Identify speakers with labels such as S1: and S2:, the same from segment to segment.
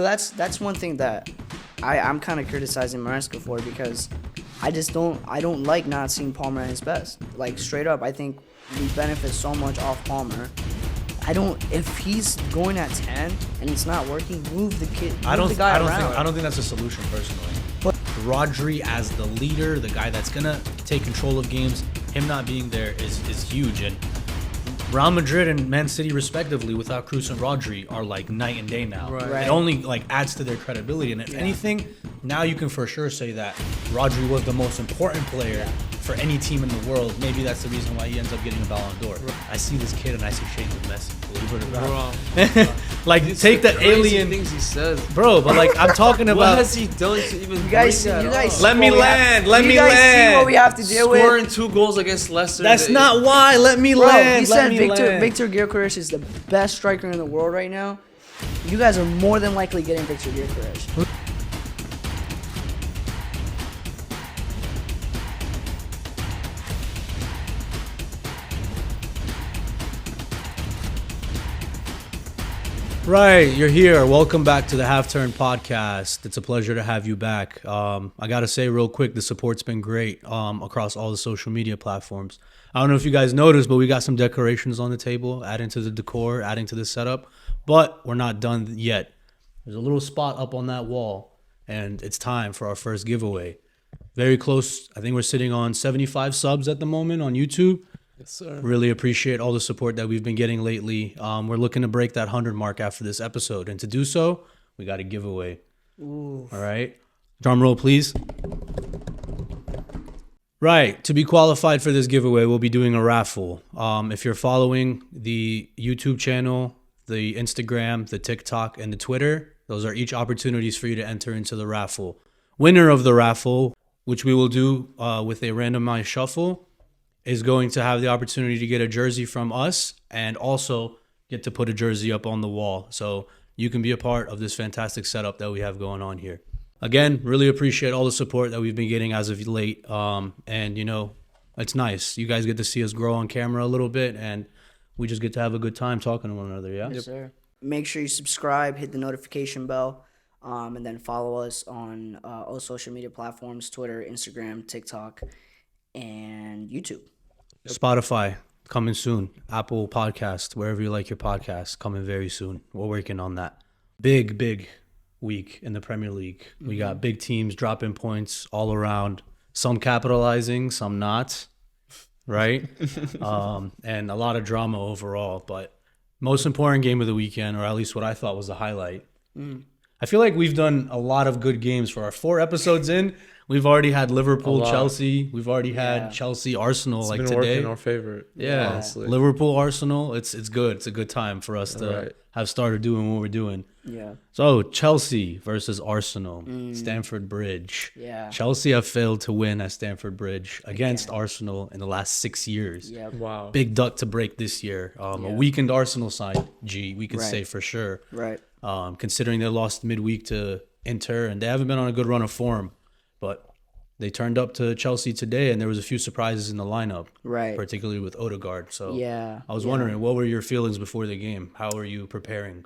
S1: So that's one thing that I'm kind of criticizing Maresca for, because I don't like not seeing Palmer at his best. Like, straight up, I think we benefit so much off Palmer. If he's going at 10 and it's not working, move the guy around.
S2: I don't think that's a solution personally.
S1: But
S2: Rodri as the leader, the guy that's gonna take control of games, him not being there is huge. And Real Madrid and Man City, respectively, without Kroos and Rodri, are like night and day now.
S1: Right.
S2: It only like adds to their credibility. And if anything, now you can for sure say that Rodri was the most important player for any team in the world. Maybe that's the reason why he ends up getting a Ballon d'Or. Right. I see this kid and I see shades of Messi. Believe it or not. Like, it's take the alien
S3: things he says,
S2: bro. But like, I'm talking about.
S3: What has he done to even?
S1: You guys
S2: let me land.
S1: You guys see what we have to deal with?
S3: Scoring 2 goals against Leicester.
S2: That's not why. Let me
S1: Bro,
S2: land.
S1: he said Victor Gyökeres is the best striker in the world right now. You guys are more than likely getting Victor Gyökeres.
S2: Right, you're here. Welcome back to the Half Turn Podcast. It's a pleasure to have you back. I gotta say real quick, the support's been great across all the social media platforms. I don't know if you guys noticed, but we got some decorations on the table, adding to the decor, adding to the setup. But we're not done yet. There's a little spot up on that wall, and it's time for our first giveaway. Very close. I think we're sitting on 75 subs at the moment on YouTube.
S3: Yes, sir.
S2: Really appreciate all the support that we've been getting lately. We're looking to break that 100 mark after this episode. And to do so, we got a giveaway.
S1: Ooh.
S2: All right. Drum roll, please. Right. To be qualified for this giveaway, we'll be doing a raffle. If you're following the YouTube channel, the Instagram, the TikTok, and the Twitter, those are each opportunities for you to enter into the raffle. Winner of the raffle, which we will do with a randomized shuffle, is going to have the opportunity to get a jersey from us and also get to put a jersey up on the wall. So you can be a part of this fantastic setup that we have going on here. Again, really appreciate all the support that we've been getting as of late. And, you know, it's nice. You guys get to see us grow on camera a little bit, and we just get to have a good time talking to one another, yeah?
S1: Yes, sir. Make sure you subscribe, hit the notification bell, and then follow us on all social media platforms, Twitter, Instagram, TikTok, and YouTube.
S2: Spotify, coming soon. Apple Podcast, wherever you like your podcast, coming very soon. We're working on that. Big week in the Premier League. We got big teams dropping points all around. Some capitalizing, some not. Right? And a lot of drama overall. But most important game of the weekend, or at least what I thought was the highlight. I feel like we've done a lot of good games for our 4 episodes in. We've already had Liverpool, Chelsea. We've already had Chelsea, Arsenal,
S3: it's
S2: like
S3: been
S2: today.
S3: Working our favorite.
S2: Yeah,
S3: honestly.
S2: Liverpool, Arsenal. It's good. It's a good time for us to have started doing what we're doing.
S1: Yeah.
S2: So Chelsea versus Arsenal, Stamford Bridge.
S1: Yeah.
S2: Chelsea have failed to win at Stamford Bridge against Arsenal in the last 6 years.
S1: Yep.
S3: Wow.
S2: Big duck to break this year. A weakened Arsenal side, we could say for sure.
S1: Right.
S2: Considering they lost midweek to Inter and they haven't been on a good run of form, but they turned up to Chelsea today, and there was a few surprises in the lineup,
S1: Right.
S2: particularly with Odegaard. So I was
S1: yeah.
S2: wondering, what were your feelings before the game? How were you preparing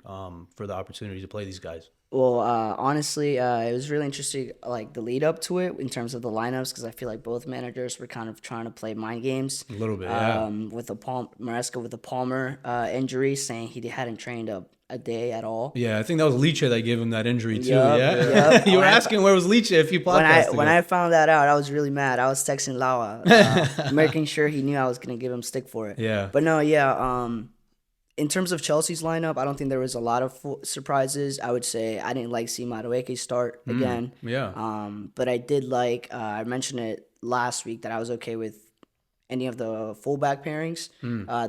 S2: for the opportunity to play these guys?
S1: Well, honestly, it was really interesting, like the lead up to it in terms of the lineups, because I feel like both managers were kind of trying to play mind games.
S2: A little bit,
S1: With the Maresca with the Palmer injury, saying he hadn't trained a day at all.
S2: Yeah, I think that was Leche that gave him that injury too.
S1: Yep.
S2: You were asking where was Leche if you podcasted.
S1: When I found that out, I was really mad. I was texting Lawa, making sure he knew I was gonna give him stick for it.
S2: Yeah.
S1: But no, in terms of Chelsea's lineup, I don't think there was a lot of surprises. I would say I didn't like see Madueke start again.
S2: Yeah.
S1: But I did like, I mentioned it last week that I was okay with any of the fullback pairings.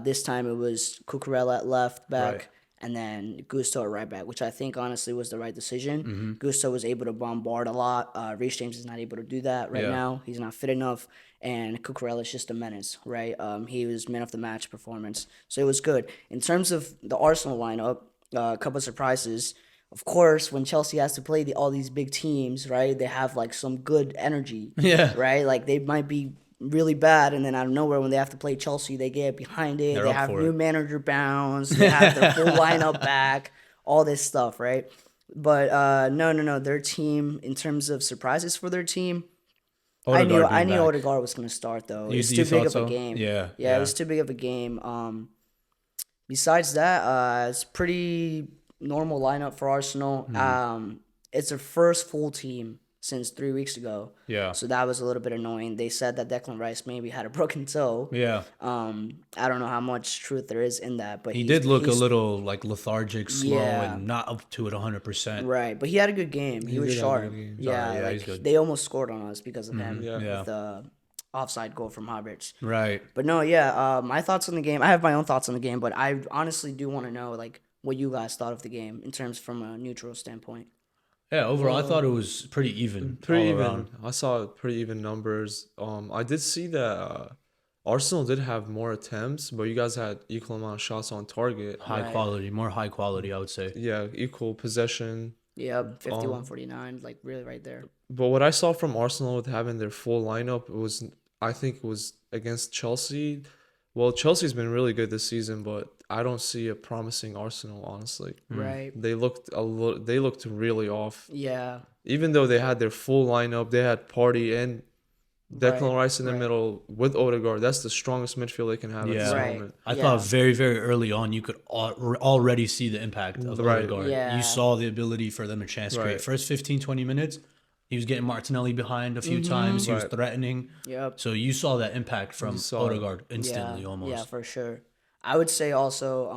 S1: This time it was Cucurella at left back.
S2: Right.
S1: And then Gusto at right back, which I think honestly was the right decision. Gusto was able to bombard a lot. Reece James is not able to do that right now. He's not fit enough. And Cucurella is just a menace, right? He was man of the match performance. So it was good. In terms of the Arsenal lineup, a couple of surprises. Of course, when Chelsea has to play all these big teams, right, they have like some good energy, right? Like they might be really bad, and then out of nowhere, when they have to play Chelsea, they get behind it. They have new manager bounce. They have their full lineup back. All this stuff, right? But no. Their team, in terms of surprises for their team,
S2: Odegaard
S1: I
S2: being
S1: knew
S2: back.
S1: Odegaard was gonna start though.
S2: You-
S1: It's
S2: you
S1: too big
S2: thought
S1: of
S2: so?
S1: a game.
S2: Yeah,
S1: Yeah,
S2: yeah.
S1: it was too big of a game. Besides that, it's pretty normal lineup for Arsenal. It's their first full team since 3 weeks ago.
S2: Yeah.
S1: So that was a little bit annoying. They said that Declan Rice maybe had a broken toe.
S2: Yeah.
S1: I don't know how much truth there is in that, but
S2: He did look a
S1: he's-
S2: little like lethargic, slow,
S1: Yeah.
S2: and not up to it 100%.
S1: right. But he had a good game. He was
S3: did have a
S1: sharp.
S3: good game.
S1: Yeah,
S2: Yeah,
S1: like
S2: he's good.
S1: they almost scored on us because of him
S3: Yeah.
S1: with the offside goal from Havertz.
S2: Right.
S1: But no, yeah, my thoughts on the game. I have my own thoughts on the game, but I honestly do want to know like what you guys thought of the game in terms from a neutral standpoint.
S2: Yeah, overall, I thought it was pretty even.
S3: Pretty
S2: all
S3: even.
S2: around.
S3: I saw pretty even numbers. I did see that Arsenal did have more attempts, but you guys had equal amount of shots on target.
S2: High
S1: Right.
S2: quality, more high quality, I would say.
S3: Yeah, equal possession.
S1: Yeah, 51-49, like really right there.
S3: But what I saw from Arsenal with having their full lineup was, I think, it was against Chelsea. Well, Chelsea's been really good this season, but I don't see a promising Arsenal, honestly.
S1: Right.
S3: They looked really off.
S1: Yeah.
S3: Even though they had their full lineup, they had Partey and Declan
S1: Right,
S3: Rice in the
S1: right.
S3: middle with Odegaard. That's the strongest midfield they can have at this
S2: Yeah.
S1: Right.
S3: moment.
S2: I
S1: Yeah.
S2: thought very, very early on, you could already see the impact of
S3: Right.
S2: Odegaard.
S1: Yeah.
S2: You saw the ability for them to chance create.
S3: Right.
S2: First 15, 20 minutes, he was getting Martinelli behind a few times. He was
S3: Right.
S2: threatening.
S1: Yep.
S2: So you saw that impact from
S3: You saw it.
S2: Odegaard instantly
S1: Yeah,
S2: almost.
S1: yeah, for sure. I would say also,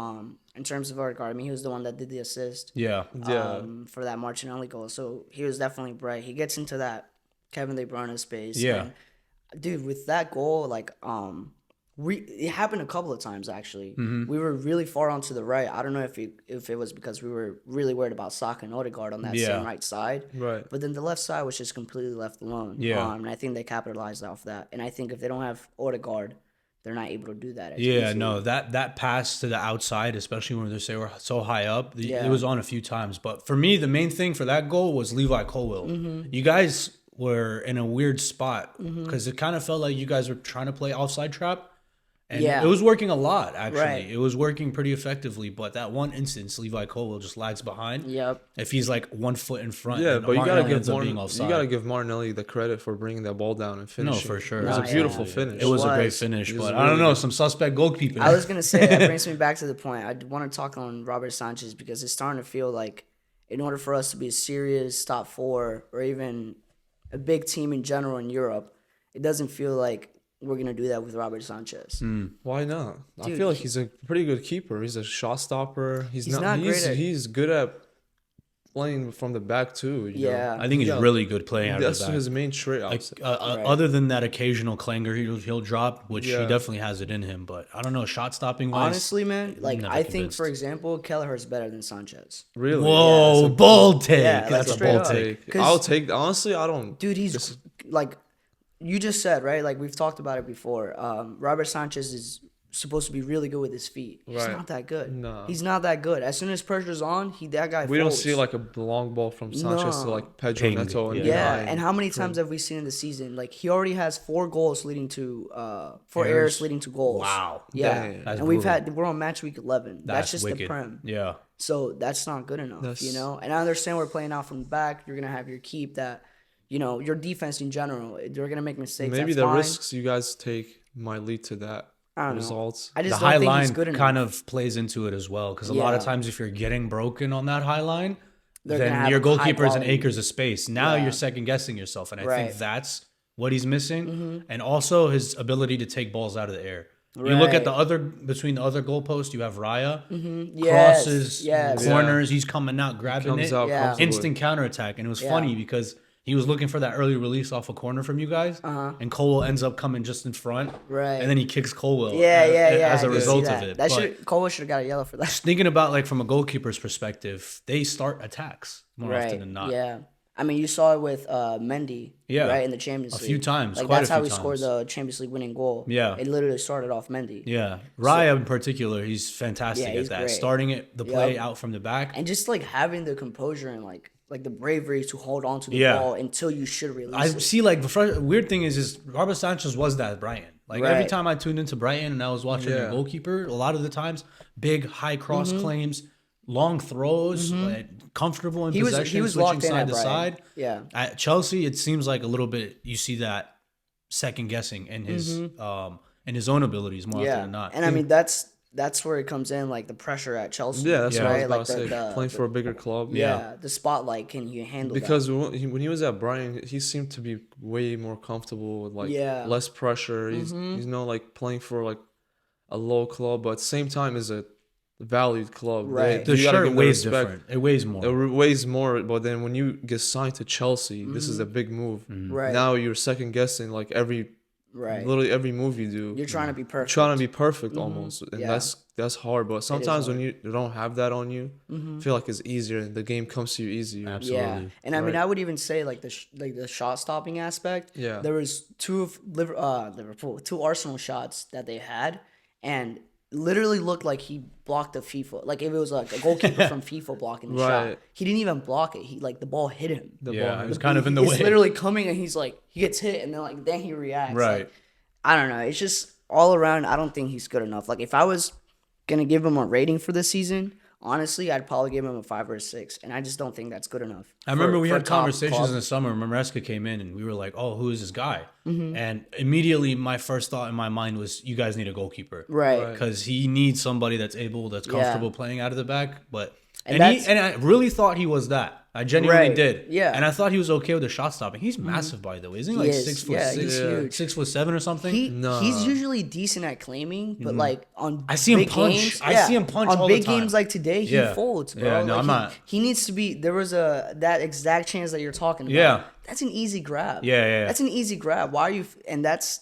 S1: in terms of Odegaard, I mean, he was the one that did the assist
S2: Yeah.
S3: Yeah.
S1: for that Martinelli goal. So he was definitely bright. He gets into that Kevin De Bruyne space.
S2: Yeah.
S1: And, dude, with that goal, like, it happened a couple of times actually.
S2: Mm-hmm.
S1: We were really far onto the right. I don't know if it was because we were really worried about Saka and Odegaard on that
S2: Yeah.
S1: same right side.
S3: Right.
S1: But then the left side was just completely left alone.
S2: Yeah.
S1: And I think they capitalized off that. And I think if they don't have Odegaard, they're not able to do that. As
S2: Yeah,
S1: easily.
S2: no, that pass to the outside, especially when they were so high up,
S1: Yeah.
S2: it was on a few times. But for me, the main thing for that goal was Levi Colwill.
S1: Mm-hmm.
S2: You guys were in a weird spot because it kind of felt like you guys were trying to play offside trap. And
S1: Yeah.
S2: it was working a lot, actually.
S1: Right.
S2: It was working pretty effectively. But that one instance, Levi Colwill just lags behind.
S1: Yep.
S2: If he's like 1 foot in front,
S3: Yeah,
S2: then
S3: but you gotta
S2: Martinelli
S3: give
S2: ends up being offside.
S3: you gotta give Martinelli the credit for bringing that ball down and finishing.
S2: for sure.
S3: It was
S1: Nah,
S3: a beautiful
S1: yeah.
S3: finish.
S2: It was a great
S1: was.
S2: finish,
S3: It was
S2: but I
S3: really
S2: don't know,
S3: good.
S2: some suspect goalkeeping.
S1: I was gonna say that brings me back to the point. I want to talk on Robert Sanchez because it's starting to feel like, in order for us to be a serious top four or even a big team in general in Europe, it doesn't feel like we're gonna do that with Robert Sanchez.
S3: Why not? I
S1: Dude,
S3: feel like he's a pretty good keeper. He's a shot stopper. He's not
S1: great at-
S3: he's good at playing from the back too. You know?
S1: Yeah.
S2: I think he's
S3: Yeah.
S2: really good playing out of
S3: That's
S2: the back.
S3: his main trait. I would
S2: Like
S3: say.
S2: other than that occasional clanger he'll drop, which he
S3: Yeah.
S2: definitely has it in him. But I don't know, shot stopping wise.
S1: Honestly, man, like
S2: never
S1: I think,
S2: convinced.
S1: for example, Kelleher's better than Sanchez.
S3: Really?
S2: Whoa,
S3: Yeah,
S2: bold take.
S1: Yeah, like,
S2: That's a
S1: straight
S2: bold
S1: up.
S2: take.
S1: 'Cause-
S3: I'll take. Honestly, I don't.
S1: Dude, he's like you just said, right? Like we've talked about it before. Robert Sanchez is supposed to be really good with his feet. He's
S3: Right.
S1: not that good.
S3: No.
S1: He's not that good. As soon as pressure's on, that guy.
S3: We don't
S1: folds.
S3: see like a long ball from Sanchez to
S1: No.
S3: like Pedro
S2: Ping.
S3: Neto and
S1: Yeah,
S3: behind.
S1: and how many times have we seen in the season? Like he already has 4 goals leading to 4 errors leading to goals.
S2: Wow.
S1: Yeah,
S3: Damn.
S2: That's
S1: and
S2: brutal.
S1: we're on match week 11. That's just
S2: wicked.
S1: the prem.
S2: Yeah.
S1: So that's not good enough,
S3: That's-
S1: you know. And I understand we're playing out from the back. You're gonna have your keep that, you know, your defense in general. You're gonna make mistakes.
S3: Maybe
S1: that's
S3: the
S1: fine.
S3: risks you guys take might lead to that
S1: I don't know.
S3: results.
S1: I
S2: The
S1: just
S2: high
S1: don't think
S2: line
S1: he's good enough.
S2: kind of plays into it as well. Because a lot of
S1: Yeah.
S2: times if you're getting broken on that high line,
S1: They're gonna
S2: then
S1: have
S2: your
S1: high
S2: goalkeeper is in
S1: quality.
S2: acres of space. Now
S1: Yeah.
S2: you're second guessing yourself. And I
S1: Right.
S2: think that's what he's missing.
S1: Mm-hmm.
S2: And also his ability to take balls out of the air. You look at
S1: Right.
S2: the other, between the other goalposts, you have Raya.
S1: Yes,
S2: Crosses,
S1: yes.
S2: corners, he's coming out, grabbing
S3: Comes
S2: it.
S3: out
S1: Yeah.
S3: comfortably.
S2: Instant counterattack. And it was
S1: Yeah.
S2: funny because he was looking for that early release off a corner from you guys. And Colwell ends up coming just in front.
S1: Right.
S2: And then he kicks Colwell
S1: Yeah,
S2: as a
S1: I did
S2: result
S1: see
S2: of
S1: that.
S2: it.
S1: That
S2: But
S1: should Cole should have got a yellow for that.
S2: thinking about like from a goalkeeper's perspective, they start attacks more often than not.
S1: Yeah. I mean, you saw it with Mendy,
S2: Yeah.
S1: right, in the Champions
S2: A
S1: League.
S2: few times,
S1: Like
S2: quite a
S1: that's how
S2: few
S1: he scored
S2: times.
S1: the Champions League winning goal.
S2: Yeah.
S1: It literally started off Mendy.
S2: Yeah. Raya in particular, he's fantastic
S1: Yeah,
S2: at
S1: he's
S2: that.
S1: great.
S2: Starting it, the play
S1: Yep.
S2: out from the back.
S1: And just like having the composure and like the bravery to hold on to the
S2: Yeah.
S1: ball until you should release
S2: I
S1: it.
S2: see like the weird thing is Robert Sanchez was that at Brighton. Like every
S1: Right.
S2: time I tuned into Brighton and I was watching their
S3: Yeah.
S2: goalkeeper, a lot of the times big high cross claims, long throws, like, comfortable in
S1: He
S2: possession,
S1: was
S2: switching
S1: locked in
S2: side
S1: at
S2: to
S1: Brighton.
S2: side.
S1: Yeah.
S2: At Chelsea, it seems like a little bit you see that second guessing in his own abilities more often than not.
S1: And I mean that's where it comes in, like the pressure at Chelsea.
S3: Yeah, that's what I was
S1: right?
S3: about
S1: Like
S3: to say. Playing for a bigger club.
S1: the spotlight. Can you handle
S3: Because
S1: that?
S3: when he was at Brighton, he seemed to be way more comfortable with like less pressure. He's like playing for like a low club, but at the same time is a valued club.
S1: Right.
S2: The
S3: you gotta
S2: shirt
S3: give them
S2: weighs
S3: respect.
S2: different. It weighs more.
S3: It weighs more, but then when you get signed to Chelsea, this is a big move.
S1: Right.
S3: Now you're second guessing like literally every move you do.
S1: You're trying to be perfect.
S3: Trying to be perfect almost, and
S1: Yeah.
S3: that's hard. But sometimes when
S1: hard.
S3: you don't have that on you, I feel like it's easier and the game comes to you easier.
S2: Absolutely.
S1: Yeah, and I mean, I would even say like the shot stopping aspect.
S3: Yeah.
S1: There was two of Liverpool, two Arsenal shots that they had, and literally looked like he blocked a FIFA. Like if it was like a goalkeeper from FIFA blocking the shot,
S3: Right.
S1: he didn't even block it. He like the ball hit him.
S2: Yeah, it was kind of in the
S1: He's
S2: way.
S1: literally coming and he's like he gets hit and then he reacts.
S2: Right.
S1: Like, I don't know. It's just all around. I don't think he's good enough. Like if I was gonna give him a rating for this season, honestly, I'd probably give him a 5 or a 6, and I just don't think that's good enough.
S2: I remember we
S1: for
S2: had
S1: a top
S2: conversations
S1: club.
S2: in the summer. Maresca came in and we were like, "Oh, who is this guy?" And immediately my first thought in my mind was, "You guys need a goalkeeper,
S1: Right.
S2: Because he needs somebody that's comfortable playing out of the back." But and
S1: that's-
S2: I really thought he was that. I genuinely
S1: Right.
S2: did.
S1: Yeah.
S2: And I thought he was okay with the shot stopping. He's massive, by the way. Isn't he like
S1: is.
S2: 6'6"?
S1: Yeah, he's huge.
S2: 6'7" or something?
S1: He's usually decent at claiming, but like on
S2: I see him
S1: big
S2: punch.
S1: games,
S2: I see him punch
S1: on
S2: all the
S1: big
S2: time.
S1: games like today. He
S2: Yeah.
S1: folds, bro.
S2: Yeah, no,
S1: like
S2: I'm not.
S1: He needs to be. There was that exact chance that you're talking about.
S2: Yeah.
S1: That's an easy grab.
S2: Yeah.
S1: That's an easy grab. Why are you? And that's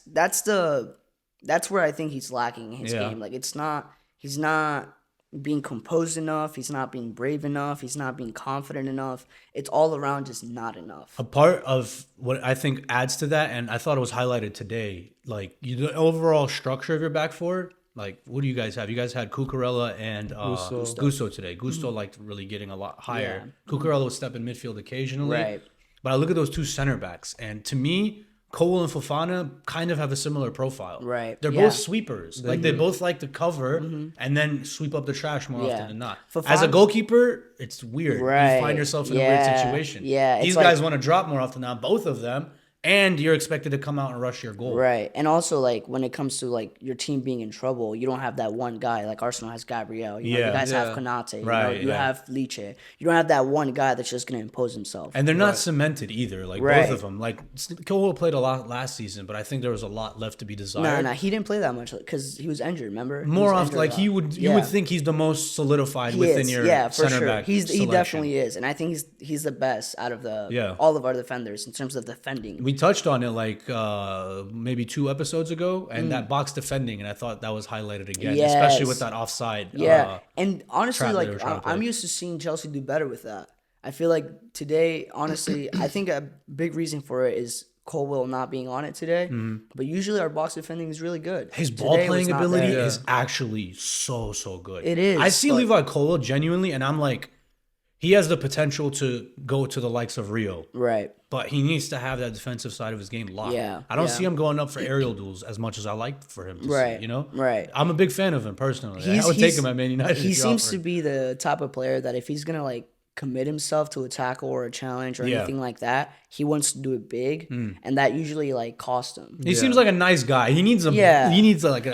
S1: where I think he's lacking in his
S2: Yeah.
S1: game. Like he's not being composed enough. He's not being brave enough. He's not being confident enough. It's all around just not enough.
S2: A part of what I think adds to that, and I thought it was highlighted today, like the overall structure of your back four. Like, what do you guys have? You guys had Cucurella and Gusto today. Gusto liked really getting a lot higher. Cucurella would step in midfield occasionally.
S1: Right.
S2: But I look at those two center backs, and to me, Cole and Fofana kind of have a similar profile.
S1: Right.
S2: They're
S1: Yeah.
S2: both sweepers. Like, they both like to cover and then sweep up the trash more
S1: Yeah.
S2: often than not.
S1: Fofana-
S2: As a goalkeeper, it's weird.
S1: Right.
S2: You find yourself in a
S1: Yeah.
S2: weird situation.
S1: Yeah, it's
S2: These
S1: like-
S2: guys want to drop more often now, both of them, and you're expected to come out and rush your goal.
S1: Right. And also, like, when it comes to, like, your team being in trouble, you don't have that one guy. Like, Arsenal has Gabriel. You know,
S2: Yeah.
S1: you guys have
S3: Yeah.
S1: Konate.
S2: Right,
S1: You
S2: yeah.
S1: have Liche. You don't have that one guy that's just going to impose himself.
S2: And they're not cemented either. Like,
S1: Right.
S2: both of them. Like, Cole played a lot last season, but I think there was a lot left to be desired.
S1: No, he didn't play that much because he was injured, remember? He
S2: More
S1: was
S2: often,
S1: injured
S2: like,
S1: a lot.
S2: you would think he's the most solidified
S1: He
S2: within
S1: is.
S2: your
S1: Yeah, for
S2: center
S1: sure.
S2: back
S1: He
S2: selection.
S1: definitely is. And I think he's the best out of all of our defenders in terms of defending.
S2: We touched on it like maybe 2 episodes ago, and that box defending, and I thought that was highlighted again, especially
S1: Yes.
S2: with that offside.
S1: Yeah, and honestly,
S2: trap they
S1: like
S2: were trying to
S1: I'm
S2: play.
S1: used to seeing Chelsea do better with that. I feel like today, honestly, I think a big reason for it is Colwell not being on it today. But usually our box defending is really good.
S2: His
S1: Today
S2: ball
S1: was
S2: playing
S1: not
S2: ability
S1: there.
S2: is actually so good.
S1: It is,
S2: I see
S1: but-
S2: Levi Colwell genuinely, and I'm like, he has the potential to go to the likes of Rio.
S1: Right.
S2: But he needs to have that defensive side of his game locked.
S1: Yeah,
S2: I don't
S1: yeah.
S2: see him going up for aerial duels as much as I like for him to
S1: Right,
S2: see, you know?
S1: right.
S2: I'm a big fan of him personally. I would take him at Man United.
S1: He
S2: if you
S1: seems
S2: offered.
S1: to be the type of player that if he's gonna like commit himself to a tackle or a challenge or
S2: Yeah.
S1: anything like that, he wants to do it big, and that usually like costs him.
S2: He seems like a nice guy. He needs like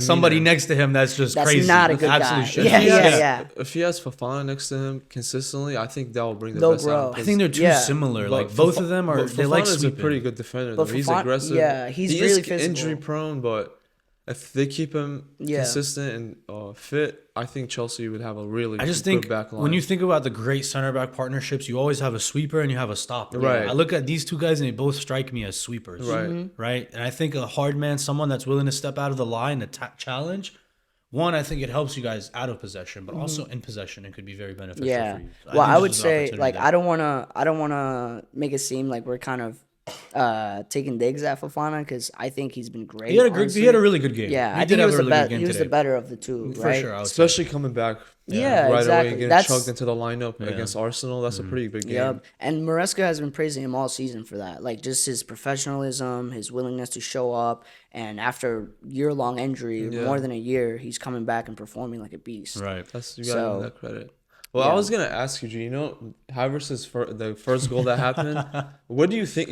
S2: somebody next to him that's just
S1: That's
S2: crazy.
S1: not a good
S2: absolute
S1: guy.
S2: shit.
S1: Yeah.
S3: If he has Fofana next to him consistently, I think that will bring the
S1: They'll
S3: best
S1: grow.
S3: out of
S2: I
S3: his.
S2: think they're too
S1: Yeah.
S2: similar.
S3: But
S2: Like both of them are.
S3: But
S2: They like
S3: Fofana's a
S2: sweeping.
S3: pretty good defender.
S1: But
S3: Though. He's
S1: Fofana-
S3: aggressive.
S1: yeah, he's
S3: he
S1: really
S3: is
S1: physical.
S3: injury prone, but if they keep him consistent and fit, I think Chelsea would have a really
S2: I just
S3: good
S2: think
S3: back line.
S2: when you think about the great center back partnerships, you always have a sweeper and you have a stopper.
S3: Right.
S2: I look at these two guys and they both strike me as sweepers.
S3: Right.
S2: Right. And I think a hard man, someone that's willing to step out of the line, challenge. One, I think it helps you guys out of possession, but also in possession, it could be very beneficial
S1: Yeah.
S2: for you.
S1: Well, I
S2: think
S1: would
S2: there's an
S1: say
S2: opportunity
S1: like
S2: there.
S1: I don't wanna make it seem like we're kind of taking digs at Fofana because I think he's been great.
S2: He had a
S1: honestly.
S2: really good game.
S1: Yeah,
S2: he
S1: I
S2: did
S1: think he
S2: have
S1: was
S2: a
S1: the
S2: really good
S1: best.
S2: game
S1: He was
S2: today.
S1: the better of the two,
S2: For
S1: right?
S2: sure, I would say.
S3: especially coming back
S1: Yeah,
S3: right
S1: exactly.
S3: away and getting
S1: That's-
S3: chugged into the lineup against Arsenal, that's a pretty big game.
S1: Yep. And Maresca has been praising him all season for that. Like just his professionalism, his willingness to show up, and after year-long injury, more than a year, he's coming back and performing like a beast.
S2: Right.
S3: That's you gotta give
S1: So-
S3: him that credit. Well, I
S1: Yeah.
S3: was gonna ask you, G, Havertz's the first goal that happened. What do you think?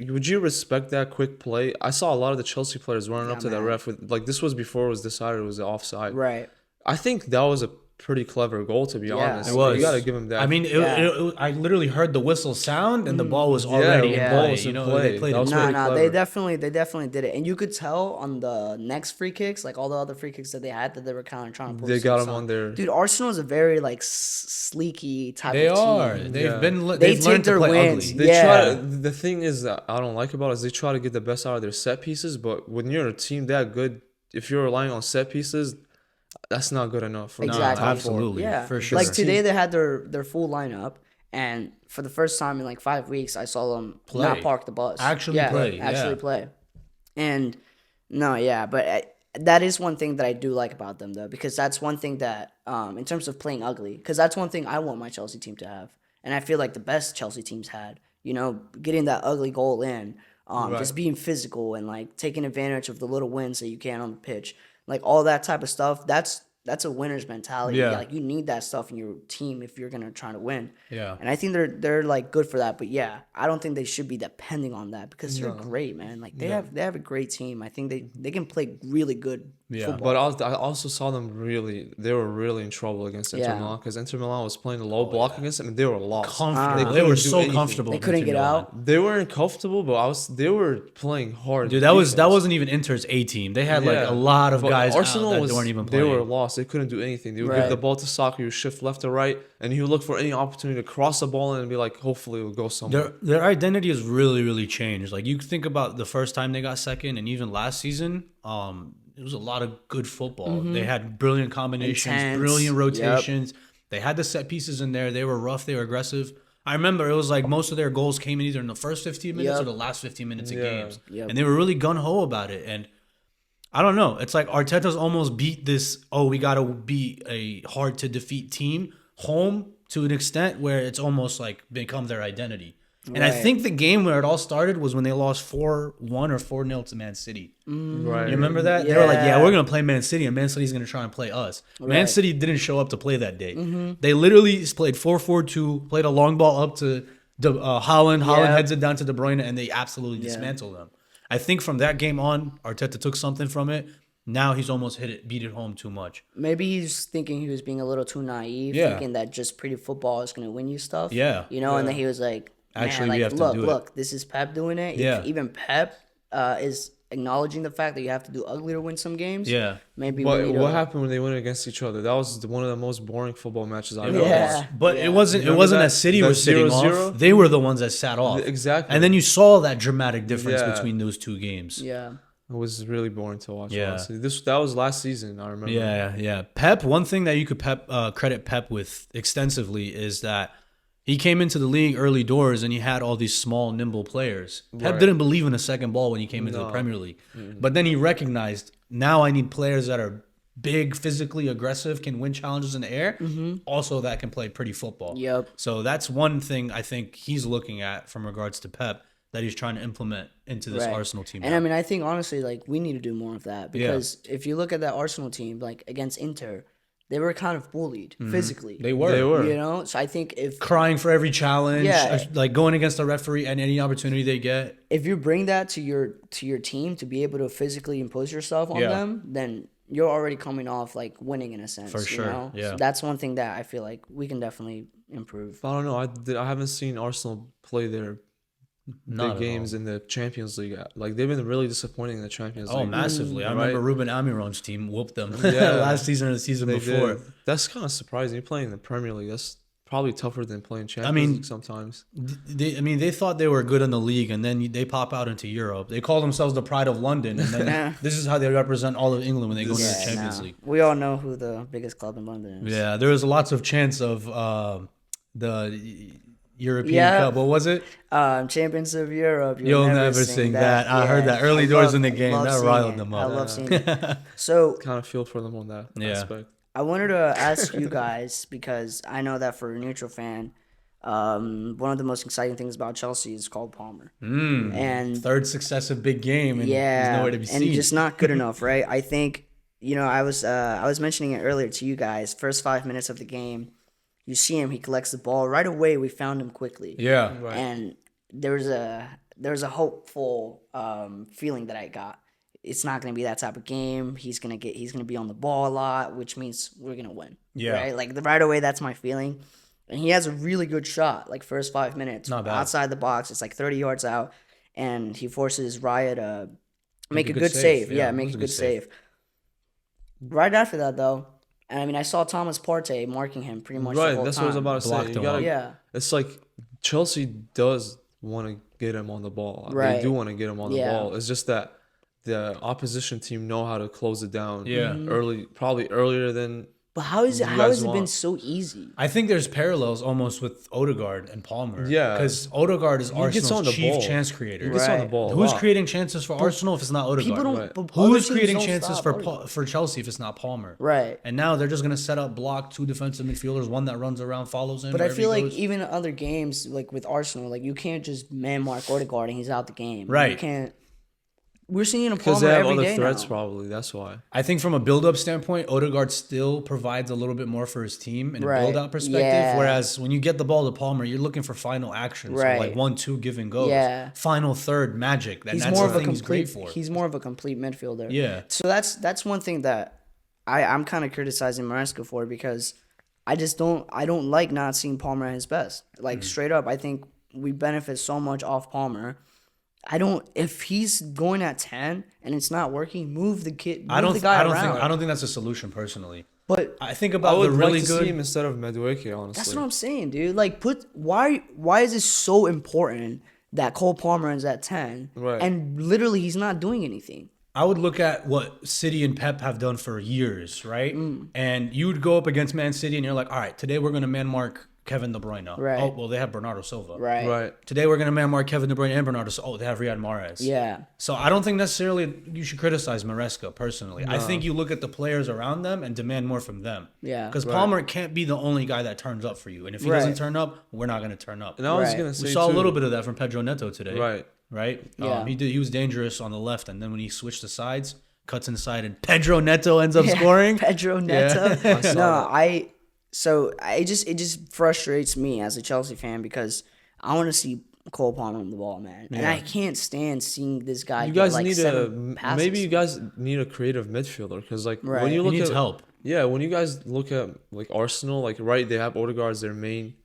S3: Would you respect that quick play? I saw a lot of the Chelsea players running up
S1: Yeah,
S3: to the
S1: man.
S3: ref with like this was before it was decided it was offside.
S1: Right.
S3: I think that was a pretty clever goal, to be
S1: Yeah,
S3: honest.
S1: it
S2: was.
S3: You gotta give him that.
S2: I mean,
S1: Yeah.
S2: I literally heard the whistle sound and the ball was
S3: Yeah,
S2: already
S3: the
S2: in
S3: ball
S2: play.
S3: was in
S2: You know,
S3: play.
S2: they played
S3: That
S2: it
S3: was
S2: quick.
S3: pretty
S1: No,
S3: clever.
S1: they definitely did it, and you could tell on the next free kicks, like all the other free kicks that they had, that they were kind of trying to pull.
S3: They got
S1: themselves
S3: him
S1: on.
S3: on their.
S1: Dude, Arsenal is a very like sleeky type
S2: They
S1: of
S2: are.
S1: team.
S2: They've
S3: Yeah.
S2: been.
S1: They
S2: They've
S1: take
S2: learned to
S1: their
S2: play
S1: wins.
S2: ugly.
S3: They
S1: Yeah.
S3: try. The thing is that I don't like about it is they try to get the best out of their set pieces, but when you're a team that good, if you're relying on set pieces, that's not good enough. For
S1: Exactly.
S2: absolutely.
S1: Yeah,
S2: For sure.
S1: Like today, they had their full lineup, and for the first time in like 5 weeks, I saw them
S2: Play.
S1: not park the bus.
S2: Actually play,
S1: Actually
S2: yeah.
S1: play. And no, yeah, but that is one thing that I do like about them though, because that's one thing that, in terms of playing ugly, because that's one thing I want my Chelsea team to have, and I feel like the best Chelsea teams had, getting that ugly goal in, just being physical and like taking advantage of the little wins that you can on the pitch, like all that type of stuff. That's a winner's mentality.
S2: Yeah.
S1: Like you need that stuff in your team if you're gonna try to win.
S2: Yeah.
S1: And I think they're like good for that. But yeah, I don't think they should be depending on that because they're great, man. Like they have a great team. I think they can play really good football.
S3: But I also saw them they were really in trouble against Inter
S1: Yeah.
S3: Milan because Inter Milan was playing a low block against them and they were lost.
S2: Comfortable.
S3: They
S2: They
S3: couldn't
S2: were
S3: do
S2: so
S3: anything.
S2: comfortable.
S1: They
S2: with
S1: couldn't
S2: Inter
S1: get
S2: Milan.
S1: out.
S3: They weren't comfortable, but they were playing hard.
S2: Dude, that
S3: defense.
S2: wasn't even Inter's A team. They had like
S3: Yeah.
S2: a lot of
S3: But
S2: guys
S3: Arsenal
S2: out that weren't even
S3: they
S2: playing.
S3: were lost. They couldn't do anything. They would give
S1: Right.
S3: the ball to Saka, you shift left to right, and he would look for any opportunity to cross the ball and be like, hopefully it will go somewhere.
S2: Their identity has really, really changed. Like you think about the first time they got second, and even last season, it was a lot of good football. They had brilliant combinations,
S1: Intense.
S2: brilliant
S1: Yep.
S2: rotations. They had the set pieces in there. They were rough. They were aggressive. I remember it was like most of their goals came in either in the first 15 minutes
S1: Yep.
S2: or the last 15 minutes of
S3: Yeah.
S2: games.
S1: Yep.
S2: And they were really gun-ho about it. And I don't know. It's like Arteta's almost beat this, we got to beat a hard-to-defeat team home to an extent where it's almost like become their identity. And I
S1: Right.
S2: think the game where it all started was when they lost 4-1 or 4-0 to Man City.
S3: Right.
S2: You remember that? They were like,
S1: Yeah.
S2: we're going to play Man City, and Man City's going to try and play us. Man
S1: Right.
S2: City didn't show up to play that day. They literally played 4-4-2, played a long ball up to Haaland. Haaland
S1: Yeah.
S2: heads it down to De Bruyne, and they absolutely dismantled them. I think from that game on, Arteta took something from it. Now he's almost beat it home too much.
S1: Maybe he's thinking he was being a little too naive,
S2: Yeah.
S1: thinking that just pretty football is going to win you stuff.
S2: Yeah.
S1: And then he was like, man,
S2: Actually,
S1: like,
S2: we have to do it.
S1: look, this is Pep doing it.
S2: Yeah.
S1: Even Pep is acknowledging the fact that you have to do ugly to win some games.
S2: Yeah.
S1: Maybe
S3: But
S1: we need
S3: what
S1: to...
S3: happened when they went against each other? That was one of the most boring football matches I've ever
S1: Yeah.
S3: watched.
S2: But it wasn't
S3: Remember
S2: that
S3: that?
S2: City
S3: That
S2: was sitting
S3: 0-0?
S2: off. They were the ones that sat off.
S3: Exactly.
S2: And then you saw that dramatic difference
S3: Yeah.
S2: between those two games.
S1: Yeah.
S3: It was really boring to watch.
S2: Yeah.
S3: Honestly. That was last season. I remember.
S2: Yeah. Pep, one thing that you could credit Pep with extensively is that he came into the league early doors and he had all these small, nimble players. Pep
S3: Right.
S2: didn't believe in a second ball when he came into the Premier League. But then he recognized, now I need players that are big, physically aggressive, can win challenges in the air, also that can play pretty football.
S1: Yep.
S2: So that's one thing I think he's looking at from regards to Pep that he's trying to implement into this
S1: Right.
S2: Arsenal team.
S1: And
S2: now.
S1: I mean, I think honestly, like we need to do more of that because if you look at that Arsenal team, like against Inter, they were kind of bullied physically.
S2: They were.
S3: They were.
S1: So I think if
S2: Crying for every challenge,
S1: Yeah.
S2: like going against the referee and any opportunity they get.
S1: you bring that to your team to be able to physically impose yourself on
S2: Yeah.
S1: them, then you're already coming off like winning in a sense.
S2: For sure, yeah.
S1: So that's one thing that I feel like we can definitely improve.
S3: I don't know. I haven't seen Arsenal play their
S2: Not
S3: big games in the Champions League. Like they've been really disappointing in the Champions
S2: Oh,
S3: League.
S2: massively. I
S3: Right?
S2: remember Ruben Almiron's team whooped them
S3: Yeah.
S2: last season or the season
S3: They
S2: before.
S3: did. That's kind of surprising. You're playing in the Premier League. That's probably tougher than playing Champions
S2: mean,
S3: League sometimes.
S2: They thought they were good in the league, and then they pop out into Europe. They call themselves the pride of London, and then this is how they represent all of England when they go into the Champions League.
S1: We all know who the biggest club in London is.
S2: Yeah, there was lots of chants of the European
S1: Yeah.
S2: Cup. What was it?
S1: Champions of Europe.
S2: You'll never sing that. I heard that early doors in the game.
S1: love
S2: That
S1: seeing
S2: riled
S1: it.
S2: them
S1: I
S2: up.
S1: love seeing it. So
S3: Kind of feel for them on that
S2: Yeah.
S3: aspect.
S1: I wanted to ask you guys because I know that for a neutral fan, one of the most exciting things about Chelsea is Cole Palmer, and
S2: Third successive big game, and
S1: yeah,
S2: he's nowhere to be
S1: and
S2: seen.
S1: just not good enough, right? I think I was mentioning it earlier to you guys. First 5 minutes of the game, You see him, he collects the ball right away. We found him quickly.
S2: Yeah.
S3: Right.
S1: And there's a hopeful feeling that I got. It's not gonna be that type of game. He's gonna be on the ball a lot, which means we're gonna win.
S2: Yeah.
S1: Right? Like right away, that's my feeling. And he has a really good shot, like first 5 minutes.
S2: Not bad.
S1: Outside the box. It's like 30 yards out. And he forces Raya to make a good save. Yeah, make a good save. Right after that, though, and I mean, I saw Thomas Partey marking him pretty much the
S3: Right,
S1: whole
S3: that's
S1: time.
S3: what I was about to
S2: Blocked
S3: say.
S2: him
S3: You gotta,
S2: up.
S1: Yeah.
S3: It's like Chelsea does want to get him on the ball.
S1: Right.
S3: They do want to get him on the
S1: Yeah.
S3: ball. It's just that the opposition team know how to close it down.
S2: Yeah.
S3: Early, probably earlier than.
S1: But how has it been
S3: want.
S1: so easy?
S2: I think there's parallels almost with Odegaard and Palmer.
S3: Yeah.
S2: Because Odegaard is
S3: gets on
S2: Arsenal's
S3: the
S2: chief
S3: ball.
S2: chance creator.
S3: He gets on the
S1: Right.
S3: ball. a
S2: Who's
S3: lot.
S2: creating chances for Arsenal if it's not Odegaard?
S1: People don't.
S3: Right.
S1: But other
S2: Who's
S1: teams
S2: creating
S1: don't
S2: chances
S1: stop
S2: for
S1: Odegaard.
S2: for Chelsea if it's not Palmer?
S1: Right.
S2: And now they're just gonna set up block 2 defensive midfielders, one that runs around, follows him.
S1: But I
S2: wherever
S1: feel
S2: he
S1: like
S2: goes.
S1: even in other games, like with Arsenal, like you can't just man mark Odegaard and he's out the game. You
S2: Right.
S1: can't. We're seeing a
S3: Because
S1: Palmer
S3: they have
S1: every
S3: other
S1: day
S3: threats,
S1: now.
S3: probably. That's why.
S2: I think from a build-up standpoint, Odegaard still provides a little bit more for his team in a
S1: Right.
S2: build-out perspective.
S1: Yeah.
S2: Whereas when you get the ball to Palmer, you're looking for final action.
S1: Right.
S2: So like 1-2 give and goes.
S1: Yeah.
S2: Final third magic. And
S1: He's
S2: that's
S1: more
S2: the
S1: of a
S2: thing he's great
S1: complete.
S2: for.
S1: He's more of a complete midfielder.
S2: Yeah.
S1: So that's one thing that I'm kind of criticizing Maresca for, because I don't like not seeing Palmer at his best. Like straight up, I think we benefit so much off Palmer. If he's going at 10 and it's not working, move the kid. Move the guy around.
S2: I don't think that's a solution personally.
S1: But
S2: I think
S3: I
S2: about
S3: would
S2: the really
S3: like to
S2: good
S3: see him instead of Madueke, honestly.
S1: that's what I'm saying, dude. Like, why is it so important that Cole Palmer is at 10,
S3: Right.
S1: and literally he's not doing anything?
S2: I would look at what City and Pep have done for years, right? And you would go up against Man City and you're like, all right, today we're going to man mark Kevin De Bruyne.
S1: Right.
S2: Oh, well, they have Bernardo Silva.
S1: Right.
S3: Right.
S2: Today we're going to man mark Kevin De Bruyne and Bernardo Silva. Oh, they have Riyad Mahrez.
S1: Yeah.
S2: So I don't think necessarily you should criticize Maresca personally. I think you look at the players around them and demand more from them.
S1: Yeah.
S2: Because Palmer can't be the only guy that turns up for you. And if he doesn't turn up, we're not going to turn up.
S3: And I was
S1: Right.
S3: going to say,
S2: We saw
S3: too,
S2: a little bit of that from Pedro Neto today.
S3: Right.
S2: Right?
S1: Yeah.
S2: He was dangerous on the left, and then when he switched the sides, cuts inside, and Pedro Neto ends up scoring.
S1: Pedro Neto.
S3: I saw that.
S1: It just frustrates me as a Chelsea fan, because I want to see Cole Palmer on the ball, man, and I can't stand seeing this guy.
S3: You
S1: get
S3: guys
S1: like
S3: need
S1: 7 passes.
S3: maybe you guys need a creative midfielder, because like
S1: Right.
S3: when you
S2: He
S3: look
S2: needs
S3: at
S2: help.
S3: yeah, when you guys look at like Arsenal, like right, they have Odegaard as their main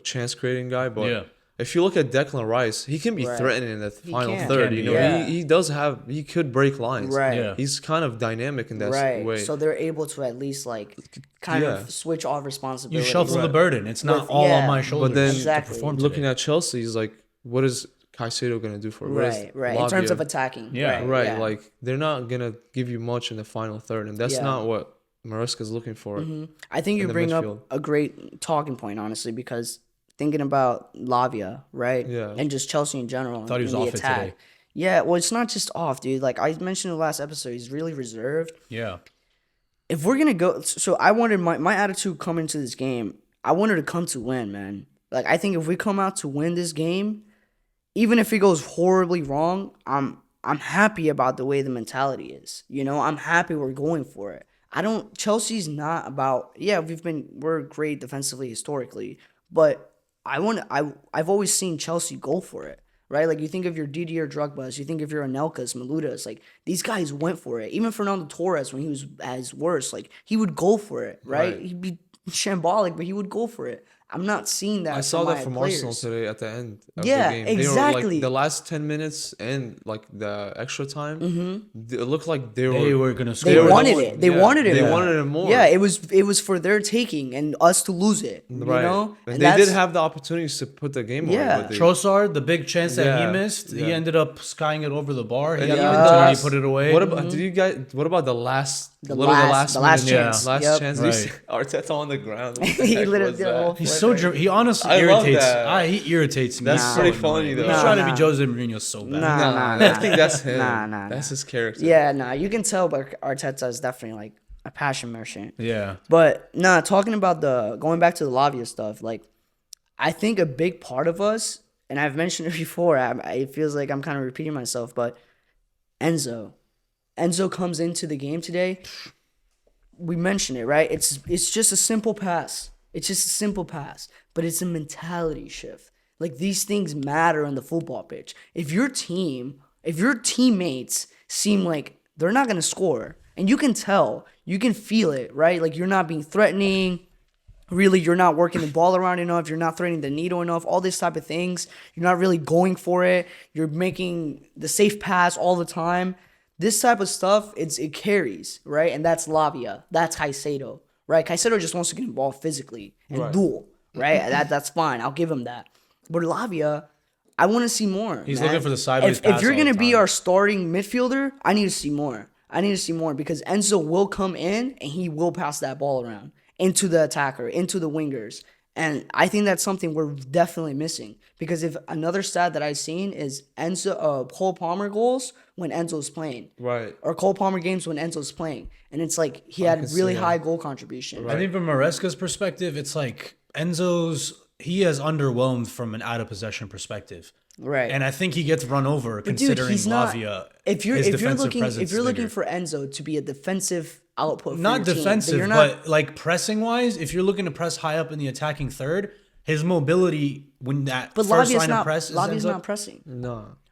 S3: chance creating guy, but
S2: Yeah.
S3: if you look at Declan Rice, he can be
S1: Right.
S3: threatening in the final
S1: can.
S3: third.
S2: Can
S3: You
S2: be,
S3: know,
S1: yeah.
S3: he could break lines.
S1: Right.
S2: Yeah.
S3: He's kind of dynamic in that
S1: Right.
S3: way.
S1: So they're able to at least like kind
S3: Yeah.
S1: of switch off
S2: You
S1: responsibilities.
S2: shuffle the
S3: Right.
S2: burden. It's not
S1: With-
S2: all
S1: yeah.
S2: on my shoulders
S3: then-
S2: to
S1: Exactly.
S2: perform
S3: Looking
S2: today.
S3: at Chelsea, he's like, what is Caicedo gonna do for? What is
S1: Right. In terms
S3: Lavia?
S1: of attacking.
S2: Yeah.
S3: Right,
S1: yeah.
S3: like they're not gonna give you much in the final third, and that's
S1: Yeah.
S3: not what Maresca's looking for.
S1: I think you
S3: the
S1: bring
S3: midfield.
S1: up a great talking point, honestly, because thinking about Lavia, right?
S3: Yeah.
S1: And just Chelsea in general.
S2: Thought he was
S1: in the
S2: off it
S1: attack.
S2: today.
S1: Yeah, well, it's not just off, dude. Like I mentioned in the last episode, he's really reserved.
S2: Yeah.
S1: If we're gonna go, so I wanted my attitude coming into this game. I wanted to come to win, man. Like I think if we come out to win this game, even if it goes horribly wrong, I'm happy about the way the mentality is. You know, I'm happy we're going for it. Chelsea's not about, yeah, we're great defensively historically, but I've always seen Chelsea go for it, right? Like you think of your Didier Drogba's, you think of your Anelkas, Maludas, like these guys went for it. Even Fernando Torres, when he was at his worst, like he would go for it, right? He'd be shambolic, but he would go for it. I'm not seeing that.
S3: I saw that from
S1: players.
S3: Arsenal today at the end of
S1: Yeah,
S3: the game. They were
S1: exactly.
S3: like the last 10 minutes and like the extra time. It looked like they
S2: They
S3: were
S2: were going to
S1: They
S2: score.
S1: wanted it. They wanted it.
S3: They
S1: more.
S3: wanted it more.
S1: Yeah, it was for their taking and us to lose it. You
S3: right.
S1: know,
S3: And they
S1: that's-
S3: did have the opportunities to put the game
S1: Yeah.
S3: away. But they,
S2: Trossard, the big chance that he
S3: Yeah,
S2: missed, he
S3: yeah.
S2: ended up skying it over the bar. He
S3: and
S2: got the
S3: even
S2: opportunity to put it away.
S3: What about did you guys? What about the last?
S1: The
S3: literally
S1: last
S3: minute,
S1: chance.
S3: Last
S1: Yep.
S3: chance.
S2: Right.
S3: You see Arteta on the ground. What the
S1: He
S3: heck
S1: literally
S3: was
S1: did a
S3: that?
S1: whole
S2: He's
S1: flip.
S2: so he honestly
S3: I love
S2: irritates.
S3: that.
S2: He irritates me.
S3: That's
S2: so
S3: pretty
S2: annoying.
S3: funny, though.
S2: He's trying to
S1: Nah.
S2: be Jose Mourinho so bad.
S1: Nah.
S3: I think that's him.
S1: Nah.
S3: That's his character.
S1: Yeah, you can tell, but Arteta is definitely like a passion merchant.
S2: Yeah.
S1: But talking about going back to the Lavia stuff, like I think a big part of us, and I've mentioned it before, it feels like I'm kind of repeating myself, but Enzo comes into the game today. We mentioned it, right? It's just a simple pass. It's just a simple pass, but it's a mentality shift. Like, these things matter on the football pitch. If your teammates seem like they're not going to score, and you can tell, you can feel it, right? Like, you're not being threatening. Really, you're not working the ball around enough. You're not threading the needle enough. All these type of things. You're not really going for it. You're making the safe pass all the time. This type of stuff, it carries, right? And that's Lavia. That's Caicedo, right? Caicedo just wants to get involved physically and duel, right? That's fine. I'll give him that. But Lavia, I want to see more.
S2: He's
S1: man.
S2: looking for the sideways pass
S1: If you're
S2: all
S1: going to
S2: the
S1: be
S2: time.
S1: our starting midfielder, I need to see more. Because Enzo will come in and he will pass that ball around into the attacker, into the wingers. And I think that's something we're definitely missing. Because if another stat that I've seen is Cole Palmer goals when Enzo's playing.
S3: Right.
S1: Or Cole Palmer games when Enzo's playing. And it's like he had really high goal contribution.
S2: I think from Maresca's perspective, it's like he has underwhelmed from an out of possession perspective.
S1: Right.
S2: And I think he gets run over considering
S1: he's not,
S2: Lavia.
S1: If you're looking
S2: bigger.
S1: for Enzo to be a defensive output for
S2: Not
S1: your team,
S2: defensive,
S1: then you're not,
S2: but like pressing wise, if you're looking to press high up in the attacking third, his mobility when that
S1: but
S2: first
S1: Lavia's
S2: line
S1: not,
S2: of press
S1: Lavia's not pressing.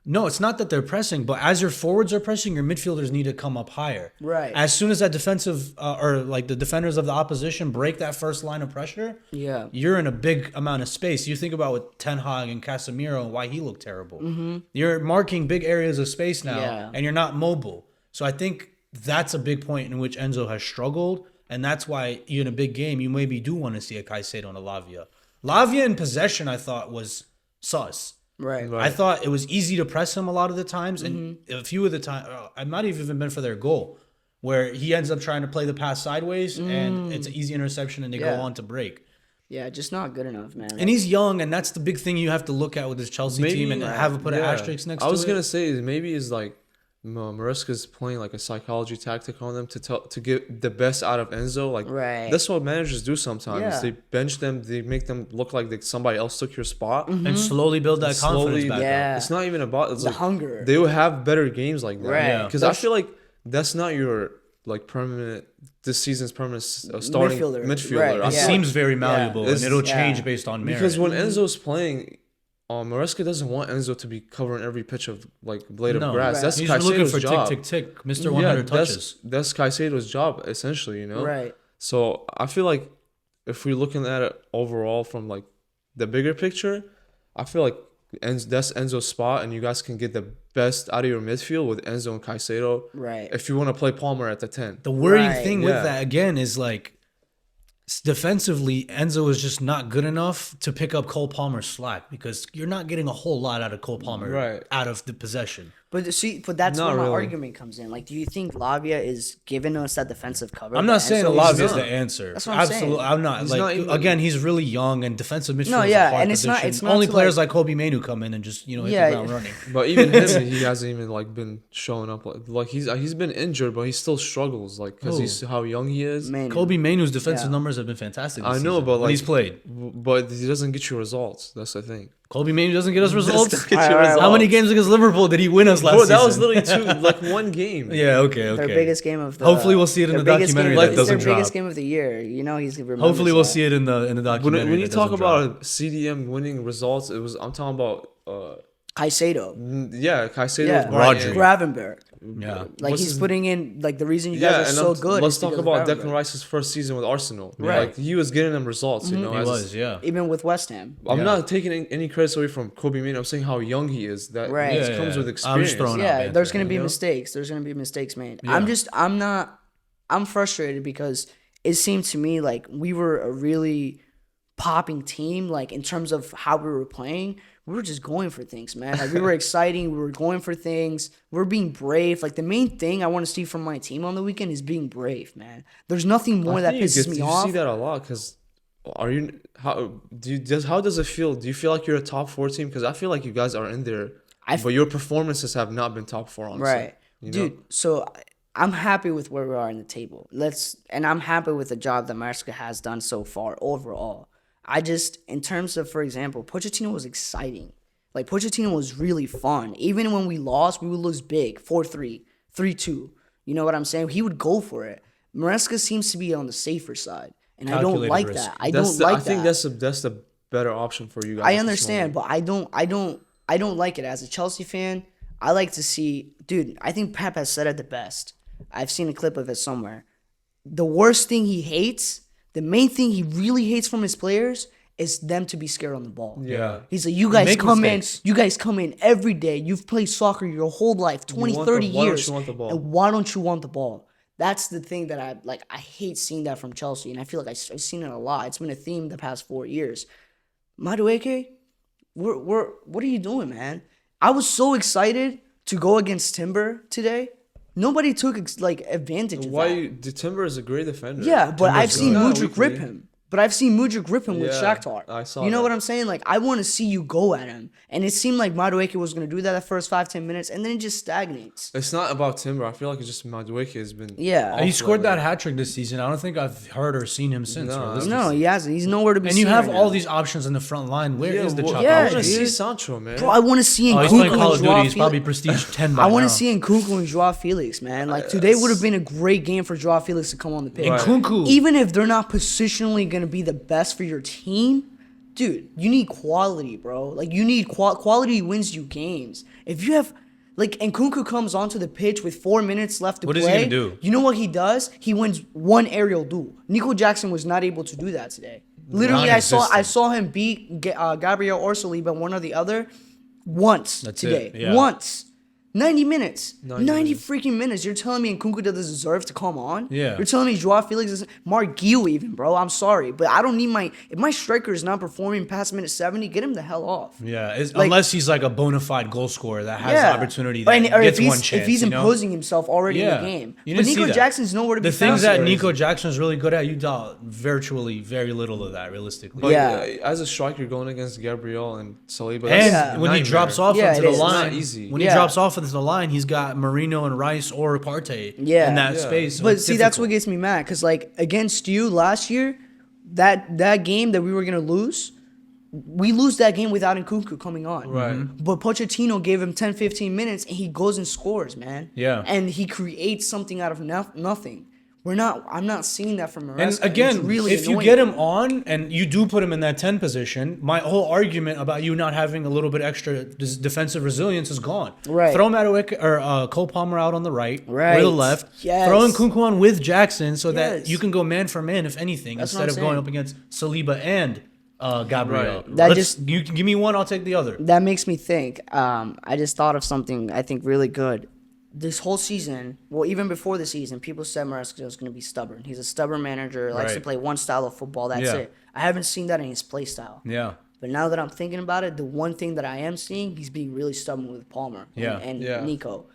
S2: No, it's not that they're pressing, but as your forwards are pressing, your midfielders need to come up higher.
S1: Right.
S2: As soon as that defensive or like the defenders of the opposition break that first line of pressure,
S1: Yeah.
S2: you're in a big amount of space. You think about with Ten Hag and Casemiro and why he looked terrible. Mm-hmm. You're marking big areas of space now, and you're not mobile. So I think that's a big point in which Enzo has struggled, and that's why in a big game you maybe do want to see a Caicedo and a Lavia. Lavia in possession, I thought was sus.
S1: Right.
S2: I thought it was easy to press him a lot of the times, and a few of the time, I might have even been for their goal, where he ends up trying to play the pass sideways, and it's an easy interception, and they go on to break.
S1: Yeah, just not good enough, man.
S2: And he's young, and that's the big thing you have to look at with this Chelsea team, and put an asterisk next to it.
S3: I was gonna say maybe it's like Maresca's playing like a psychology tactic on them to get the best out of Enzo. Like that's what managers do sometimes.
S1: Yeah.
S3: They bench them, they make them look like somebody else took your spot,
S2: and slowly build that confidence back up.
S3: It's not even about
S1: the hunger.
S3: They will have better games like that.
S1: Right.
S3: Because I feel like that's not your like permanent. This season's permanent starting midfielder.
S1: Right.
S2: It seems very malleable, and it'll change based on merit.
S3: Because when Enzo's playing. Maresca doesn't want Enzo to be covering every pitch of like blade of grass. That's
S2: he's
S3: Caicedo's
S2: looking for
S3: job.
S2: tick, tick, tick, Mr. 100 touches.
S3: That's Caicedo's job essentially, you know.
S1: Right.
S3: So I feel like if we're looking at it overall from like the bigger picture, I feel like that's Enzo's spot, and you guys can get the best out of your midfield with Enzo and Caicedo.
S1: Right.
S3: If you want to play Palmer at the 10.
S2: The worrying thing with that again is like defensively, Enzo is just not good enough to pick up Cole Palmer's slack because you're not getting a whole lot out of Cole Palmer out of the possession.
S1: But that's where my argument comes in. Like, do you think Lavia is giving us that defensive cover?
S2: I'm not saying Lavia is the answer.
S1: That's what I'm saying.
S2: I'm not. Again, he's really young, and defensive midfield is a hard position.
S1: It's not
S2: only players like Kobe Mainu come in and just hit the ground running.
S3: But even him, he hasn't even like been showing up. Like he's been injured, but he still struggles. Like because he's how young he is.
S2: Kobe Mainu's defensive numbers have been fantastic.
S3: I know, but like
S2: when he's played,
S3: but he doesn't get you results. That's the thing.
S2: Kobe Mainu doesn't get us results.
S1: Right.
S2: How many games against Liverpool did he win us last season?
S3: That was literally one game.
S2: Yeah, okay.
S1: Their biggest game of the.
S2: Hopefully, we'll see it in the documentary. That doesn't drop.
S1: Their biggest game of the year. You know, he's.
S2: Hopefully, we'll see it in the documentary.
S3: When you talk about CDM winning results, I'm talking about.
S1: Caicedo.
S3: Caicedo.
S2: Rodri.
S1: Gravenberg.
S2: Yeah.
S1: Like he's putting in like the reason you guys are so good.
S3: Let's talk about Declan Rice's first season with Arsenal.
S1: Right.
S3: Like he was getting them results, you know.
S2: He was, yeah.
S1: Even with West Ham.
S3: I'm not taking any credit away from Kobe Mainu. I'm saying how young he is. That comes with experience.
S2: I'm just throwing out
S1: there's gonna be mistakes. There's gonna be mistakes made. Yeah. I'm frustrated because it seemed to me like we were a really popping team, like in terms of how we were playing. We were just going for things, man. Like we were exciting. We were going for things. We're being brave. Like the main thing I want to see from my team on the weekend is being brave, man. There's nothing more that pisses me off.
S3: You see that a lot because how does it feel? Do you feel like you're a top 4 team? Because I feel like you guys are in there, but your performances have not been top 4 on.
S1: Right, dude. So I'm happy with where we are in the table. And I'm happy with the job that Maresca has done so far overall. In terms of, for example, Pochettino was exciting. Like, Pochettino was really fun. Even when we lost, we would lose big, 4-3, 3-2. You know what I'm saying? He would go for it. Maresca seems to be on the safer side. and I don't
S2: Calculated
S1: like
S2: risk.
S1: that. I don't like that.
S3: I think that's the better option for you guys.
S1: I
S3: at this
S1: understand,
S3: moment.
S1: but I don't like it. As a Chelsea fan, I like to see, dude, I think Pep has said it the best. I've seen a clip of it somewhere. The worst thing he hates, the main thing he really hates from his players is them to be scared on the ball.
S3: Yeah.
S1: He's like, you guys
S2: make
S1: come
S2: mistakes.
S1: in, you guys come in every day. You've played soccer your whole life, 20,
S3: want
S1: 30
S3: the- why don't
S1: years.
S3: you want the ball?
S1: And why don't you want the ball? That's the thing that I hate seeing that from Chelsea, and I feel like I've seen it a lot. It's been a theme the past 4 years. Madueke, what are you doing, man? I was so excited to go against Timber today. Nobody took advantage of that.
S3: The Timber is a great defender.
S1: Yeah, but I've
S3: Timber's
S1: seen
S3: good.
S1: Mudryk
S3: Weekly.
S1: rip him. But I've seen Mudryk rip him with
S3: Yeah,
S1: Shakhtar.
S3: I saw
S1: You know
S3: that.
S1: what I'm saying? Like, I want to see you go at him. And it seemed like Madueke was going to do that the first 5-10 minutes, and then it just stagnates.
S3: It's not about Timber. I feel like it's just Madueke has been.
S1: Yeah.
S2: He
S3: off
S2: scored that
S3: lately.
S2: hat trick this season. I don't think I've heard or seen him since.
S3: No.
S2: realistically.
S1: No, he hasn't. He's nowhere to be
S2: And
S1: seen
S2: you have
S1: right
S2: all
S1: now.
S2: these options in the front line. Where is the
S3: well,
S2: chop
S1: yeah,
S3: I want to
S2: option?
S3: see
S1: dude.
S3: Sancho, man.
S1: Bro, I want to see
S2: Oh, he's
S1: Nkunku
S2: playing Call
S1: and
S2: of Duty.
S1: Joao
S2: He's probably
S1: Felix.
S2: prestige 10 by
S1: I want
S2: now.
S1: to see Nkunku and Joao Felix, man. Like, today would have been a great game for Joao Felix to come on the pitch.
S3: Right.
S2: Nkunku.
S1: Even if they're not positionally going to be the best for your team, dude, you need quality, bro. Like, you need quality wins you games. If you have, like, Nkunku comes onto the pitch with 4 minutes left to
S2: What
S1: play.
S2: is he gonna do?
S1: You know what he does? He wins one aerial duel. Nico Jackson was not able to do that today. Literally, I
S2: Non-existent.
S1: saw him beat Gabriel or Saliba, one or the other, once
S2: That's
S1: today.
S2: it, yeah.
S1: Once. 90 minutes.
S3: 90
S1: 90 freaking minutes. You're telling me Nkunku doesn't deserve to come on?
S2: Yeah.
S1: You're telling me Joao Felix doesn't. Mark Guiu even, bro. I'm sorry. But I don't need if my striker is not performing past minute 70, get him the hell off.
S2: Yeah,
S1: Like-
S2: unless he's like a bona fide goal scorer that has the opportunity
S1: Or
S2: that
S1: if
S2: gets one
S1: he's,
S2: chance.
S1: if he's
S2: you know?
S1: imposing himself already
S2: Yeah.
S1: in the game.
S2: You
S1: But
S2: didn't see
S1: Nico
S2: that.
S1: Jackson's nowhere to be
S2: The
S1: found.
S2: things that
S1: today.
S2: Nico Jackson is really good at, you doubt virtually very little of that, realistically.
S3: But
S1: Yeah.
S3: as a striker going against Gabriel and Saliba,
S2: And
S3: that's a
S2: when he
S3: nightmare.
S2: drops off
S1: Yeah,
S2: into
S1: it
S2: the
S1: is.
S2: line,
S3: It's not easy.
S2: when
S1: Yeah.
S2: he drops off into the line, he's got Marino and Rice or Partey
S1: Yeah.
S2: in that
S3: Yeah.
S2: space. So
S1: But
S2: it's
S1: see, that's what
S2: difficult.
S1: gets me mad. Because, like, against you last year, that game that we were going to lose, we lose that game without Nkunku coming on.
S3: Right.
S1: But Pochettino gave him 10, 15 minutes, and he goes and scores, man.
S2: Yeah.
S1: And he creates something out of nothing. I'm not seeing that from Maresca.
S2: And again,
S1: It's really
S2: if you
S1: annoying.
S2: get him on and you do put him in that 10 position, my whole argument about you not having a little bit extra defensive resilience is gone.
S1: Right.
S2: Throw Madueke or Cole Palmer out on the right or
S1: Right.
S2: the left.
S1: Yes.
S2: Throw Nkunku on with Jackson so that
S1: Yes.
S2: you can go man for man, if anything,
S1: That's what
S2: instead of
S1: I'm
S2: going
S1: saying.
S2: up against Saliba and Gabriel.
S3: Right.
S2: You can give me one, I'll take the other.
S1: That makes me think. I just thought of something I think really good. This whole season, well, even before the season, people said Maresca was going to be stubborn. He's a stubborn manager, likes to
S2: Right.
S1: play one style of football. That's
S2: Yeah.
S1: it. I haven't seen that in his play style.
S2: Yeah.
S1: But now that I'm thinking about it, the one thing that I am seeing, he's being really stubborn with Palmer
S2: Yeah.
S1: and
S3: Yeah.
S1: Nico.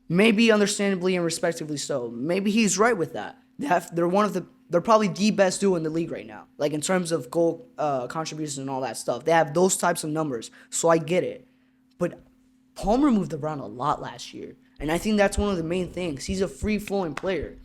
S1: Maybe understandably and respectively so. Maybe he's right with that. They're probably the best duo in the league right now. Like in terms of goal contributions and all that stuff. They have those types of numbers. So I get it. But Palmer moved around a lot last year. And I think that's one of the main things. He's a free-flowing player.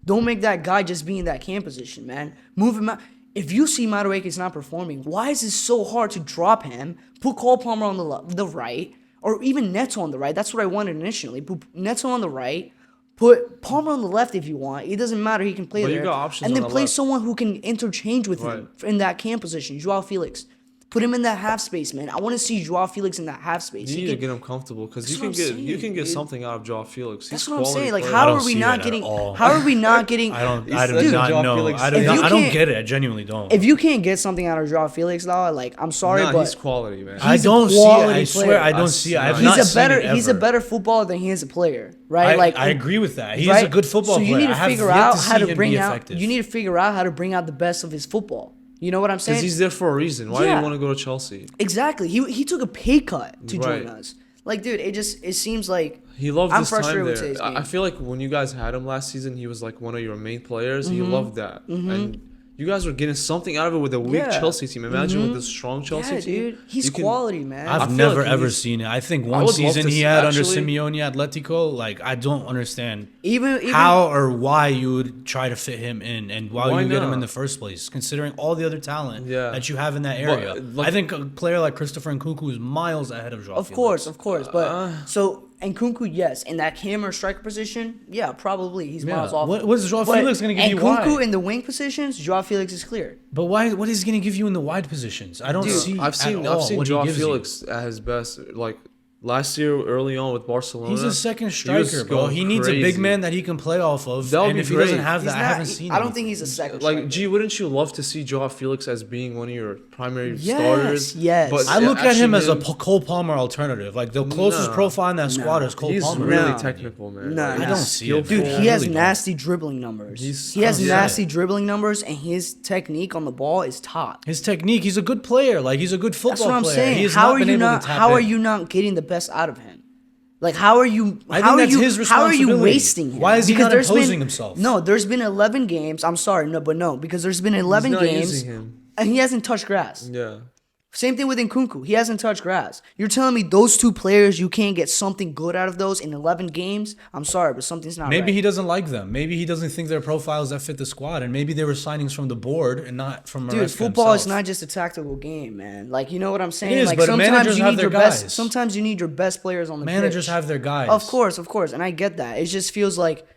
S1: Don't make that guy just be in that cam position, man. Move him out. If you see Madueke is not performing, why is it so hard to drop him, put Cole Palmer on the right, or even Neto on the right? That's what I wanted initially. Put Neto on the right, put Palmer on the left if you want. It doesn't matter. He can play
S3: But you
S1: there.
S3: got options
S1: and then
S3: on the
S1: play
S3: left.
S1: someone who can interchange with him in that cam position. Joao Felix. Put him in that half space, man. I want to see Joao Felix in that half space.
S3: You
S1: He
S3: need to
S1: can-
S3: get him comfortable because you
S1: That's
S3: can
S1: what
S3: get
S1: I'm
S3: you
S1: saying,
S3: can get
S1: dude.
S3: something out of Joao Felix.
S1: That's
S3: He's
S1: what I'm
S3: quality
S1: saying. Like,
S3: player.
S2: I
S1: how
S2: don't
S1: are we
S2: see
S1: not
S2: that at
S1: getting?
S2: all.
S1: How are we not getting?
S2: I do
S3: Dude,
S2: not
S3: Joao
S2: know.
S3: Felix-
S2: I
S3: If you
S2: don't
S1: can't-
S2: get it. I genuinely don't.
S1: If you can't get something out of Joao Felix, though, like I'm sorry,
S3: Nah,
S1: but
S3: he's quality, man.
S2: I
S1: he's a
S2: don't see it.
S1: quality
S2: I swear
S1: player.
S2: I don't see it. I've
S3: He's
S2: not
S1: he's a
S2: seen
S1: better
S2: it
S1: he's a
S2: ever.
S1: better footballer than he is a player, right?
S2: I agree with that. He's
S1: right?
S2: a good football
S1: so you
S2: player.
S1: need to
S2: I have
S1: figure
S2: yet
S1: out
S2: to
S1: how
S2: see
S1: to
S2: him
S1: bring
S2: be
S1: out.
S2: effective.
S1: You need to figure out how to bring out the best of his football. You know what I'm saying?
S3: Because he's there for a reason. Why do
S1: Yeah.
S3: you want to go to Chelsea?
S1: Exactly. He took a pay cut to join
S3: Right.
S1: us. Like, dude, it seems like
S3: He loved
S1: I'm
S3: his time
S1: frustrated with his
S3: there.
S1: game.
S3: I feel like when you guys had him last season, he was like one of your main players. He
S1: Mm-hmm.
S3: loved that, and you guys were getting something out of it with a weak
S1: Yeah.
S3: Chelsea team. Imagine with the strong Chelsea
S1: yeah,
S3: team.
S1: dude, he's
S3: you can-
S1: quality, man.
S2: I've
S3: I feel
S2: never
S3: like
S2: ever
S3: he's-
S2: seen it. I think
S3: I
S2: one
S3: would love
S2: season
S3: to
S2: he
S3: see-
S2: had under
S3: actually-
S2: Simeone Atletico, like I don't understand
S1: even
S2: how or why you would try to fit him in and why
S3: Why
S2: you get him
S3: not?
S2: in the first place, considering all the other talent
S3: Yeah.
S2: that you have in that area.
S3: like-
S2: I think a player like Christopher Nkunku is miles ahead of Joao
S1: Of course. But so Nkunku, yes. In that cam or striker position, yeah, probably. He's miles off.
S2: What's Joao Felix going to give you
S1: Nkunku
S2: wide?
S1: in the wing positions, Joao Felix is clear.
S2: But why? What is he going to give you in the wide positions? I don't see.
S3: I've seen
S2: what he
S3: Joao
S2: gives you.
S3: Felix at his best. Like last year, early on with Barcelona,
S2: He's a second
S3: was
S2: striker, bro. He needs a big
S3: crazy.
S2: man that he can play off of.
S3: That would
S2: And
S3: be
S2: if he doesn't
S3: great.
S2: have that, I haven't seen.
S1: I don't think he's a second
S3: Like,
S1: striker.
S3: G, wouldn't you love to see Joao Felix as being one of your primary
S1: Yes,
S3: starters?
S1: yes.
S3: But
S2: I look at him as a
S3: actually,
S2: Cole Palmer alternative. Like the closest
S3: No.
S2: profile in that squad is Cole
S3: he's
S2: Palmer.
S3: really
S1: No.
S3: technical, man.
S1: No,
S3: Like,
S1: I
S2: don't
S3: he's
S2: see it,
S1: Dude,
S2: man.
S3: skillful.
S1: he has
S2: really don't.
S1: nasty dribbling numbers.
S3: He's-
S1: He has
S3: yeah.
S1: nasty dribbling numbers, and his technique on the ball is top.
S2: His technique, he's a good player. Like he's a good football
S1: That's what I'm
S2: player.
S1: saying.
S2: He has
S1: How
S2: not
S1: are
S2: been
S1: you
S2: able to
S1: not?
S2: tap
S1: How are
S2: in.
S1: you not getting the best out of him? Like how are you?
S2: I
S1: How
S2: think
S1: are
S2: that's
S1: you?
S2: his
S1: How are you
S2: responsibility.
S1: wasting him?
S2: Why is he
S1: Because
S2: not
S1: there's
S2: imposing
S1: been,
S2: himself?
S1: No, there's been 11 games. I'm sorry, no, because there's been 11
S3: not
S1: games,
S3: using him.
S1: and he hasn't touched grass.
S3: Yeah.
S1: Same thing with Nkunku. He hasn't touched grass. You're telling me those two players, you can't get something good out of those in 11 games? I'm sorry, but something's not
S2: Maybe
S1: right.
S2: he doesn't like them. Maybe he doesn't think they're profiles that fit the squad, and maybe they were signings from the board and not from Maresca
S1: Dude, football is
S2: himself.
S1: not just a tactical game, man. Like, you know what I'm saying?
S2: It is,
S1: like
S2: but
S1: sometimes
S2: managers
S1: you
S2: have
S1: need
S2: their
S1: your best.
S2: guys.
S1: Sometimes you need your best players on the
S2: Managers
S1: pitch.
S2: have their guys.
S1: Of course, and I get that. It just feels like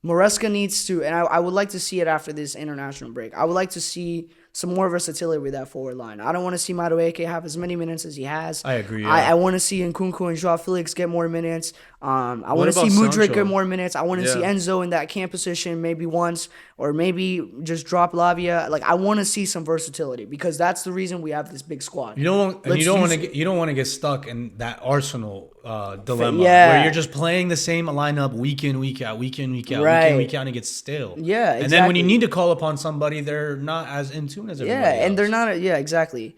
S1: Maresca needs to, and I would like to see it after this international break. I would like to see some more versatility with that forward line. I don't want to see Madueke have as many minutes as he has.
S2: I agree, yeah.
S1: I want to see Nkunku and Joao Felix get more minutes. I want to see
S3: about
S1: Mudryk
S3: Sancho?
S1: get more minutes. I want to see
S3: Yeah.
S1: Enzo in that camp position maybe once, or maybe just drop Lavia. Like I want to see some versatility because that's the reason we have this big squad.
S2: You don't and
S1: Let's
S2: you don't want to
S1: use-
S2: get you don't want to get stuck in that Arsenal dilemma
S1: Yeah.
S2: where you're just playing the same lineup week in week out, week in week out, week
S1: Right.
S2: in week out, and it gets stale.
S1: Yeah,
S2: And then when you
S1: exactly.
S2: need to call upon somebody, they're not as in tune as everybody
S1: Yeah, and
S2: else.
S1: they're not. Yeah, exactly.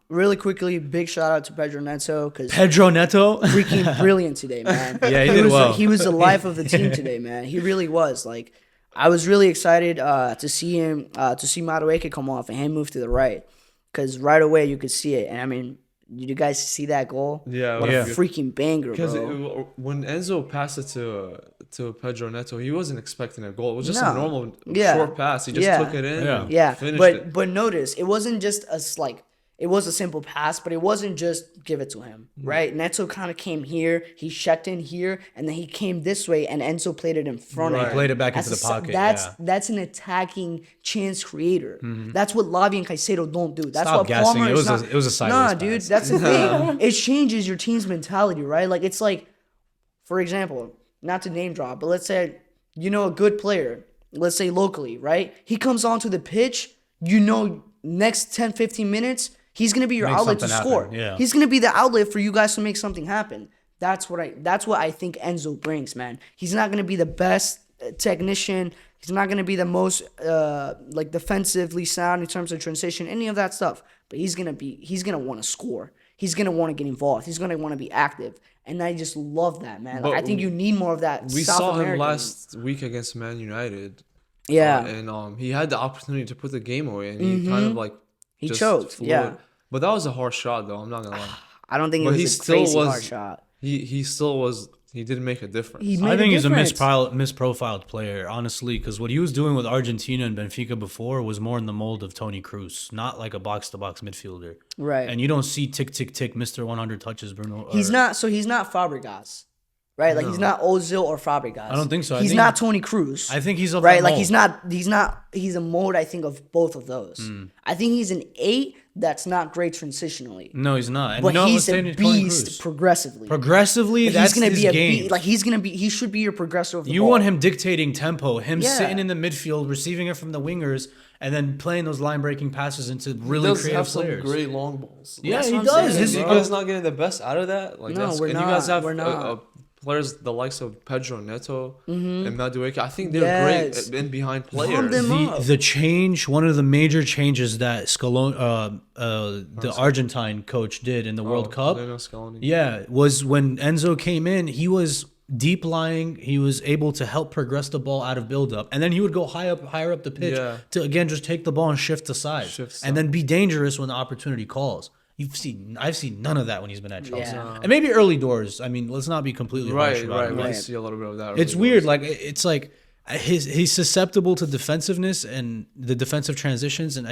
S1: Really quickly, big shout out to Pedro Neto because
S2: Pedro Neto.
S1: freaking brilliant today, man.
S2: Yeah, he did
S1: was,
S2: well.
S1: He was the life of the team today, man. He really was. Like, I was really excited to see him, to see Madueke come off and him move to the right, because right away you could see it. And I mean, did you guys see that goal?
S3: Yeah,
S1: what
S2: yeah.
S1: a freaking banger,
S3: Because
S1: bro.
S3: when Enzo passed it to Pedro Neto, he wasn't expecting a goal. It was just
S1: No.
S3: a normal
S1: Yeah.
S3: short pass. He just
S1: Yeah.
S3: took it in.
S2: Yeah.
S3: And
S1: Yeah,
S3: finished
S1: but
S3: it.
S1: but notice it wasn't just it was a simple pass, but it wasn't just give it to him, right? Neto kind of came here, he checked in here, and then he came this way, and Enzo played it in front of
S3: Right.
S1: him.
S2: Played it back into
S1: That's
S2: the
S1: a-
S2: pocket,
S1: That's
S2: yeah.
S1: that's an attacking chance creator. That's what Lavi and Caicedo don't do. That's
S2: Stop
S1: what
S2: gassing.
S1: Palmer
S2: It
S1: is
S2: was a-
S1: not.
S2: it was a sideways
S1: Nah,
S2: pass.
S1: dude, that's the thing. It changes your team's mentality, right? Like it's like, for example, not to name drop, but let's say a good player, let's say locally, right? He comes onto the pitch, next 10, 15 minutes, he's gonna be your
S2: Make
S1: outlet to
S2: something
S1: score.
S2: happen, yeah.
S1: He's gonna be the outlet for you guys to make something happen. That's what I think Enzo brings, man. He's not gonna be the best technician. He's not gonna be the most defensively sound in terms of transition, any of that stuff. But he's gonna want to score. He's gonna want to get involved. He's gonna want to be active. And I just love that, man. Like,
S3: But
S1: I think you need more of that.
S3: We
S1: South
S3: saw him
S1: American.
S3: last week against Man United.
S1: Yeah.
S3: And he had the opportunity to put the game away, and he kind of like
S1: He
S3: just
S1: choked,
S3: flew
S1: yeah.
S3: it. But that was a harsh shot, though. I'm not gonna lie.
S1: I don't think
S3: But
S1: it
S3: he
S1: was a
S3: still
S1: crazy
S3: was.
S1: hard shot.
S3: He still was. He didn't make a difference.
S1: He made
S2: I think he's a
S1: difference.
S2: misprofiled player, honestly, because what he was doing with Argentina and Benfica before was more in the mold of Toni Kroos, not like a box-to-box midfielder.
S1: Right.
S2: And you don't see tick, tick, tick, Mr. 100 touches, Bruno.
S1: He's not Fabregas, right? Like he's not Ozil or Fabregas.
S2: I don't think so. I
S1: He's
S2: think-
S1: not Toni Kroos.
S2: I think he's of
S1: right.
S2: that
S1: Like
S2: mold.
S1: he's a mode. I think of both of those.
S2: Hmm.
S1: I think he's an 8 that's not great transitionally,
S2: No, he's not. And
S1: but
S2: no,
S1: he's a
S2: notwithstanding Toni
S1: beast
S2: Kroos.
S1: progressively.
S2: Progressively,
S1: Like,
S2: that's
S1: he's gonna
S2: his
S1: be a
S2: game.
S1: beast. Like he should be your progressor of the
S2: You
S1: ball.
S2: want him dictating tempo, him
S1: Yeah.
S2: sitting in the midfield, receiving it from the wingers, and then playing those line-breaking passes into
S3: He
S2: really
S3: does
S2: creative
S3: have some
S2: players.
S3: great long balls.
S2: Yeah,
S1: That's
S2: he
S1: what I'm
S2: does.
S1: saying,
S2: His-
S3: You
S1: bro.
S3: guys not getting the best out of that? Like
S1: No,
S3: that's,
S1: we're
S3: and
S1: not.
S3: you guys have
S1: We're not.
S3: players the likes of Pedro Neto and Madueke. I think they're
S1: Yes.
S3: great in behind
S1: Pump
S3: players.
S1: them up.
S2: The change, one of the major changes that Scaloni, the Argentine coach did in the World Cup,
S3: Lionel Scaloni.
S2: yeah, was when Enzo came in, he was deep lying. He was able to help progress the ball out of build-up, and then he would go higher up the pitch
S3: Yeah.
S2: to again just take the ball and shift the side,
S3: Shift
S2: and then be dangerous when the opportunity calls. I've seen none of that when he's been at Chelsea,
S1: Yeah.
S2: and maybe early doors. I mean, let's not be completely harsh
S3: Right,
S2: about
S3: right.
S2: it.
S3: We
S1: Right.
S3: see a little bit of that.
S2: It's
S3: really
S2: weird.
S3: goes.
S2: Like it's like he's susceptible to defensiveness and the defensive transitions, and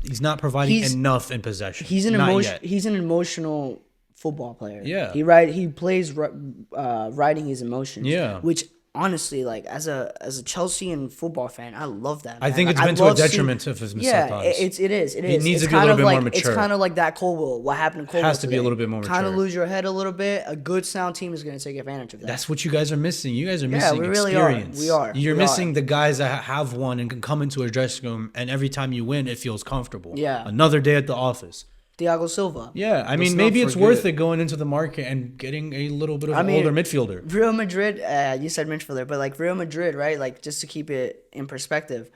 S2: he's not providing
S1: He's-
S2: enough in possession.
S1: He's an
S2: Not
S1: emotion.
S2: yet.
S1: He's an emotional football player.
S2: Yeah.
S1: He plays riding his emotions.
S2: Yeah.
S1: Which honestly, like as a Chelsea and football fan, I love that.
S2: I
S1: Man.
S2: think
S1: Like,
S2: it's been to a detriment of his sometimes.
S1: It is.
S2: He needs
S1: It's
S2: to be a little bit more
S1: It's
S2: mature.
S1: kind of like that Colwell. What happened to Colwell
S2: Has to be a little bit more
S1: Kind of
S2: mature.
S1: lose your head a little bit. A good sound team is going to take advantage of that.
S2: That's what you guys are missing. You guys are missing
S1: we really are.
S2: experience.
S1: We are.
S2: You're
S1: We
S2: missing
S1: are.
S2: the guys that have won and can come into a dressing room, and every time you win, it feels comfortable.
S1: Yeah.
S2: Another day at the office.
S1: Thiago Silva.
S2: Yeah, I mean,
S3: not
S2: maybe it's
S3: forget-
S2: worth it going into the market and getting a little bit of an older midfielder.
S1: Real Madrid, you said midfielder, but like Real Madrid, right? Like just to keep it in perspective,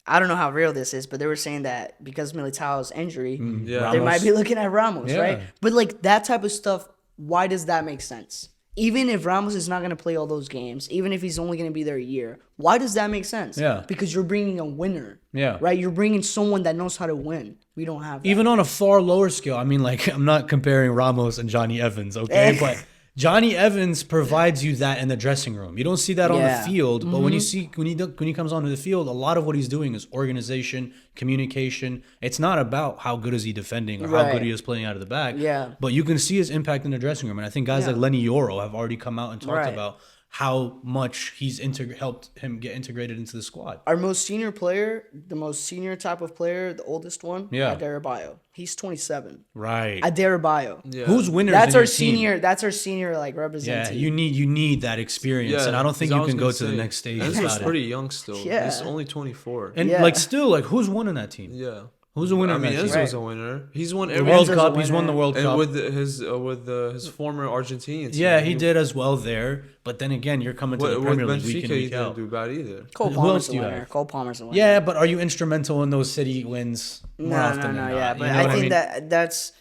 S1: I don't know how real this is, but they were saying that because Militao's injury,
S3: Yeah.
S1: they
S2: Ramos.
S1: might be looking at Ramos,
S2: Yeah.
S1: right? But like that type of stuff, why does that make sense? Even if Ramos is not going to play all those games, even if he's only going to be there a year, why does that make sense?
S2: Yeah.
S1: Because you're bringing a winner.
S2: Yeah.
S1: Right? You're bringing someone that knows how to win. We don't have that.
S2: Even on a far lower scale, I mean, like, I'm not comparing Ramos and Johnny Evans, okay? But Johnny Evans provides you that in the dressing room. You don't see that on the
S1: Yeah.
S2: field, but when he comes onto the field, a lot of what he's doing is organization, communication. It's not about how good is he defending or how
S1: Right.
S2: good he is playing out of the back.
S1: Yeah.
S2: But you can see his impact in the dressing room, and I think guys like Lenny Yoro have already come out and talked
S1: Right.
S2: about how much he's helped him get integrated into the squad.
S1: Our most senior player, the most senior type of player, the oldest one,
S2: Yeah.
S1: Adebayo. He's 27.
S2: Right.
S1: Adebayo.
S3: Yeah.
S2: Who's winners?
S1: That's
S2: in
S1: our
S2: your team?
S1: senior. That's our senior like
S2: Yeah,
S1: representative.
S2: you need that experience, and I don't think you can go to the next stage
S3: Enzo's
S2: without it.
S3: pretty young still.
S1: Yeah.
S3: He's only 24.
S2: And
S1: Yeah.
S2: like still, like who's won in that team?
S3: Yeah.
S2: Who's a winner
S3: I
S2: in
S3: mean,
S2: that team?
S3: Enzo's
S1: Right.
S3: a winner. He's won
S2: The
S3: every
S2: World
S1: Enzo's a
S2: Cup. He's won the
S1: winner.
S2: World
S3: and
S2: Cup.
S3: with his former Argentinian team.
S2: Yeah, he did as well there. But then again, you're coming to the
S3: With
S2: Premier League
S3: Benfica,
S2: week in,
S3: he
S2: week
S3: didn't
S2: out.
S3: do bad either.
S1: Cole
S2: Who
S1: Palmer's
S2: else
S1: the
S2: do you
S1: winner.
S2: have?
S1: Cole Palmer's the winner.
S2: Yeah, but are you instrumental in those City wins more often than not?
S1: Yeah,
S2: You
S1: but
S2: know
S1: I
S2: what
S1: think
S2: mean?
S1: that's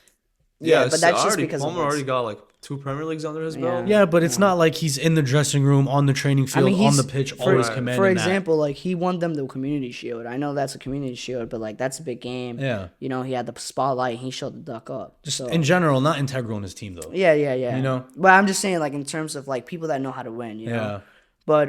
S3: Yeah,
S1: but that's just
S3: already,
S1: because
S3: Palmer
S1: of
S3: already
S1: wins.
S3: got like 2 Premier Leagues under his belt.
S2: Yeah, but it's not like he's in the dressing room, on the training field, on
S1: he's-
S2: the pitch,
S1: for,
S2: always commanding
S1: For
S2: that.
S1: example, like he won them the Community Shield. I know that's a Community Shield, but like that's a big game.
S2: Yeah.
S1: You know, he had the spotlight. And he showed the duck up.
S2: Just
S1: so.
S2: in general, not integral in his team though.
S1: Yeah.
S2: You know?
S1: But I'm just saying, like in terms of like people that know how to win. You know.
S2: Yeah.
S1: But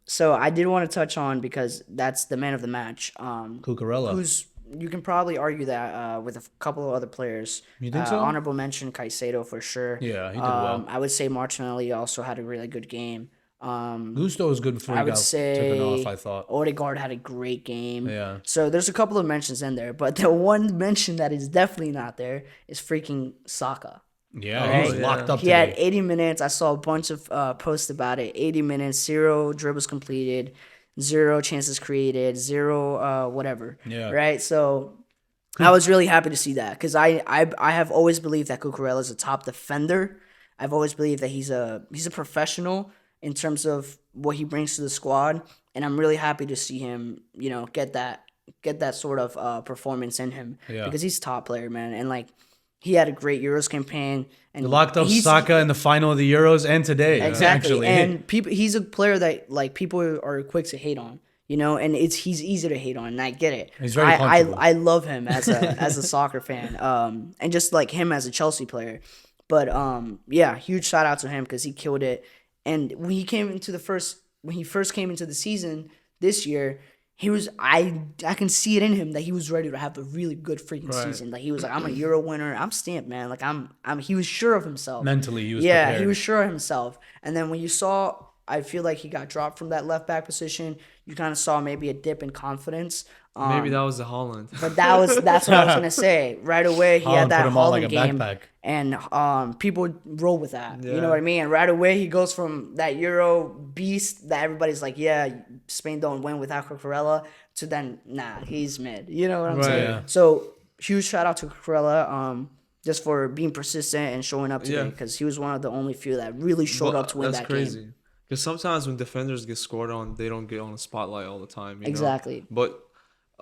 S1: so I did want to touch on because that's the man of the match.
S2: Cucurella.
S1: Who's you can probably argue that with a couple of other players.
S2: You think so?
S1: Honorable mention Caicedo for sure.
S2: Yeah, he did well.
S1: I would say Martinelli also had a really good game.
S2: Gusto was good before
S1: I
S2: he
S1: would
S2: got
S1: say
S2: taken off, I thought.
S1: Odegaard had a great game.
S2: Yeah.
S1: So there's a couple of mentions in there, but the one mention that is definitely not there is freaking Saka.
S2: Yeah,
S1: Right?
S2: he was locked up
S1: He had
S2: today.
S1: 80 minutes. I saw a bunch of posts about it. 80 minutes, 0 dribbles completed, 0 chances created, 0 whatever.
S2: Yeah.
S1: Right? So I was really happy to see that because I have always believed that Cucurella is a top defender. I've always believed that he's a professional in terms of what he brings to the squad, and I'm really happy to see him, you know, get that sort of performance in him because he's a top player, man, and like he had a great Euros campaign and
S2: Locked up
S1: he's-
S2: Saka in the final of the Euros and today.
S1: exactly,
S2: Actually.
S1: and he's a player that like people are quick to hate on. You know, and he's easy to hate on, and I get it.
S2: He's very
S1: I
S2: punchable.
S1: love him as a soccer fan, and just like him as a Chelsea player. But yeah, huge shout out to him because he killed it. And when he first came into the season this year, he was I can see it in him that he was ready to have a really good freaking season. Like he was like, I'm a Euro winner. I'm stamped, man. Like he was sure of himself.
S2: Mentally, he was
S1: Yeah,
S2: prepared.
S1: he was sure of himself. And then when you saw, I feel like he got dropped from that left back position. You kind of saw maybe a dip in confidence.
S3: Maybe that was the Holland.
S1: But that's what I was gonna say. Right away, he
S2: Haaland
S1: had that
S2: put him on like
S1: Holland
S2: a
S1: game,
S2: backpack.
S1: and people roll with that. You
S3: Yeah.
S1: know what I mean? And right away, he goes from that Euro beast that everybody's like, yeah, Spain don't win without Cucurella, to then nah, he's mid. You know what I'm
S3: Right,
S1: saying?
S2: yeah.
S1: So huge shout out to Cucurella, just for being persistent and showing up today
S3: Yeah.
S1: because he was one of the only few that really showed up to win that
S3: crazy.
S1: game.
S3: Because sometimes when defenders get scored on, they don't get on the spotlight all the time. You know?
S1: Exactly.
S3: But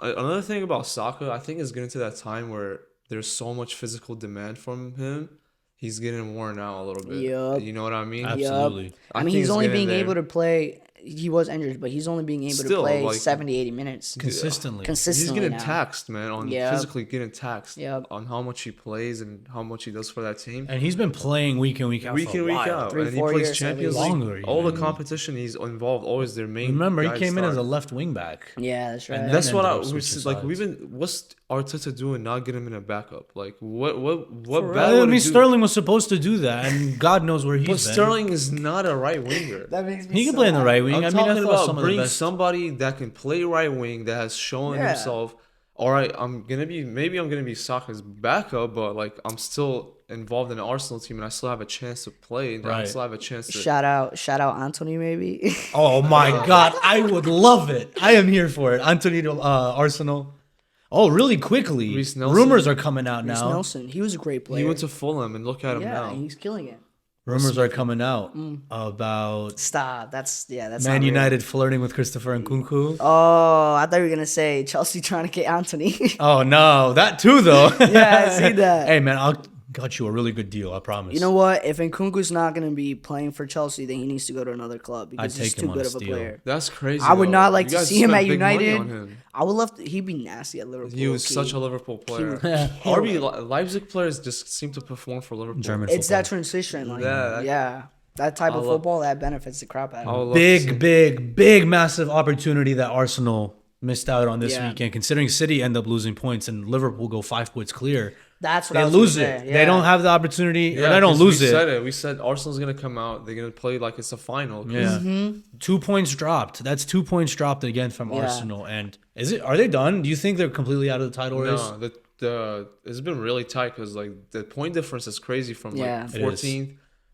S3: another thing about Saka, I think, is getting to that time where there's so much physical demand from him. He's getting worn out a little bit.
S1: Yup.
S3: You know what I mean?
S2: Absolutely.
S1: I mean,
S3: think
S1: he's
S3: it's
S1: only
S3: getting
S1: being
S3: there.
S1: able to play he was injured, but he's only being able to
S3: Still,
S1: play
S3: like,
S1: 70, 80 minutes
S2: consistently.
S3: He's
S1: consistently
S3: getting
S1: now.
S3: taxed, man, on
S1: Yep.
S3: physically getting taxed
S1: Yep.
S3: on how much he plays and how much he does for that team.
S2: And he's been playing week in, week out
S3: Week
S2: for a
S3: in, week
S2: while.
S3: out.
S1: 3,
S3: And he
S1: 4
S3: plays
S1: years,
S3: Champions
S1: at
S3: League.
S2: least. Longer,
S3: All the
S2: even.
S3: competition, he's involved. Always their main.
S2: Remember, he
S3: guy
S2: came in as a
S3: star.
S2: left wing back.
S1: Yeah, that's right.
S2: And
S3: That's
S2: then
S3: what
S2: ended up
S3: we
S2: switching
S3: like.
S2: sides.
S3: We've been. What's Arteta doing? Not getting him in a backup. Like what
S1: real.
S3: bad
S2: I
S3: would
S2: mean,
S3: it do?
S2: Sterling was supposed to do that, and God knows where he's
S3: But
S2: been.
S3: Sterling is not a right winger.
S1: That makes me
S2: He can
S1: so
S2: play in the right
S1: happy.
S2: wing.
S3: I'm
S2: I mean, I
S3: talking
S2: thought
S3: about
S2: some of the
S3: bring
S2: best.
S3: somebody that can play right wing that has shown
S1: Yeah.
S3: himself. All right, I'm gonna be Saka's backup, but like I'm still involved in the Arsenal team and I still have a chance to play. And I
S2: Right.
S3: still have a chance to.
S1: Shout out Anthony maybe.
S2: Oh my God, I would love it. I am here for it. Anthony, Arsenal. Oh, really quickly.
S3: Reece Nelson.
S2: Rumors are coming out
S1: Reece
S2: now.
S1: Nelson, he was a great player.
S3: He went to Fulham and look at him
S1: yeah,
S3: now.
S1: he's killing it.
S2: Rumors are coming out about
S1: Stop. That's
S2: Man
S1: not real.
S2: United flirting with Christopher Nkunku.
S1: Oh, I thought you were gonna say Chelsea trying to get Anthony.
S2: Oh no, that too though.
S1: Yeah, I see that.
S2: Hey man, I'll got you a really good deal. I promise.
S1: You know what? If Nkunku's not gonna be playing for Chelsea, then he needs to go to another club because
S2: I'd
S1: he's
S2: take him
S1: too
S2: on
S1: good
S2: a
S1: of a
S2: steal.
S1: player.
S3: That's crazy.
S1: I would
S3: though.
S1: not like
S3: You
S1: to
S3: guys
S1: see him
S3: spent
S1: at
S3: big money
S1: United.
S3: on him.
S1: I would love to. He'd be nasty at Liverpool.
S3: He was
S1: low-key.
S3: such a Liverpool player.
S2: would
S3: RB Leipzig players just seem to perform for Liverpool.
S2: German
S1: It's that
S2: football.
S1: transition. Like,
S3: Yeah.
S1: yeah, that type of
S3: love-
S1: football that benefits the crap out
S3: I
S1: of
S3: would
S1: him.
S3: love to see-
S2: big, massive opportunity that Arsenal missed out on this
S1: Yeah.
S2: weekend. Considering City end up losing points and Liverpool go 5 points clear,
S1: That's what
S2: they
S1: I was
S2: lose
S1: gonna
S2: it.
S1: say,
S2: They
S1: yeah.
S2: don't have the opportunity.
S3: Yeah,
S2: or they don't
S3: 'cause
S2: lose
S3: we
S2: it.
S3: said it. We said Arsenal's gonna come out. They're gonna play like it's a final. 'cause
S2: Yeah, 2 points dropped. That's 2 points dropped again from
S1: Yeah.
S2: Arsenal. And is it? Are they done? Do you think they're completely out of the title race?
S3: No, the it's been really tight because like the point difference is crazy from
S1: Yeah.
S3: like
S2: It is.
S3: 14th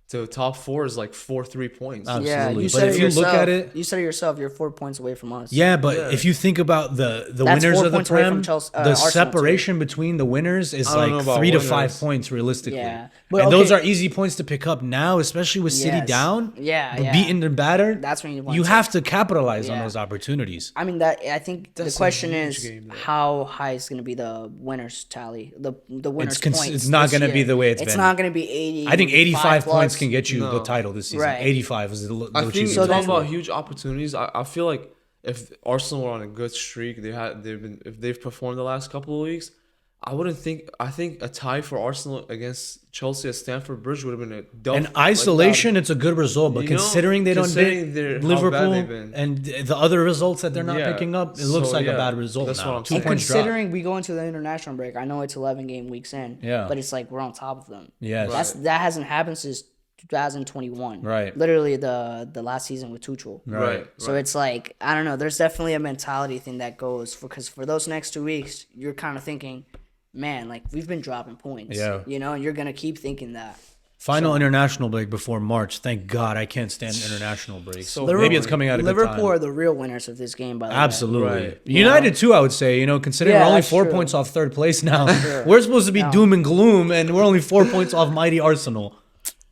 S3: to top 4 is like 3 points.
S2: Absolutely.
S1: Yeah, you
S2: But
S1: said
S2: if
S1: it
S2: you
S1: yourself.
S2: look at it-
S1: You said it yourself. You're 4 points away from us.
S2: Yeah, but
S3: Yeah.
S2: if you think about the
S1: That's
S2: winners
S1: 4
S2: of the
S1: points away from
S2: Prem,
S1: Chelsea-
S2: the
S1: Arsenal, too.
S2: separation between the winners is
S3: I don't know
S2: like
S3: about
S2: 3 to
S3: winners.
S2: 5 points realistically.
S1: Yeah. But
S2: And those
S1: okay.
S2: are easy points to pick up now, especially with City
S1: Yes.
S2: down,
S1: Yeah, yeah.
S2: beaten and battered.
S1: That's when you want
S2: you
S1: to-
S2: have to capitalize on
S1: Yeah.
S2: those opportunities.
S1: I mean that. I think
S3: That's
S1: the
S3: a
S1: question
S3: huge
S1: is
S3: game, though.
S1: how high is going to be the winners tally, the winners points.
S2: It's not
S1: this
S2: gonna be
S1: year.
S2: the way it's
S1: It's
S2: been.
S1: not going to be 80.
S2: I think 85 points
S1: plus.
S2: can get you the
S3: No.
S2: title this season.
S1: Right.
S2: 85 is the
S3: I think
S2: achievement.
S1: So
S3: talking
S1: then-
S3: about huge opportunities. I feel like if Arsenal were on a good streak, if they've performed the last couple of weeks, I think a tie for Arsenal against Chelsea at Stamford Bridge would have been a dub.
S2: In isolation, it's a good result, but
S3: You know,
S2: considering they don't
S3: considering
S2: beat
S3: how bad
S2: Liverpool
S3: they've been.
S2: and the other results that they're not
S3: Yeah.
S2: picking up, it looks
S3: So,
S2: like a
S3: yeah,
S2: bad result
S3: that's
S2: now.
S3: what I'm
S2: 2
S3: saying.
S1: And
S2: points drop.
S1: considering we go into the international break, I know it's 11 game weeks in.
S2: Yeah.
S1: But it's like we're on top of them.
S2: Yes.
S1: That hasn't happened since 2021.
S2: Right.
S1: Literally the last season with Tuchel.
S3: right.
S1: So it's like, I don't know, there's definitely a mentality thing that goes because for those next 2 weeks, you're kind of thinking, man, like we've been dropping points.
S2: Yeah.
S1: You know, and you're going to keep thinking that.
S2: Final international break before March. Thank God I can't stand international breaks.
S3: So
S2: Maybe it's coming out of good
S1: Liverpool
S2: time.
S1: are the real winners of this game, by the way.
S2: Absolutely.
S3: Right.
S2: United too, I would say. Considering
S1: Yeah,
S2: we're only
S1: that's
S2: 4
S1: true.
S2: points off third place now.
S1: Sure.
S2: We're supposed to be doom and gloom, and we're only 4 points off mighty Arsenal.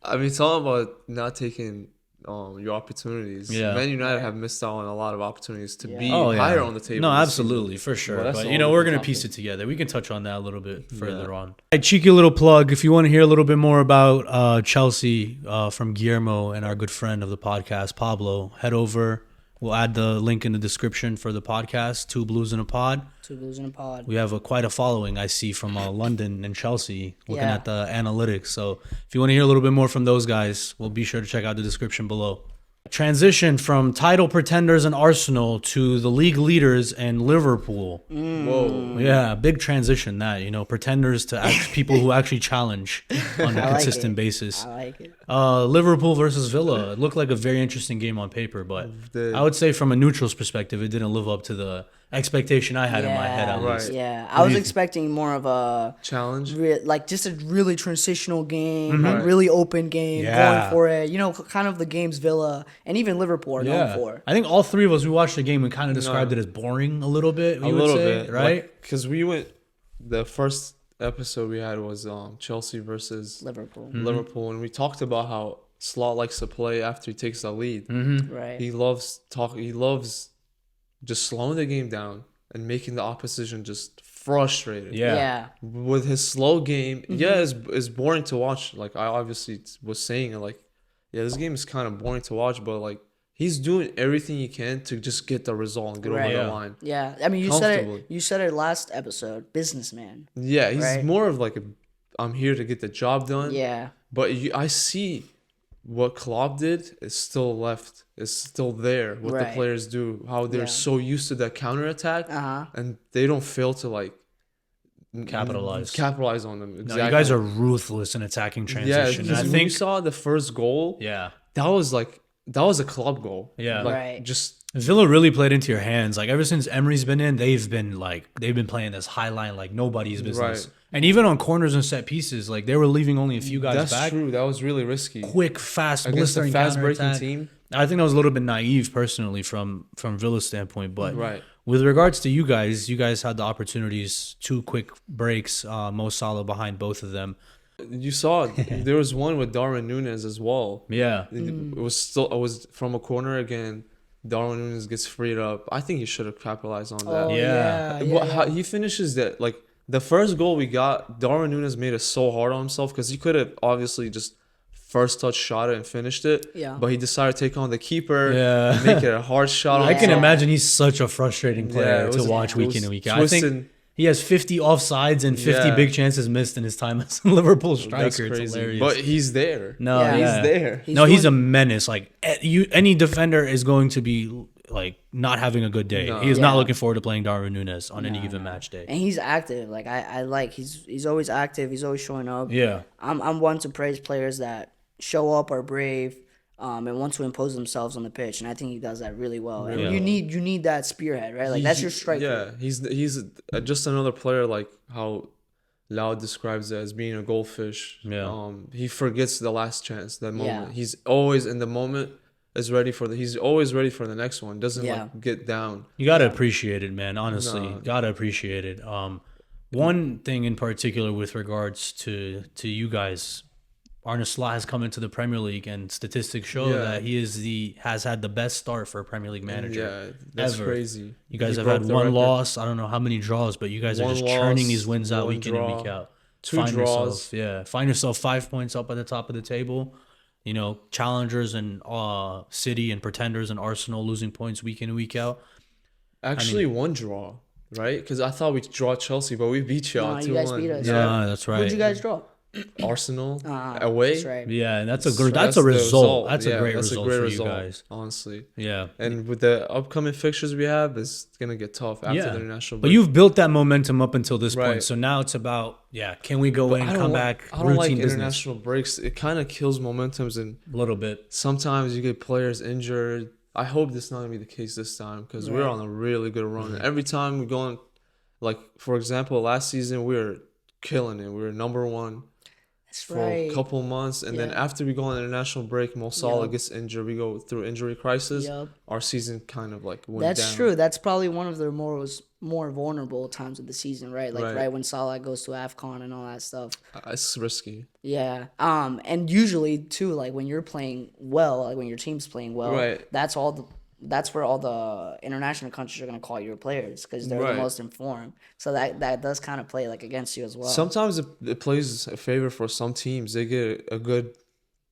S3: I mean, talking about not taking your opportunities.
S2: Yeah.
S3: Man United have missed out on a lot of opportunities to be
S2: Oh, yeah.
S3: higher on the table.
S2: No,
S3: this season.
S2: absolutely, for sure.
S3: Well, that's
S2: but,
S3: the
S2: we're
S3: only
S2: going to
S3: topic.
S2: piece it together. We can touch on that a little bit further on. A cheeky little plug. If you want to hear a little bit more about Chelsea from Guillermo and our good friend of the podcast, Pablo, head over. We'll add the link in the description for the podcast, Two Blues in a Pod.
S1: 2 Blues in a pod.
S2: We have quite a following, I see, from London and Chelsea, looking
S1: Yeah.
S2: at the analytics. So if you want to hear a little bit more from those guys, well, be sure to check out the description below. Transition from title pretenders and Arsenal to the league leaders and Liverpool.
S3: Whoa.
S2: Yeah, big transition that, pretenders to people who actually challenge on a
S1: I like
S2: consistent
S1: it.
S2: basis.
S1: I like it.
S2: Liverpool versus Villa. It looked like a very interesting game on paper, but I would say from a neutral's perspective, it didn't live up to the expectation I had in my head at
S3: Right.
S2: least.
S1: Yeah,
S2: What
S1: I was
S2: do you
S1: expecting more of a
S3: Challenge.
S1: like just a really transitional game, like really open game,
S2: Mm-hmm. Yeah.
S1: going for it. Kind of the games Villa and even Liverpool are known for.
S2: I think all three of us, we watched the game and kind of described it as boring a little bit.
S3: A little
S2: say,
S3: bit,
S2: right?
S3: Because we went. The first episode we had was Chelsea versus
S1: Liverpool,
S3: Liverpool, and we talked about how Slot likes to play after he takes the lead.
S1: right?
S3: He loves talk. He loves just slowing the game down and making the opposition just frustrated.
S2: Yeah.
S3: With his slow game, it's boring to watch. Like I obviously was saying, like, yeah, this game is kind of boring to watch, but like he's doing everything he can to just get the result and get over
S1: Right.
S3: the
S2: Yeah.
S3: line.
S1: Yeah, I mean,
S3: Comfortably.
S1: you said it last episode, businessman.
S3: Yeah, he's
S1: Right.
S3: more of like I'm here to get the job done.
S1: Yeah,
S3: But I see what Klopp did is still left. It's still there. What the
S1: Right.
S3: players do, how they're
S1: Yeah.
S3: so used to that counterattack,
S1: uh-huh.
S3: and they don't fail to like
S2: Capitalize.
S3: on them.
S2: No,
S3: Exactly.
S2: you guys are ruthless in attacking
S3: Yeah,
S2: transition.
S3: because
S2: I
S3: when
S2: think
S3: you saw the first goal,
S2: yeah.
S3: that was a club goal.
S2: Yeah.
S3: like
S1: Right.
S3: just
S2: Villa really played into your hands. Like ever since Emery's been in, they've been playing this high line like nobody's business.
S3: Right.
S2: And even on corners and set pieces, like they were leaving only a few guys
S3: that's
S2: back.
S3: true. That was really risky
S2: Quick, fast,
S3: against a
S2: blistering
S3: fast breaking
S2: counterattack.
S3: team.
S2: I think that was a little bit naive personally from Villa's standpoint, but
S3: Right.
S2: with regards to you guys had the opportunities, 2 quick breaks, Mo Salah behind both of them.
S3: You saw there was one with Darwin Núñez as well.
S2: Yeah.
S3: It was from a corner again. Darwin Núñez gets freed up. I think he should have capitalized on that.
S1: Oh,
S2: Yeah.
S3: But how he finishes that, like the first goal we got, Darwin Núñez made it so hard on himself because he could have obviously just first touch shot it and finished it.
S1: Yeah.
S3: But he decided to take on the keeper.
S2: Yeah.
S3: And make it a hard shot.
S1: Yeah.
S3: on
S2: I can
S3: himself.
S2: imagine he's such a frustrating player
S3: it
S2: to
S3: was-
S2: watch
S3: it
S2: week
S3: was
S2: in and week out. I think
S3: twisted.
S2: he has 50 offsides and 50
S3: Yeah.
S2: big chances missed in his time as a Liverpool striker.
S3: That's
S2: It's
S3: crazy.
S2: hilarious.
S3: But he's there.
S2: no,
S1: Yeah.
S2: yeah.
S3: He's there.
S2: He's a menace. Like any defender is going to be like not having a good day.
S3: No.
S2: He is not
S1: Yeah.
S2: looking forward to playing Darwin Núñez on any given match day.
S1: And he's active. Like I like he's always active. He's always showing up.
S2: Yeah.
S1: I'm one to praise players that show up, are brave, and want to impose themselves on the pitch. And I think he does that really well. And
S2: Yeah.
S1: you need that spearhead, right? Like that's your striker.
S3: Yeah, he's just another player like how Lau describes it as being a goldfish.
S2: Yeah.
S3: He forgets the last chance, that moment.
S1: Yeah.
S3: He's always in the moment. He's always ready for the next one. Doesn't
S1: Yeah.
S3: like get down.
S2: You gotta appreciate it, man. Honestly,
S3: No.
S2: gotta appreciate it. One thing in particular with regards to you guys, Arne Slot has come into the Premier League, and statistics show
S3: Yeah.
S2: that he has had the best start for a Premier League manager.
S3: Yeah, that's
S2: ever.
S3: crazy.
S2: You guys
S3: He
S2: have
S3: broke
S2: had
S3: the
S2: one
S3: record.
S2: loss. I don't know how many draws, but you guys are
S3: One
S2: just
S3: loss,
S2: churning these wins out
S3: one
S2: week in and week
S3: draw,
S2: out.
S3: 2 draws.
S2: Find yourself 5 points up at the top of the table. You know, challengers and City and pretenders and Arsenal losing points week in and week out.
S3: Actually, one draw, right? Because I thought we'd draw Chelsea, but we beat y'all
S1: No, you
S3: 2-1.
S1: guys beat us.
S2: Yeah, that's right.
S1: Who'd you guys draw?
S3: Arsenal away.
S1: That's right.
S2: Yeah, and that's a
S3: So
S2: that's a
S3: the
S2: result. That's a
S3: Yeah,
S2: great
S3: that's
S2: result
S3: a great
S2: for
S3: result,
S2: you guys.
S3: honestly.
S2: Yeah.
S3: And with the upcoming fixtures we have, it's gonna get tough after
S2: Yeah.
S3: the international
S2: But
S3: break.
S2: you've built that momentum up until this point.
S3: Right.
S2: So now it's about, can we go in, come back,
S3: I don't like
S2: routine business
S3: international breaks. It kind of kills momentums, and
S2: a little bit.
S3: sometimes you get players injured. I hope this not gonna be the case this time because we're
S1: Right.
S3: on a really good run. And every time we go on, like for example, last season we were killing it. We were number 1
S1: That's
S3: for
S1: right.
S3: a couple months, and then
S1: Yeah.
S3: after we go on international break, Mo Salah
S1: Yup.
S3: gets injured. We go through injury crisis.
S1: Yup.
S3: Our season kind of like went
S1: That's
S3: down.
S1: true. That's probably one of the more vulnerable times of the season, right? Like
S3: Right.
S1: right when Salah goes to AFCON and all that stuff.
S3: It's risky.
S1: Yeah. And usually too, like when you're playing well, like when your team's playing well,
S3: Right.
S1: that's where all the international countries are gonna call your players because they're
S3: Right.
S1: the most informed. So that does kind of play like against you as well.
S3: Sometimes it plays a favor for some teams. They get a good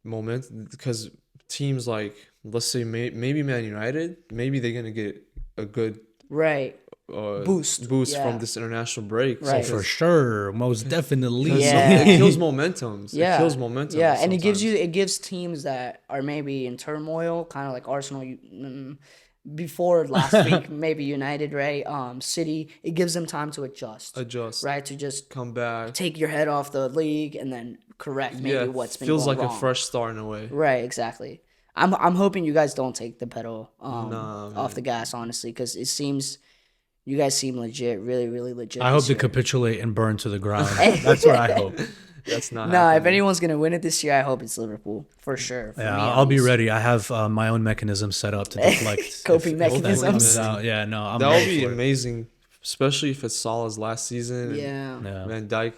S3: moment because teams like, let's say maybe Man United, maybe they're gonna get a good
S1: right. Boost. Yeah.
S3: from this international break.
S1: Right.
S2: For sure. Most definitely.
S1: Yeah.
S3: It kills momentums.
S1: Yeah.
S3: It kills momentum.
S1: Yeah, and
S3: sometimes.
S1: it gives teams that are maybe in turmoil, kind of like Arsenal before last week, maybe United, right? City. It gives them time to adjust, right? To just
S3: come back.
S1: take your head off the league and then correct maybe what's been
S3: feels
S1: going
S3: like
S1: wrong.
S3: a fresh start in a way.
S1: Right, exactly. I'm hoping you guys don't take the pedal
S3: Nah,
S1: off the gas, honestly, because it seems you guys seem legit, really, really legit.
S2: I hope
S1: this
S2: to
S1: year.
S2: capitulate and burn to the ground. That's what I hope.
S3: That's not.
S1: Nah, if
S3: happening.
S1: anyone's gonna win it this year, I hope it's Liverpool for sure. For
S2: Yeah,
S1: me, at
S2: I'll be
S1: least.
S2: ready. I have my own mechanism set up to deflect
S1: Coping
S2: if that
S1: mechanisms.
S2: comes out. Yeah, no, I'm
S3: that would
S2: ready
S3: be
S2: for it.
S3: amazing, especially if it's Salah's last season. and
S1: Yeah.
S2: Yeah.
S3: Van Dijk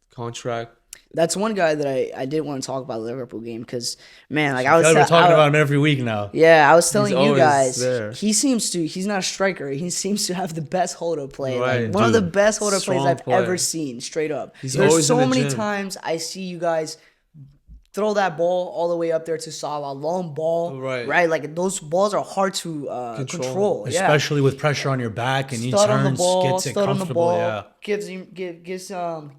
S3: contract.
S1: That's one guy that I did want to talk about the Liverpool game because, man, like
S2: I feel like we're talking about him every week now.
S1: Yeah, I was telling you
S3: always
S1: guys,
S3: there.
S1: he's not a striker. He seems to have the best hold-up play.
S3: Right,
S1: like one of the
S2: dude.
S1: best hold-up plays
S3: Strong
S1: I've
S3: player.
S1: ever seen, straight up.
S3: He's
S1: There's
S3: always in
S1: so
S3: the
S1: many
S3: gym.
S1: times I see you guys throw that ball all the way up there to Salah, long ball, right? Like those balls are hard to control.
S2: Especially with pressure on your back and he turns, gets it comfortable. Yeah.
S1: Gives him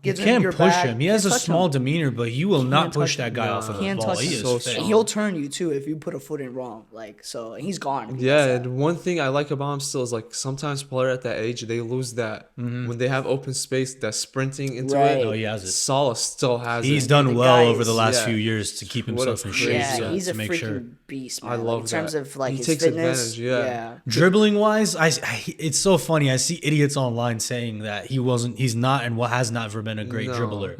S2: You can't push him. He has a small demeanor, but you will not push that guy off of the ball. He is fit.
S1: And he'll turn you too if you put a foot in wrong. Like so, and he's gone.
S3: Yeah, and one thing I like about him still is like sometimes players at that age they lose that when they have open space, that sprinting into it.
S2: Oh, he has it.
S3: Salah still has it.
S2: He's done well over the last few years to keep himself in shape.
S1: Yeah, he's a freaking
S2: sure.
S1: beast, man.
S3: I love
S1: in terms of like
S3: he
S1: his
S3: takes
S1: fitness.
S3: advantage.
S2: Dribbling wise, it's so funny. I see idiots online saying that he's not and what has not ever been a great dribbler.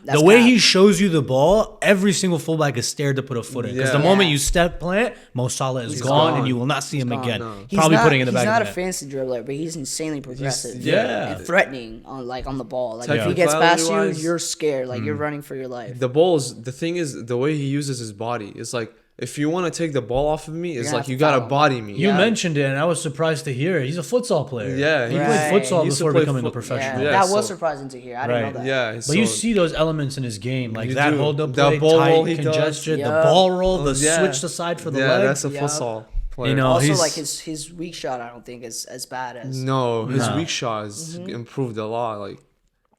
S2: The way he shows you the ball, every single fullback is scared to put a foot in because the moment you step plant, Mo Salah is gone and you will not see him again.
S3: No.
S2: Probably putting in the back.
S1: He's not
S2: of
S1: a fancy dribbler, but he's insanely progressive.
S2: And
S1: threatening on the ball. Like if he gets past you, you're scared. Like you're running for your life.
S3: The thing is the way he uses his body. It's like if you want to take the ball off of me, it's like you gotta body me.
S2: You mentioned it, and I was surprised to hear it. He's a futsal player.
S3: Yeah,
S2: he played futsal before becoming a professional.
S1: Yeah, that was surprising to hear. I didn't know that.
S3: Yeah,
S2: but you see those elements in his game, like that hold up play, tight, congested, the ball roll, the switch the side for the leg.
S3: Yeah, that's a futsal player.
S2: You know,
S1: also like his weak shot, I don't think is as bad as.
S3: No, his weak shot has improved a lot. Like.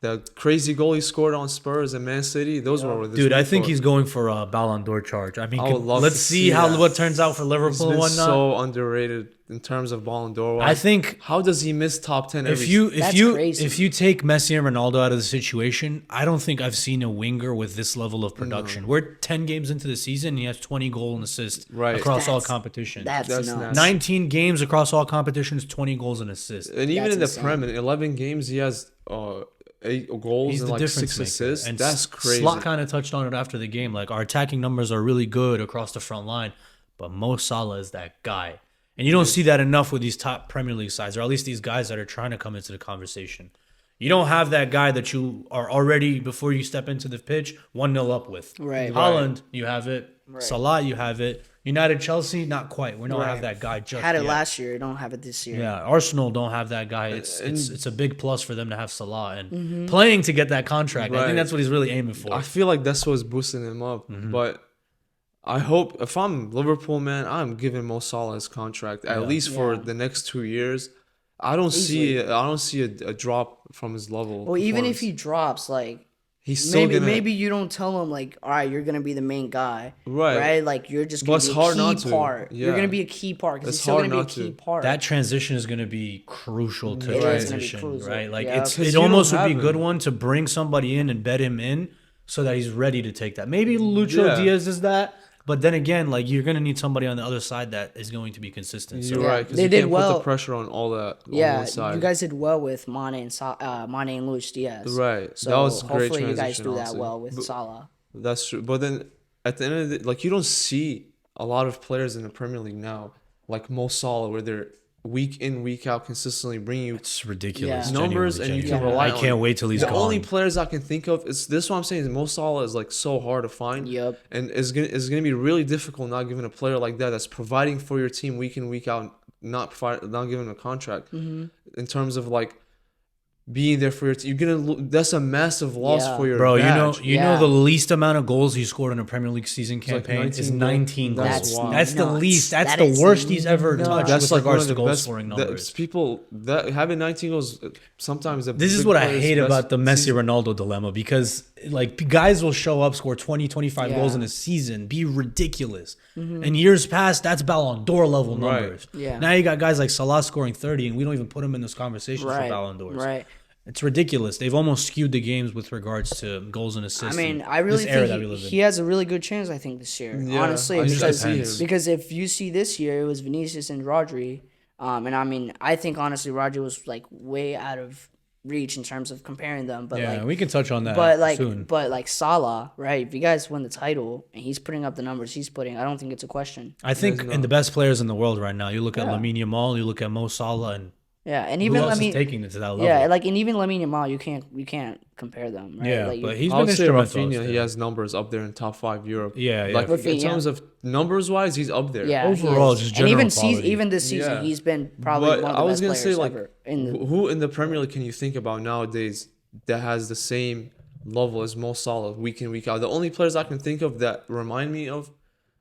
S3: The crazy goal he scored on Spurs and Man City, those were
S2: dude. I think he's going for a Ballon d'Or charge. I mean, let's see
S3: what
S2: turns out for Liverpool and whatnot.
S3: So underrated in terms of Ballon d'Or.
S2: I think
S3: how does he miss top 10?
S2: If you take Messi and Ronaldo out of the situation, I don't think I've seen a winger with this level of production. We're 10 games into the season, and he has 20 goal and assists across all competitions.
S1: That's nuts.
S2: 19 games across all competitions, 20 goals and assists.
S3: And even in the Prem, in 11 games, he has 8 goals and like 6 assists. And that's crazy.
S2: Slot kind of touched on it after the game. Like our attacking numbers are really good across the front line, but Mo Salah is that guy. And you don't see that enough with these top Premier League sides, or at least these guys that are trying to come into the conversation. You don't have that guy that you are already, before you step into the pitch, 1-0 up with.
S1: Right.
S2: Holland, you have it. Right. Salah, you have it. United, Chelsea, not quite. We don't have that guy just
S1: had it
S2: yet.
S1: last year. Don't have it this year.
S2: Yeah, Arsenal don't have that guy. It's a big plus for them to have Salah and playing to get that contract. I think that's what he's really aiming for.
S3: I feel like that's what's boosting him up. But I hope if I'm Liverpool, man, I'm giving Mo Salah his contract at least for the next 2 years. I don't see a drop from his level.
S1: Well, even if he drops, like.
S3: He's
S1: maybe you don't tell him like, all right, you're gonna be the main guy, right? Like you're just gonna be a key part. You're gonna be a key part because he's still gonna be a key part.
S2: That transition is gonna be crucial to transition, right? Like it almost would be a good one to bring somebody in and bed him in so that he's ready to take that. Maybe Lucho Diaz is that. But then again, like you're gonna need somebody on the other side that is going to be consistent.
S3: You're right. Because you can't put the pressure on all that.
S1: Yeah, you guys did well with Mane and Luis Diaz.
S3: Right.
S1: So
S3: that was great.
S1: Hopefully you guys do that well with Salah.
S3: That's true. But then at the end of the day, like you don't see a lot of players in the Premier League now, like Mo Salah, where they're week in, week out, consistently bringing you
S2: ridiculous
S3: numbers, and you can rely on.
S2: I can't wait till he's gone.
S3: The only players I can think of is this. What I'm saying is Mo Salah is like so hard to find.
S1: Yep.
S3: And it's gonna be really difficult not giving a player like that that's providing for your team week in, week out, not giving him a contract. In terms of like being there for your team, that's a massive loss for your badge.
S2: You know the least amount of goals he scored in a Premier League season campaign is 19 goals. That's the least. That's the worst he's ever touched with regards to goal scoring numbers.
S3: People that having 19 goals sometimes.
S2: This is what I hate about the Messi Ronaldo dilemma, because like guys will show up, score 20, 25 goals in a season, be ridiculous. In years past, that's Ballon d'Or level numbers.
S1: Yeah.
S2: Now you got guys like Salah scoring 30, and we don't even put him in this conversation for Ballon d'Ors.
S1: Right.
S2: It's ridiculous. They've almost skewed the games with regards to goals and assists.
S1: I mean, I really think he has a really good chance, I think, this year.
S3: Yeah,
S1: honestly, because if you see this year, it was Vinicius and Rodri. And I mean, I think, honestly, Rodri was, like, way out of reach in terms of comparing them. But
S2: yeah,
S1: like,
S2: we can touch on that soon.
S1: But, like, Salah, right? If you guys win the title and he's putting up the numbers he's putting, I don't think it's a question.
S2: I think in the best players in the world right now, you look at Lamine Yamal, you look at Mo Salah, and
S1: and even
S2: who else is taking it to that level?
S1: Yeah, like and even Lamine Yamal, you can't compare them. Right?
S2: Yeah,
S1: like,
S2: but he's
S3: been
S2: instrumental.
S3: Rafinha, he has numbers up there in top 5 Europe.
S2: Yeah.
S3: Like in terms of numbers wise, he's up there.
S1: Yeah,
S2: overall, just general
S1: and
S2: quality.
S1: even this season, he's been probably one of the best players ever.
S3: Who in the Premier League can you think about nowadays that has the same level as Mo Salah week in, week out. The only players I can think of that remind me of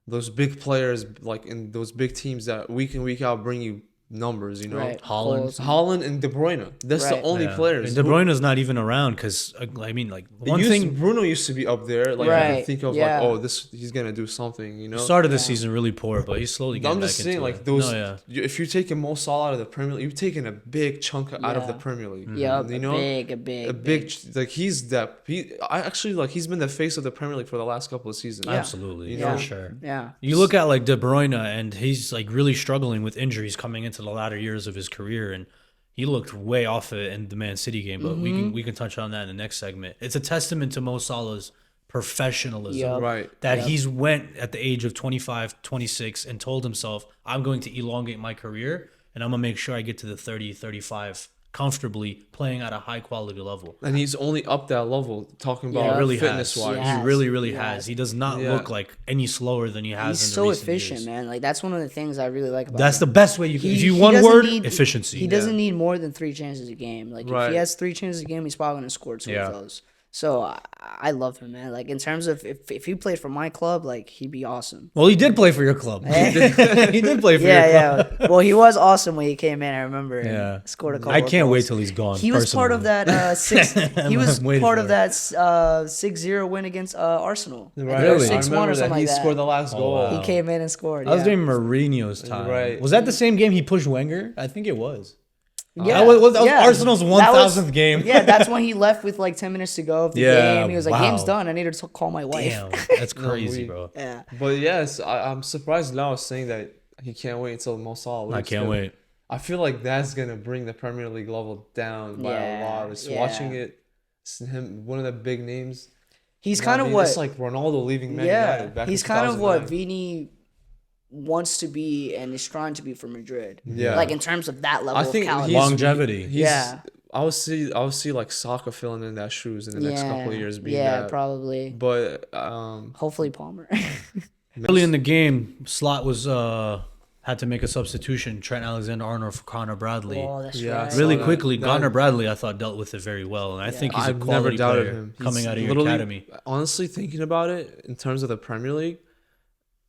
S3: those big players, like in those big teams that week in, week out bring you numbers, you know?
S1: Right.
S2: Haaland.
S1: Goals.
S3: Haaland and De Bruyne. That's the
S1: Right.
S3: only
S2: Yeah.
S3: players.
S2: And De Bruyne's not even around because, I mean, like, one thing.
S3: Bruno used to be up there. Like, you
S1: Right,
S3: can think of,
S1: yeah.
S3: like, oh, he's going to do something, you know?
S2: Started the season really poor, but he's slowly getting
S3: I'm
S2: back
S3: just saying,
S2: into
S3: like,
S2: it.
S3: those.
S2: No, yeah.
S3: If you're taking Mo Salah out of the Premier League, you're taking a big chunk out of the
S1: Yeah.
S3: Premier League.
S1: Yeah,
S3: you know?
S1: a big.
S3: Like, I actually, like, he's been the face of the Premier League for the last couple of seasons.
S2: Absolutely,
S3: You
S2: for
S3: know?
S2: sure.
S1: Yeah.
S2: You look at like De Bruyne, and he's like really struggling with injuries coming into the latter years of his career, and he looked way off it in the Man City game. But we can touch on that in the next segment. It's a testament to Mo Salah's professionalism,
S1: Yep.
S3: Right.
S2: that he's went at the age of 25, 26 and told himself, I'm going to elongate my career, and I'm gonna make sure I get to the 30, 35 comfortably playing at a high quality level.
S3: And he's only up that level, talking about
S1: Yeah.
S2: Really
S3: fitness
S2: has.
S3: wise.
S1: Yeah.
S2: He really
S1: Yes.
S2: has. He does not
S3: Yeah.
S2: look like any slower than he has.
S1: He's
S2: in
S1: so
S2: the recent
S1: efficient,
S2: years.
S1: man. Like that's one of the things I really like about
S2: That's
S1: him.
S2: the best way you can. If you
S1: He
S2: one
S1: doesn't
S2: word,
S1: need-
S2: efficiency.
S1: He doesn't need more than 3 chances a game. Like if
S3: Right.
S1: he has 3 chances a game, he's probably gonna score 2
S2: Yeah.
S1: of those. So I love him, man. Like in terms of if he played for my club, like he'd be awesome.
S2: Well, he did play for your club. he did play for your club.
S1: Yeah. Well, he was awesome when he came in. I remember.
S2: Yeah.
S1: Scored a couple.
S2: I
S1: of
S2: can't wait
S1: goals.
S2: till he's gone.
S1: He was part of
S2: personally.
S1: that 6. He was
S2: I'm waiting
S1: part
S2: for
S1: of
S2: it.
S1: that 6-0 win against Arsenal.
S3: Right.
S1: And they were
S2: Really?
S1: 6-1
S3: I remember
S1: or something
S3: that
S1: like
S3: he
S1: that.
S3: scored the last goal.
S2: wow.
S1: He came in and scored.
S2: I was
S1: yeah.
S2: doing Mourinho's time.
S3: Right.
S2: Was that the same game he pushed Wenger? I think it was.
S1: Yeah,
S2: That was
S1: yeah.
S2: Arsenal's
S1: That was-
S2: 1000th game.
S1: Yeah, that's when he left with like 10 minutes to go of the
S2: Yeah,
S1: game. He was like,
S2: wow.
S1: "Game's done. I need to call my wife."
S2: Damn, that's crazy, bro.
S1: Yeah.
S3: But yes, I'm surprised now saying that he can't wait until Mo Salah leaves.
S2: I can't wait.
S3: I feel like that's gonna bring the Premier League level down by a lot. Just watching it, him one of the big names.
S1: He's
S3: You know
S1: kind
S3: what I
S1: of
S3: mean?
S1: what.
S3: It's like Ronaldo leaving Man
S1: Yeah.
S3: United back
S1: He's
S3: in
S1: kind of what
S3: 2009.
S1: Vini wants to be and is trying to be for Madrid.
S3: Yeah.
S1: Like in terms of that level
S3: I think
S1: of caliber.
S3: he's-
S2: Longevity.
S3: He's,
S1: Yeah.
S3: I would see like Saka filling in that shoes in the next couple of years. Being
S1: yeah,
S3: that.
S1: probably.
S3: But
S1: Hopefully Palmer.
S2: Early in the game, Slot was had to make a substitution. Trent Alexander-Arnold for Connor Bradley.
S1: Oh, that's
S3: Yeah,
S1: right.
S3: so
S2: Really
S3: that-
S2: quickly,
S3: that-
S2: Connor Bradley, I thought, dealt with it very well, and I think he's a
S3: I've never
S2: quality
S3: doubted
S2: player
S3: him.
S2: coming
S3: He's
S2: out of your
S3: literally-
S2: academy.
S3: Honestly, thinking about it in terms of the Premier League,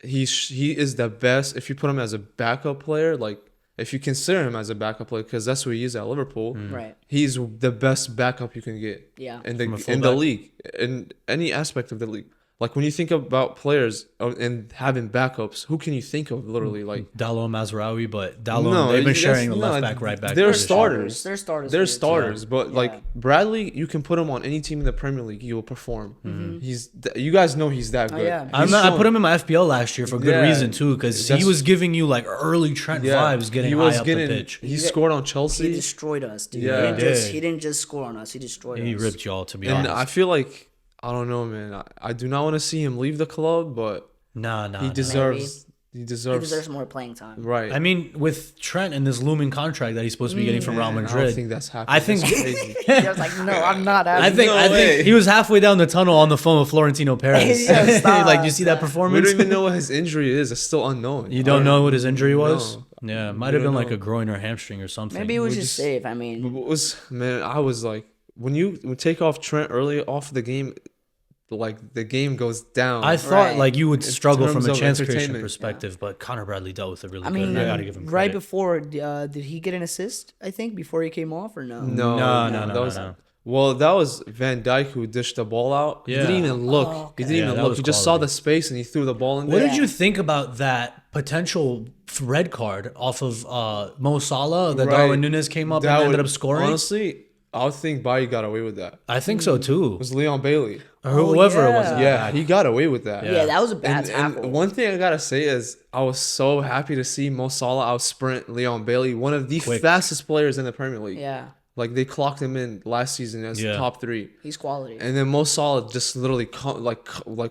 S3: he is the best. If you put him as a backup player, like if you consider him as a backup player, because that's what he is at Liverpool,
S1: Right.
S3: he's the best backup you can get.
S1: Yeah.
S3: in
S2: From a
S3: the
S2: fullback?
S3: league, in any aspect of the league. Like when you think about players and having backups, who can you think of? Literally, like
S2: Dallo and Mazraoui, but Dallo,
S3: No,
S2: they've been
S3: that's-
S2: sharing the
S3: no,
S2: left back, right back.
S3: they're
S2: position.
S3: starters.
S1: They're starters.
S3: they're
S1: for your team.
S3: starters, but
S1: Yeah.
S3: like Bradley, you can put him on any team in the Premier League, he will perform.
S2: Mm-hmm.
S3: You guys know he's that good.
S1: yeah.
S3: He's
S2: I
S3: shown-
S2: put him in my FPL last year for good
S3: Yeah,
S2: reason too, because he
S3: that's-
S2: was giving you like early Trent vibes, getting high up the pitch.
S3: He scored on
S1: He
S3: Chelsea,
S1: destroyed us, dude.
S3: Yeah.
S1: He didn't just score on us. He destroyed
S2: He
S1: us.
S2: ripped y'all, to be
S3: and
S2: honest.
S3: I feel like I don't know, man. I do not want to see him leave the club, but
S2: Nah.
S3: he deserves. He
S1: He
S3: deserves.
S1: deserves more playing time.
S3: Right.
S2: I mean, with Trent and this looming contract that he's supposed to be getting from Real
S3: I don't
S2: Madrid,
S3: think that's happening.
S2: I think-
S3: That's crazy.
S1: He was like, "No, I'm not."
S2: I think
S3: No way.
S2: he was halfway down the tunnel on the phone with Florentino Perez.
S1: Yeah, stop,
S2: like, you see that
S1: stop.
S3: We
S2: performance?
S3: don't even know what his injury is. It's still unknown.
S2: You don't know what his injury was?
S3: No.
S2: Yeah, it might
S3: We
S2: have been
S3: don't
S2: like
S3: know.
S2: a groin or hamstring or something.
S1: Maybe it was
S3: We
S1: just
S3: just-
S1: safe. I mean,
S3: What was man? I was like, when you take off Trent early off the game, like the game goes down.
S2: I thought
S1: Right.
S2: like you would struggle from
S3: terms
S2: a
S3: of
S2: chance creation
S3: entertainment.
S2: perspective, but Connor Bradley dealt with it really
S1: I
S2: good.
S1: mean,
S2: And I gotta give him
S1: right
S2: credit.
S1: before, did he get an assist? I think before he came off, or no?
S3: no,
S2: No.
S3: that was, Well, that was Van Dijk who dished the ball out. He didn't
S2: Yeah.
S3: even look.
S1: Oh, okay.
S3: He didn't
S2: Yeah,
S3: even
S2: that
S3: look.
S2: was
S3: He just saw
S2: quality.
S3: the space and he threw the ball in
S2: What
S3: there.
S2: did you think about that potential red card off of Mo Salah that
S3: Right.
S2: Darwin Nunes came up and ended
S3: would-
S2: up scoring?
S3: Honestly, I would think Bailly got away with that.
S2: I think so too.
S3: It was Leon Bailey.
S2: Or whoever it was.
S1: yeah.
S3: Yeah, he got away with that.
S1: Yeah, that was a bad
S3: And
S1: tackle.
S3: one thing I gotta say is I was so happy to see Mo Salah out sprint Leon Bailey, one of the
S2: Quick.
S3: fastest players in the Premier League.
S1: Yeah,
S3: Like they clocked him in last season as
S2: Yeah.
S3: top 3.
S1: he's quality.
S3: And then Mo Salah just literally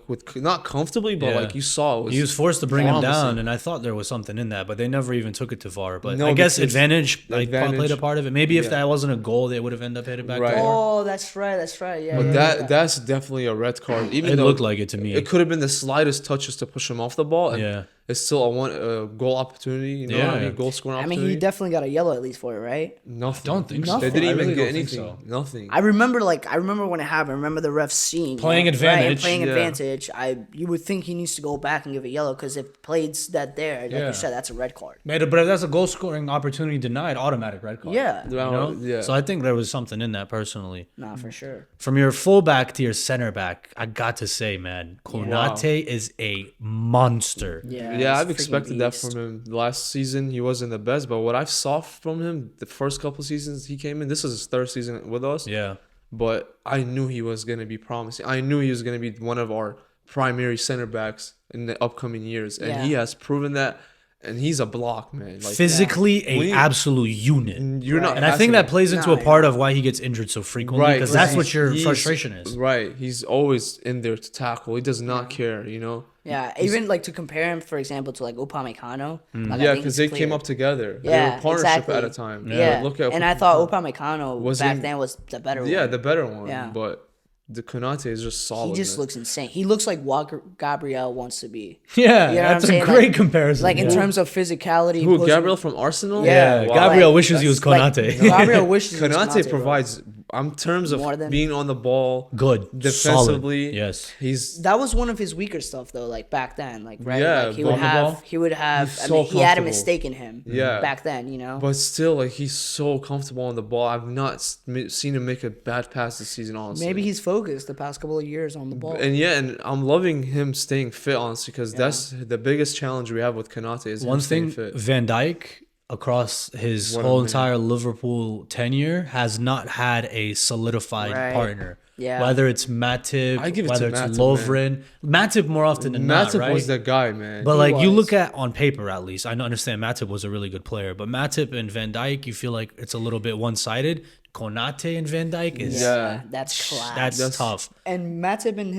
S3: with not comfortably, but
S2: Yeah.
S3: like you saw, it
S2: He was forced to bring him
S3: promising.
S2: down, and I thought there was something in that, but they never even took it to VAR. But
S3: No,
S2: I guess
S3: because
S2: advantage
S3: advantage-
S2: played a part of it. Maybe if
S3: Yeah.
S2: that wasn't a goal, they would have ended up hitting back
S3: Right.
S2: to VAR.
S1: Oh, that's right. That's right. Yeah.
S3: But
S1: yeah,
S3: that's definitely a red card. Even
S2: It
S3: though
S2: looked like it to me.
S3: it could have been the slightest touches to push him off the ball. And
S2: Yeah.
S3: it's still a goal opportunity. You know what I mean? Goal scoring
S1: I mean,
S3: opportunity.
S1: he definitely got a yellow at least for it, right?
S3: Nothing.
S2: Don't think so.
S1: Nothing.
S3: They didn't
S2: I
S3: even
S2: really
S3: get
S2: don't think
S3: anything.
S2: so.
S3: Nothing.
S1: I remember when it happened. I remember the ref seeing
S2: Playing
S1: it, right?
S2: advantage.
S1: And playing
S3: Yeah.
S1: advantage. You would think he needs to go back and give a yellow because if plays that there, like
S2: Yeah.
S1: you said, that's a red card.
S2: But if that's a goal scoring opportunity denied, automatic red card.
S1: Yeah.
S2: You know?
S3: Yeah.
S2: So I think there was something in that personally.
S1: Nah, for sure.
S2: From your fullback to your center back, I got to say, man, Konate is a monster.
S1: Yeah.
S3: Yeah,
S1: he's
S3: I've
S1: a freaking
S3: expected that
S1: beast.
S3: from him. Last season, he wasn't the best, but what I saw from him the first couple seasons he came in, this is his third season with us.
S2: Yeah.
S3: But I knew he was going to be promising. I knew he was going to be one of our primary center backs in the upcoming years. And he has proven that. And he's a block, man. Like,
S2: Physically,
S3: When
S2: a
S3: you-
S2: absolute unit.
S3: you're not.
S2: And I think that
S3: passing
S2: plays into
S1: No,
S2: a part of why he gets injured so frequently.
S3: Right,
S2: Because that's what
S3: he's-
S2: your
S3: he's-
S2: frustration is.
S3: Right. He's always in there to tackle. He does not care, you know?
S1: Yeah, even like to compare him, for example, to like Upamecano. Like, I
S3: Yeah,
S1: think
S3: because
S1: it's
S3: they came
S1: clear.
S3: up together. They
S1: Yeah,
S3: were partnership
S1: exactly.
S3: at a time.
S1: Yeah,
S3: But look at
S1: and I thought Upamecano
S3: Was
S1: back
S3: in-
S1: then was the better one.
S3: Yeah, the better one.
S1: Yeah.
S3: But the Konate is just solid.
S1: He just
S3: man.
S1: looks insane. He looks like what Gabriel wants to be.
S2: Yeah,
S1: You know what
S2: that's
S1: I'm
S2: a
S1: saying?
S2: great
S1: Like-
S2: comparison.
S1: Like in
S2: yeah.
S1: terms of physicality.
S3: Who,
S1: pushing-
S3: Gabriel from Arsenal?
S2: Yeah,
S1: Wow.
S2: Gabriel
S1: Like,
S2: wishes he was
S1: like,
S2: Konate.
S1: Gabriel wishes he was
S3: Konate
S1: bro.
S3: provides, in terms of
S1: More than-
S3: being on the ball,
S2: Good.
S3: defensively.
S2: Solid. Yes.
S3: He's
S1: That was one of his weaker stuff though, like back then, like right,
S3: Yeah,
S1: like he
S3: but
S1: would
S3: on the
S2: ball,
S1: have, he would have.
S3: he's
S1: I
S3: so
S1: mean, he had a
S3: comfortable.
S1: mistake in him.
S3: Yeah.
S1: back then, you know.
S3: but still like he's so comfortable on the ball. I've not seen him make a bad pass this season. Honestly,
S1: Maybe he's focused the past couple of years on the ball.
S3: and I'm loving him staying fit, honestly, because that's the biggest challenge we have with Konate is him
S2: One
S3: staying
S2: thing,
S3: fit.
S2: Van Dijk across his
S3: What a
S2: whole
S3: man.
S2: entire Liverpool tenure has not had a solidified
S1: Right.
S2: partner.
S1: Yeah.
S2: Whether it's Matip,
S3: I give it
S2: whether
S3: to
S2: it's
S3: Matip,
S2: Lovren. Matip more often than not,
S3: Matip
S2: right?
S3: was the guy, man.
S2: But
S1: He
S2: like you
S1: was.
S2: look at on paper, at least I understand Matip was a really good player, but Matip and Van Dijk, you feel like it's a little bit one-sided. Konate and Van Dijk is
S3: Yeah.
S1: that's class.
S2: that's tough.
S1: And Matip and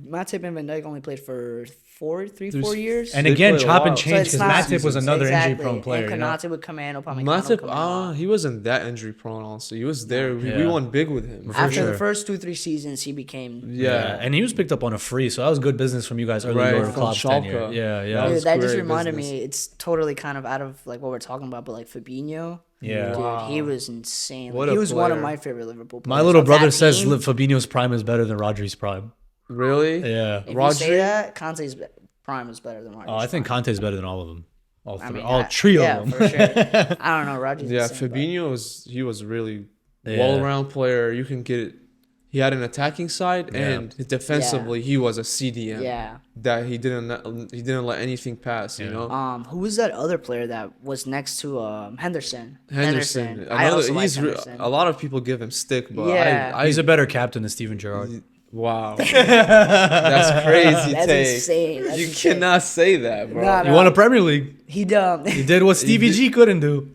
S1: Matip and Van Dijk only played for 4 years.
S2: And
S3: They
S2: again,
S3: played a
S2: chop and
S3: lot.
S2: change
S1: it's
S2: because
S1: not-
S2: Matip was another
S1: Exactly.
S2: injury-prone player.
S1: And
S2: You know?
S1: Konate would come in, Upamecano would
S3: Matip,
S1: come in.
S3: he wasn't that injury prone, honestly. He was there. We
S2: Yeah.
S3: won big with him.
S1: After
S2: sure.
S1: the first 2-3 seasons, he became.
S3: Yeah.
S2: And he was picked up on a free, so that was good business from you guys early
S3: Right,
S2: in your
S3: from
S2: club's tenure.
S3: Schalke.
S2: Yeah,
S3: That
S2: yeah.
S3: was
S1: Dude, that just
S3: great
S1: reminded
S3: business.
S1: me. It's totally kind of out of like what we're talking about, but like Fabinho.
S2: Yeah.
S1: Dude,
S3: Wow.
S1: he was insane.
S3: What
S1: Like, he
S3: a
S1: was one of
S3: player.
S1: my favorite Liverpool players.
S2: My little
S1: Of
S2: brother
S1: that
S2: says
S1: team,
S2: Fabinho's prime is better than Rodri's prime.
S3: Really?
S2: Yeah.
S1: if you
S3: Rodri?
S1: say that, Conte's prime is better than Rodri's.
S2: Oh, I think
S1: prime.
S2: Conte's better than all of them. All
S1: I
S2: three,
S1: mean,
S2: all
S1: I-
S2: three
S1: yeah,
S2: of them.
S1: for sure. I don't know. Rodri's
S3: Yeah,
S1: insane, but-
S3: Fabinho was really
S2: Yeah.
S3: well-around player. You can get it. He had an attacking side,
S2: Yeah.
S3: and defensively he was a CDM.
S1: Yeah.
S3: That he didn't let anything pass. You know.
S1: Who was that other player that was next to Henderson?
S3: Henderson.
S1: I also like
S3: He's
S1: Henderson.
S3: a lot of people give him stick, but
S1: Yeah.
S2: He's a better captain than Steven Gerrard.
S3: wow. That's crazy.
S1: That's
S3: take.
S1: insane. That's
S3: You
S1: insane.
S3: cannot say that, bro.
S1: Nah,
S2: You won a Premier League.
S1: He
S2: He did what Stevie G couldn't do.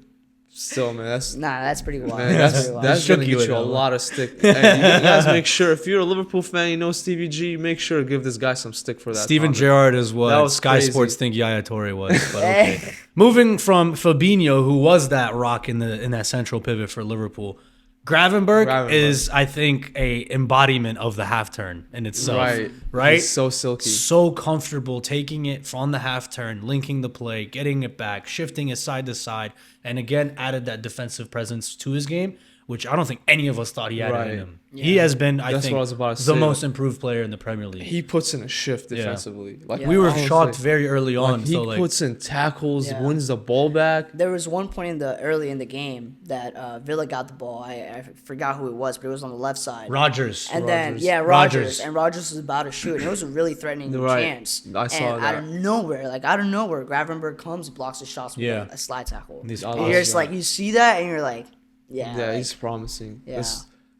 S3: Still, man, that's
S1: That's pretty wild.
S3: man,
S1: That's
S3: that's
S1: pretty wild.
S3: that's
S2: Shook
S3: gonna
S2: you
S3: get you a
S2: though.
S3: lot of stick. And you guys make sure if you're a Liverpool fan, you know Stevie G. Make sure to give this guy some stick for that.
S2: Steven
S3: comment.
S2: Gerrard is
S3: That
S2: what
S3: was
S2: Sky
S3: crazy.
S2: Sports think Yaya Toure was. But okay. Moving from Fabinho, who was that rock in that central pivot for Liverpool, Gravenberg is, I think, a embodiment of the half turn in itself. Right.
S3: He's so silky.
S2: So comfortable taking it from the half turn, linking the play, getting it back, shifting it side to side, and again added that defensive presence to his game, which I don't think any of us thought he had
S3: Right.
S2: in him. He has been, I
S3: That's
S2: think,
S3: what I was about to
S2: the
S3: say.
S2: most improved player in the Premier League.
S3: He puts in a shift defensively. Like
S2: We were
S3: honestly,
S2: shocked very early on.
S3: He
S2: so like,
S3: puts in tackles,
S1: Yeah.
S3: wins the ball back.
S1: There was one point early in the game that Villa got the ball. I forgot who it was, but it was on the left side.
S2: Rodgers.
S1: And then Rogers.
S2: Rogers.
S1: And Rogers was about to shoot, and it was a really threatening
S3: Right.
S1: chance.
S3: I saw
S1: and
S3: that.
S1: out of nowhere, Gravenberg comes, blocks the shots with a slide tackle.
S2: These
S1: And
S2: spots,
S1: you're just like, you see that, and you're like, yeah,
S3: Yeah,
S1: like,
S3: he's promising.
S1: Yeah.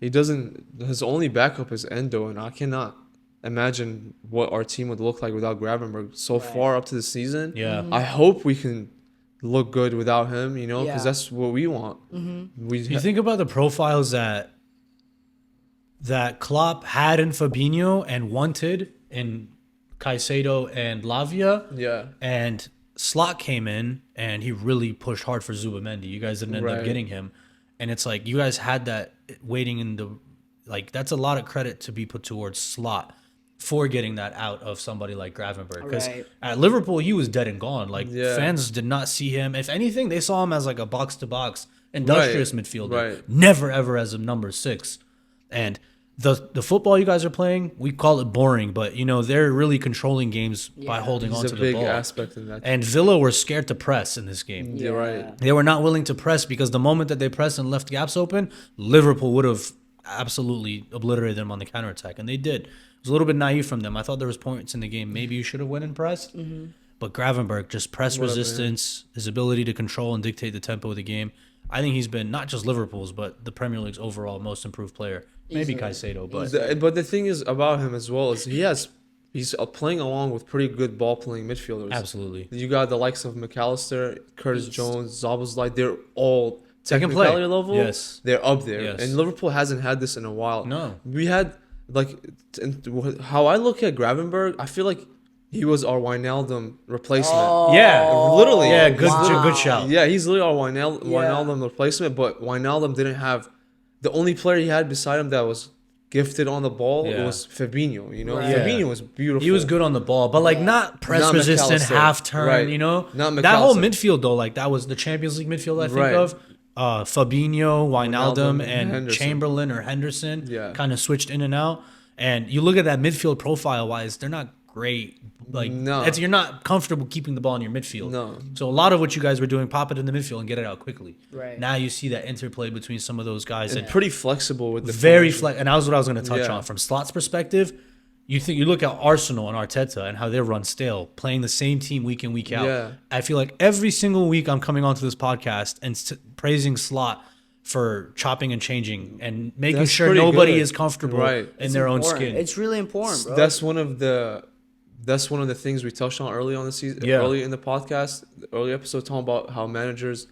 S3: He doesn't. His only backup is Endo, and I cannot imagine what our team would look like without Gravenberg so far up to the season.
S2: Yeah.
S3: I hope we can look good without him. You know, because
S1: Yeah.
S3: that's what we want.
S2: You think about the profiles that Klopp had in Fabinho and wanted in Caicedo and Lavia,
S3: Yeah.
S2: and Slot came in and he really pushed hard for Zubamendi. You guys didn't end up
S3: Right.
S2: getting him, and it's like you guys had that waiting in the, like, that's a lot of credit to be put towards Slot. for getting that out of somebody like Gravenberch. Because
S1: Right.
S2: at Liverpool, he was dead and gone. Like,
S3: Yeah.
S2: fans did not see him. If anything, they saw him as like a box-to-box industrious midfielder.
S3: Right.
S2: Never, ever as a number 6. And the football you guys are playing, we call it boring, but, you know, they're really controlling games by holding
S3: He's
S2: on
S3: a
S2: to the
S3: big
S2: ball.
S3: aspect in that.
S2: And Villa were scared to press in this game.
S3: You're right.
S2: They were not willing to press because the moment that they pressed and left gaps open, Liverpool would have absolutely obliterated them on the counterattack. And they did. It was a little bit naive from them. I thought there was points in the game. Maybe you should have went and pressed. But Gravenberch, just press resistance, his ability to control and dictate the tempo of the game. I think he's been not just Liverpool's, but the Premier League's overall most improved player. Maybe Caicedo, but
S3: But the thing is about him as well is he's playing along with pretty good ball playing midfielders.
S2: absolutely.
S3: You got the likes of McAllister, Curtis Jones, Szoboszlai. They're all
S2: They can play.
S3: technicality level.
S2: Yes.
S3: They're up there.
S2: Yes.
S3: And Liverpool hasn't had this in a while.
S2: No.
S3: We had how I look at Gravenberch, I feel like he was our Wijnaldum replacement.
S2: Yeah.
S3: Literally.
S2: Yeah, good
S1: Wow.
S2: good shout.
S3: Yeah, he's literally our Wijnaldum replacement, but Wijnaldum didn't have the only player he had beside him that was gifted on the ball
S2: Yeah.
S3: was Fabinho, you know?
S1: Right.
S3: Fabinho was beautiful.
S2: He was good on the ball, but like not press
S3: Not
S2: resistant,
S3: McAllister.
S2: half turn,
S3: Right.
S2: you know?
S3: Not
S2: That whole
S3: McAllister.
S2: midfield though, like that was the Champions League midfield I think
S3: Right.
S2: of. Fabinho, Wijnaldum,
S3: Wijnaldum,
S2: and
S3: Henderson.
S2: Chamberlain or Henderson
S3: Yeah.
S2: kind of switched in and out. And you look at that midfield profile wise, they're not great. Like
S3: No.
S2: you're not comfortable keeping the ball in your midfield.
S3: No.
S2: So a lot of what you guys were doing, pop it in the midfield and get it out quickly.
S1: Right.
S2: Now you see that interplay between some of those guys
S3: and pretty flexible with the
S2: very
S3: formation.
S2: flex. And that was what I was going to touch
S3: Yeah.
S2: on from Slot's perspective. You look at Arsenal and Arteta and how they run stale, playing the same team week in week out.
S3: Yeah.
S2: I feel like every single week I'm coming onto this podcast and praising Slot for chopping and changing and making
S3: That's
S2: sure
S3: pretty
S2: nobody
S3: good.
S2: is comfortable
S3: Right.
S2: in
S1: It's
S2: their own
S1: important.
S2: skin.
S1: It's really important, bro.
S3: That's one of the things we touched on early on the season,
S2: Yeah.
S3: early in the podcast, the early episode, talking about how managers,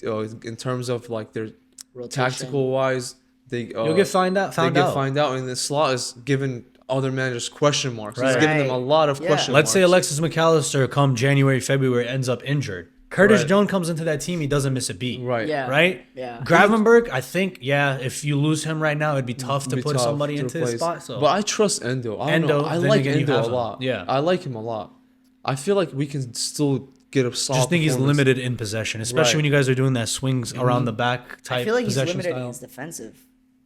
S3: in terms of like their
S1: Rotation.
S3: tactical wise, they
S2: You'll get found out.
S3: and the Slot is giving other managers question marks. He's
S2: Right.
S3: giving them a lot of
S1: Yeah.
S3: question
S2: Let's
S3: marks.
S2: say Alexis McAllister come January, February ends up injured. Curtis
S3: Right.
S2: Jones comes into that team, he doesn't miss a beat.
S3: Right.
S1: Yeah.
S2: Right?
S1: Yeah.
S2: Gravenberch, I think, if you lose him right now, it'd be tough to
S3: Be
S2: put
S3: tough
S2: somebody
S3: to
S2: into his
S3: replace.
S2: spot. So
S3: But I trust Endo. I don't know.
S2: Endo,
S3: I
S2: then
S3: like
S2: again, you
S3: Endo
S2: have
S3: a
S2: him.
S3: lot.
S2: Yeah.
S3: I like him a lot. I feel like we can still get a solid
S2: just think he's
S3: performance.
S2: limited in possession, especially
S3: Right.
S2: when you guys are doing that swings around the back type
S1: I feel like he's
S2: possession
S1: limited in
S2: style.
S1: his defensive.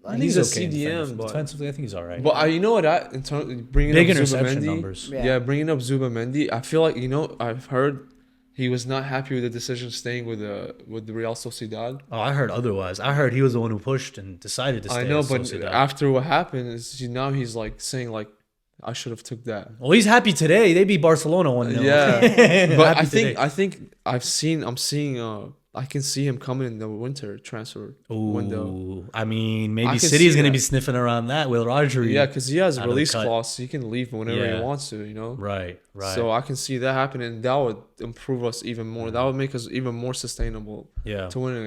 S2: I
S1: Like,
S2: think
S3: He's a
S2: okay in
S3: CDM,
S2: defense.
S3: but-
S2: Defensively, I think he's all right.
S3: But you know what? In terms bringing
S2: Big
S3: up
S2: interception
S3: Zubamendi,
S2: numbers.
S1: Yeah.
S3: bringing up Zubamendi, I feel like I've heard he was not happy with the decision staying with the Real Sociedad.
S2: Oh, I heard otherwise. I heard he was the one who pushed and decided to stay.
S3: I know,
S2: at
S3: but
S2: Sociedad.
S3: after what happened, now he's like saying like I should have took that.
S2: Well, he's happy today. They beat Barcelona 1-0.
S3: Yeah, but
S2: Happy
S3: I think I'm seeing I can see him coming in the winter transfer window.
S2: Ooh, I mean,
S3: I
S2: maybe
S3: can
S2: City's
S3: see
S2: going to
S3: that.
S2: be sniffing around that with Rodri.
S3: Yeah, because he has a
S2: out of the
S3: release
S2: cut.
S3: clause, so he can leave whenever
S2: Yeah.
S3: he wants to. You know.
S2: Right.
S3: So I can see that happening, and that would improve us even more. That would make us even more sustainable
S2: yeah.
S3: to winning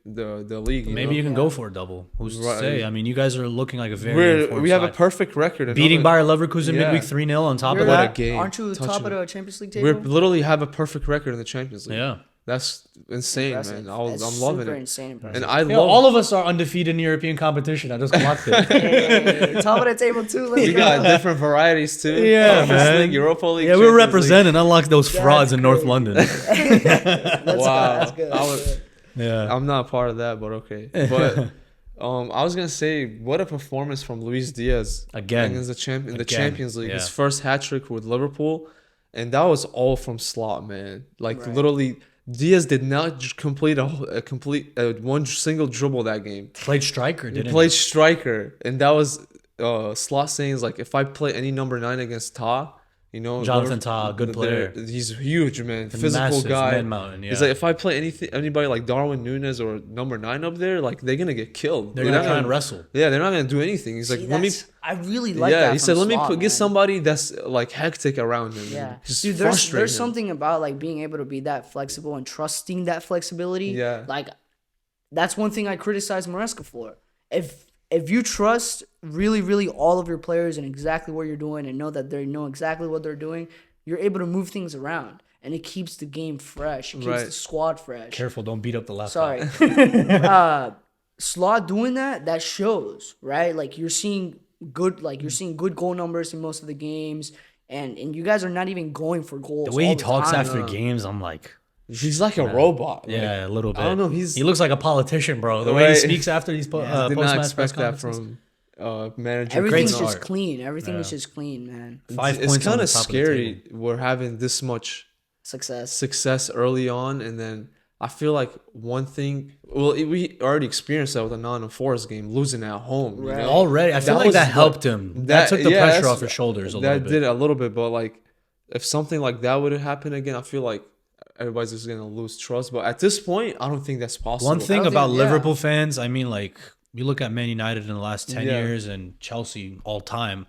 S3: the league.
S2: Maybe you can go for a double. Who's to
S3: Right.
S2: say? I mean, you guys are looking like a very informed
S3: we have a
S2: side.
S3: perfect record.
S2: Beating
S3: Another-
S2: Bayer Leverkusen
S3: Yeah.
S2: midweek 3-0 on top of
S1: You're-
S3: What a
S2: that.
S3: game.
S1: Aren't you top
S3: Touching
S1: of
S3: it.
S1: the Champions League
S3: We
S1: table?
S3: literally have a perfect record in the Champions League.
S2: Yeah.
S3: That's insane,
S1: Impressive.
S3: man.
S1: That's
S3: I'm loving
S1: super
S3: it.
S1: insane impressive.
S3: And I
S2: Yeah,
S3: love
S2: all of us are undefeated in European competition. I just clocked it.
S1: Hey, top of the table too. Let's
S3: we
S1: go.
S3: got different varieties too.
S2: Yeah,
S3: Conference
S2: man.
S3: League, Europa League.
S2: Yeah, we're
S3: Champions League.
S2: representing. Unlock those frauds in North
S1: crazy.
S2: London.
S1: That's
S3: Wow.
S1: That's good.
S3: I
S1: That's
S3: would-
S1: good.
S2: Yeah.
S3: I'm not part of that, but okay. But I was gonna say, what a performance from Luis Diaz
S2: Again.
S3: against in the
S2: Again.
S3: Champions League.
S2: Yeah.
S3: His first hat trick with Liverpool, and that was all from Slot, man. Like
S1: Right.
S3: literally, Diaz did not complete one single dribble that game.
S2: Played striker,
S3: He
S2: didn't
S3: played striker, and that was Slot saying is like, if I play any number 9 against Ta, you know,
S2: Jonathan Tah, good player.
S3: He's huge, man.
S2: A
S3: Physical
S2: massive
S3: guy.
S2: man mountain, yeah.
S3: He's like, if I play anybody like Darwin Nunes or number 9 up there, like they're gonna get killed.
S2: They're going to
S3: not
S2: try and wrestle.
S3: Yeah, they're not gonna do anything. He's like,
S1: See,
S3: let me.
S1: I really like
S3: Yeah,
S1: that.
S3: he
S1: from
S3: said, let me
S1: Slot,
S3: get
S1: man.
S3: somebody that's like hectic around him.
S1: Yeah,
S3: just
S1: dude.
S3: frustrate
S1: There's
S3: him.
S1: something about like being able to be that flexible and trusting that flexibility.
S3: Yeah.
S1: Like, that's one thing I criticize Maresca for. If you trust really all of your players and exactly what you're doing and know that they know exactly what they're doing, you're able to move things around and it keeps the game fresh. It keeps
S3: Right.
S1: the squad fresh.
S2: Careful, don't beat up the laptop.
S1: Sorry. Slot doing that shows, right? Like you're seeing good. Like you're seeing good goal numbers in most of the games, and you guys are not even going for goals.
S2: The way
S1: all
S2: he
S1: the
S2: talks
S1: time.
S2: after games, I'm like,
S3: He's like a robot. Like,
S2: yeah, a little bit.
S3: I don't know.
S2: He looks like a politician, bro. The way he
S3: Right.
S2: speaks after these
S3: did not
S2: post-match press
S3: expect that
S2: conferences.
S3: from manager.
S1: Everything's
S2: Great
S1: just
S2: start.
S1: clean. Everything is
S2: Yeah.
S1: just clean, man.
S2: 5
S3: It's
S2: points on
S3: kind
S2: the
S3: of
S2: top of the table.
S3: scary. We're having this much
S1: Success.
S3: success early on, and then I feel like one thing. Well, we already experienced that with the Nottingham Forest game, losing at home. You
S1: Right.
S3: know?
S2: Already, I feel
S3: That
S2: like
S3: was
S2: that
S3: what-
S2: helped him. That took the
S3: yeah,
S2: pressure
S3: that's-
S2: off his shoulders a
S3: that
S2: little bit.
S3: did a little bit, but like if something like that would have happened again, I feel like everybody's just gonna lose trust. But at this point, I don't think that's possible.
S2: One thing
S1: I don't
S2: about
S1: think- yeah.
S2: Liverpool fans, I mean, like you look at Man United in the last 10
S3: Yeah.
S2: years and Chelsea all time.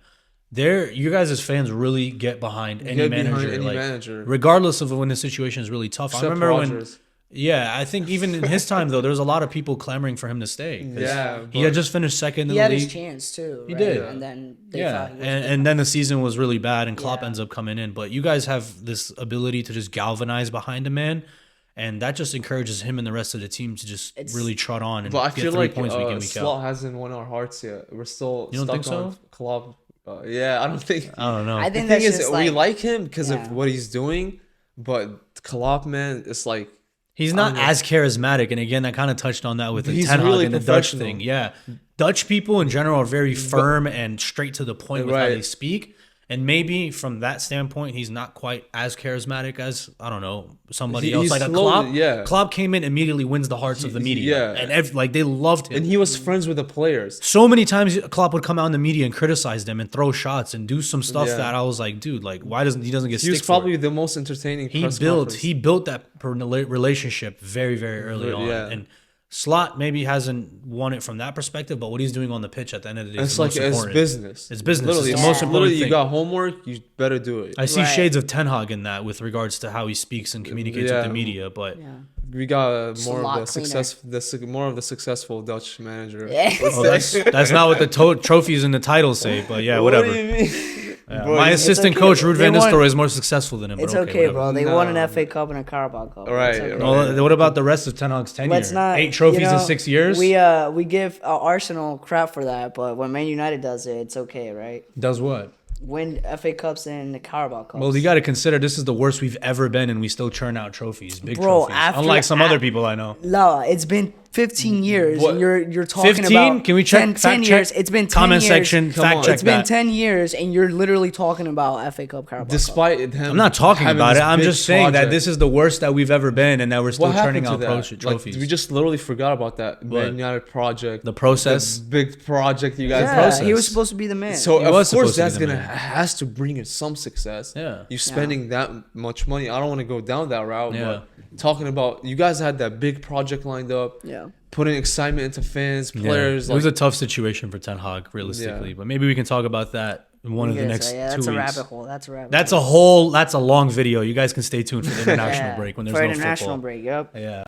S2: You guys as fans really get behind any
S3: Get behind
S2: manager,
S3: any
S2: like,
S3: manager.
S2: regardless of when the situation is really tough. I
S3: Except
S2: remember when,
S3: Rodgers.
S2: yeah, I think even in his time though, there was a lot of people clamoring for him to stay. 'cause
S3: Yeah,
S2: he had
S3: but-
S2: just finished second in
S1: He
S2: the
S1: had
S2: league.
S1: his chance too.
S2: He
S1: right?
S2: did.
S1: and then they
S2: Yeah,
S1: thought he was
S2: and then the season was really bad, and Klopp
S1: Yeah.
S2: ends up coming in. But you guys have this ability to just galvanize behind a man, and that just encourages him and the rest of the team to just
S1: It's-
S2: really trot on and
S3: But I
S2: get
S3: feel
S2: 3
S3: like
S2: points week in week
S3: Slot
S2: out.
S3: hasn't won our hearts yet. We're still
S2: You don't
S3: stuck
S2: think
S3: on
S2: so?
S3: Klopp. Yeah, I don't think.
S2: I don't know.
S1: I
S3: The
S1: think
S3: thing
S1: that's
S3: is,
S1: just
S3: we
S1: like,
S3: like him because
S1: Yeah.
S3: of what he's doing, but Klopp, man, it's like
S2: He's not
S3: I don't know.
S2: as charismatic, and again, I kind of touched on that with the
S3: He's
S2: Ten Hag
S3: really
S2: and the Dutch
S3: professional.
S2: thing. Yeah, Dutch people in general are very firm and straight to the point with how
S3: Right.
S2: they speak, and maybe from that standpoint, he's not quite as charismatic as I don't know somebody
S3: He-
S2: else.
S3: he's
S2: Like a
S3: slowly-
S2: Klopp,
S3: yeah.
S2: Klopp came in immediately wins the hearts of the media,
S3: yeah.
S2: and like they loved him.
S3: and he was friends with the players.
S2: So many times Klopp would come out in the media and criticize them and throw shots and do some stuff
S3: Yeah.
S2: that I was like, dude, like why doesn't he doesn't get
S3: He was
S2: stick for it?
S3: probably the most entertaining.
S2: he
S3: press
S2: built
S3: conference.
S2: he built that relationship very very early on,
S3: Yeah.
S2: and Slot maybe hasn't won it from that perspective, but what he's doing on the pitch at the end of the day
S3: And
S2: is
S3: it's
S2: the
S3: like
S2: most
S3: it's
S2: important.
S3: business.
S2: It's business.
S3: Literally,
S2: It's the most important
S3: literally,
S2: thing.
S3: you got homework. You better do it.
S2: I see
S1: Right.
S2: shades of Ten Hag in that with regards to how he speaks and communicates with
S3: Yeah.
S2: the media, but
S1: yeah.
S3: We got
S1: a
S3: more
S1: lot
S3: of the success, more of the successful Dutch manager.
S1: Yeah.
S2: oh, that's not what the trophies and the titles say, but yeah,
S3: What
S2: whatever.
S3: do you mean?
S2: Yeah.
S3: Bro,
S2: My
S3: it's
S2: assistant
S1: okay.
S2: coach Ruud
S1: They
S2: van
S1: won-
S2: Nistelrooy is more successful than him.
S1: It's
S2: but
S1: okay,
S2: whatever.
S1: bro. They won an
S3: No.
S1: FA Cup and a Carabao Cup.
S3: Right,
S1: It's okay.
S3: right.
S2: Well, what about the rest of Ten Hag's tenure?
S1: Let's not
S2: 8 trophies
S1: you know,
S2: in 6 years.
S1: We give Arsenal crap for that, but when Man United does it, it's okay, right?
S2: Does what?
S1: Win FA Cups and the Carabao Cups.
S2: Well, you got to consider this is the worst we've ever been, and we still churn out trophies, big
S1: Bro,
S2: trophies.
S1: after-
S2: Unlike some other people I know.
S1: No, it's been 15 years.
S3: What?
S1: And you're talking
S2: 15?
S1: about
S2: Can we check?
S1: 10,
S2: Fact
S1: 10
S2: check?
S1: years. It's been 10
S2: Comment
S1: years.
S2: section.
S3: Come
S2: Fact
S3: on.
S2: check
S1: It's been
S2: that.
S1: 10 years, and you're literally talking about FA Cup, Carabao Cup.
S3: Despite him,
S2: I'm not talking
S3: having
S2: about it.
S3: this
S2: I'm
S3: big
S2: just saying that
S3: project.
S2: this is the worst that we've ever been, and that we're still
S3: What
S2: churning
S3: happened
S2: out
S3: to that?
S2: trophies.
S3: Like, we just literally forgot about that Man United project.
S2: The process.
S3: the big project you guys.
S1: Yeah,
S2: process.
S1: he was supposed to be the man.
S3: So
S2: He
S3: of
S2: was
S3: course
S2: supposed to be
S3: that's
S2: the
S3: gonna
S2: man.
S3: has to bring in some success.
S2: Yeah.
S3: You're spending that much money. I don't want to go down that route.
S2: Yeah.
S3: But talking about you guys had that big project lined up.
S1: yeah.
S3: Putting excitement into fans,
S2: Yeah.
S3: players.
S2: It was
S3: like,
S2: a tough situation for Ten Hag, realistically,
S3: Yeah.
S2: but maybe we can talk about that in one of the next
S1: yeah,
S2: 2
S1: that's a
S2: weeks.
S1: rabbit hole. That's a rabbit
S2: That's
S1: hole.
S2: that's a long video. You guys can stay tuned for the international
S1: Yeah,
S2: break when there's
S1: for
S2: no
S1: international
S2: football.
S1: break. Yep.
S2: Yeah.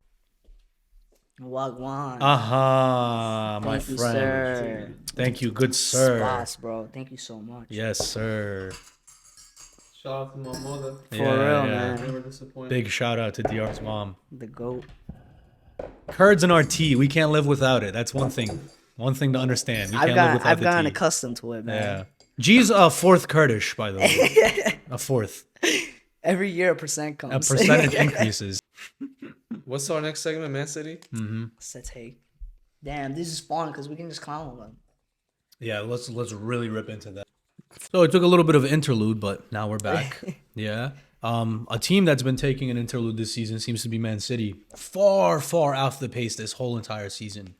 S1: Wagwan.
S2: Aha, my
S1: Thank you,
S2: friend.
S1: sir.
S2: Thank you, good sir.
S1: Spots, bro. Thank you so much.
S2: Yes, sir.
S3: shout out to my mother.
S1: For
S2: Yeah,
S1: real,
S2: yeah.
S1: man.
S3: Never disappointed.
S2: Big shout out to DR's mom.
S1: The GOAT.
S2: Curds in our tea. We can't live without it. That's one thing. One thing to understand. We can't live without
S1: I've
S2: the
S1: gotten
S2: tea.
S1: accustomed to it, man.
S2: Yeah. G's a fourth Kurdish, by the way. A fourth.
S1: Every year a percent
S2: A
S1: comes.
S2: percentage increases.
S3: What's our next segment, Man City?
S1: City. Damn, this is fun because we can just clown on them.
S2: Yeah, let's really rip into that. So it took a little bit of interlude, but now we're back. Yeah. A team that's been taking an interlude this season seems to be Man City. Far, far off the pace this whole entire season.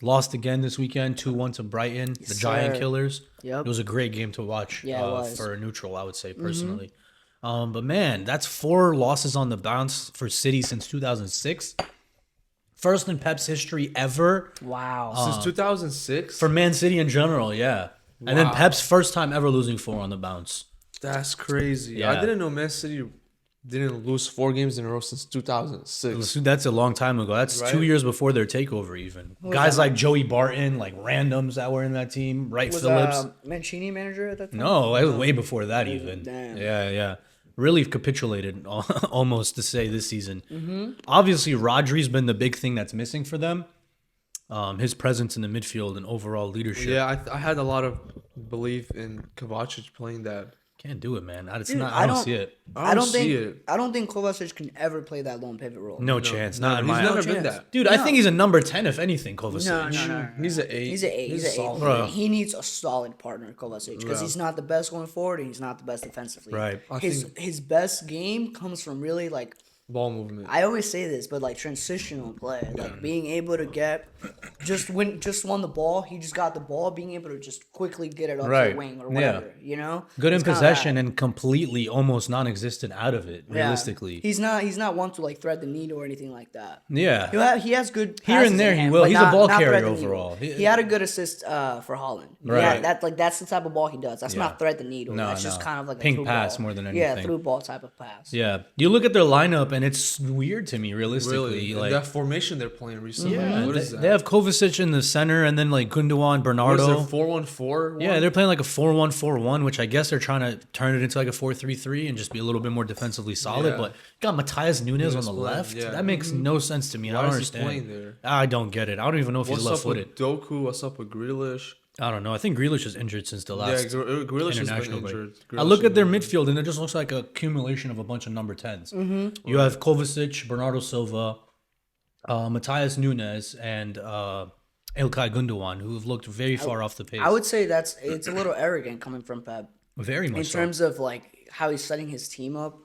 S2: Lost again this weekend, 2-1 to Brighton, the Giant
S1: sir.
S2: Killers.
S1: Yep.
S2: It was a great game to watch
S1: Yeah, it was.
S2: for a neutral, I would say, personally. But man, that's 4 losses on the bounce for City since 2006. First in Pep's history ever
S1: Wow.
S3: Since 2006.
S2: for Man City in general, yeah. And then
S3: Wow.
S2: Pep's first time ever losing 4 on the bounce.
S3: That's crazy.
S2: Yeah.
S3: I didn't know Man City didn't lose 4 games in a row since 2006.
S2: That's a long time ago. That's
S3: Right.
S2: 2 years before their takeover, even. Guys like Joey Barton, like randoms that were in that team, Wright
S1: Was
S2: Phillips.
S1: Mancini manager at that time?
S2: No, it was way before that, even.
S1: Damn.
S2: Yeah. Really capitulated almost to say this season.
S1: Mm-hmm.
S2: Obviously, Rodri's been the big thing that's missing for them. his presence in the midfield and overall leadership.
S3: Yeah, I had a lot of belief in Kovacic playing that.
S2: Can't do it, man. It's
S1: Dude,
S2: not. I don't see it.
S3: I don't see
S1: think
S3: it.
S1: I don't think Kovacic can ever play that lone pivot role.
S2: No chance. Not in
S3: He's
S2: my
S3: never
S1: chance.
S3: been that.
S2: Dude, I think he's a number 10 if anything, Kovacic.
S1: No.
S3: He's an 8.
S1: He's an 8. He's an 8.
S3: solid.
S2: Bro.
S1: He needs a solid partner, Kovacic, because he's not the best going forward and he's not the best defensively.
S2: Right.
S1: His best game comes from really like
S3: Ball movement.
S1: I always say this, but like transitional play, like being able to get just won the ball. He just got the ball, being able to just quickly get it up to
S2: Right.
S1: the wing or
S2: Yeah.
S1: whatever. You know,
S2: Good in
S1: It's kinda
S2: possession
S1: that.
S2: and completely almost non-existent out of it,
S1: Yeah.
S2: realistically.
S1: He's not one to like thread the needle or anything like that.
S2: Yeah.
S1: He has good
S2: Here
S1: passes
S2: and there
S1: in
S2: he
S1: hand,
S2: will.
S1: but
S2: He's a ball
S1: not
S2: carrier
S1: thread the needle.
S2: overall.
S1: He had a good assist for Holland.
S2: Right.
S1: Yeah, that's the type of ball he does. That's not thread the needle.
S2: No,
S1: that's just
S2: no.
S1: kind of like a
S2: Pink
S1: through
S2: pass
S1: ball.
S2: more than
S1: Yeah,
S2: anything.
S1: through ball type of pass.
S2: Yeah. You look at their lineup and it's weird to me, realistically.
S3: Really,
S2: Like,
S3: that formation they're playing recently.
S2: yeah,
S3: What is
S2: they
S3: that?
S2: they have Kovacic in the center and then like Gundogan,
S3: What is
S2: Bernardo.
S3: there, 4-1-4?
S2: Yeah, they're playing like a 4-1-4-1, which I guess they're trying to turn it into like a 4-3-3 and just be a little bit more defensively solid.
S3: Yeah.
S2: But you got Matthias Nunes on the
S3: playing,
S2: left.
S3: yeah.
S2: That makes no sense to me. I
S3: Why
S2: don't
S3: is he
S2: understand.
S3: playing there?
S2: I don't get it. I don't even know if he's
S3: What's
S2: left
S3: up with
S2: footed.
S3: Doku? What's up with Grealish?
S2: I don't know. I think Grealish is injured since the last
S3: Grealish has been
S2: international break.
S3: injured.
S2: I look at their midfield and it just looks like a accumulation of a bunch of number 10s.
S1: Mm-hmm.
S2: You have Kovacic, Bernardo Silva, Matthias Nunes, and Ilkay Gundogan, who have looked very far off the pace.
S1: I would say it's a little arrogant coming from Pep
S2: very much
S1: in
S2: so.
S1: terms of like how he's setting his team up.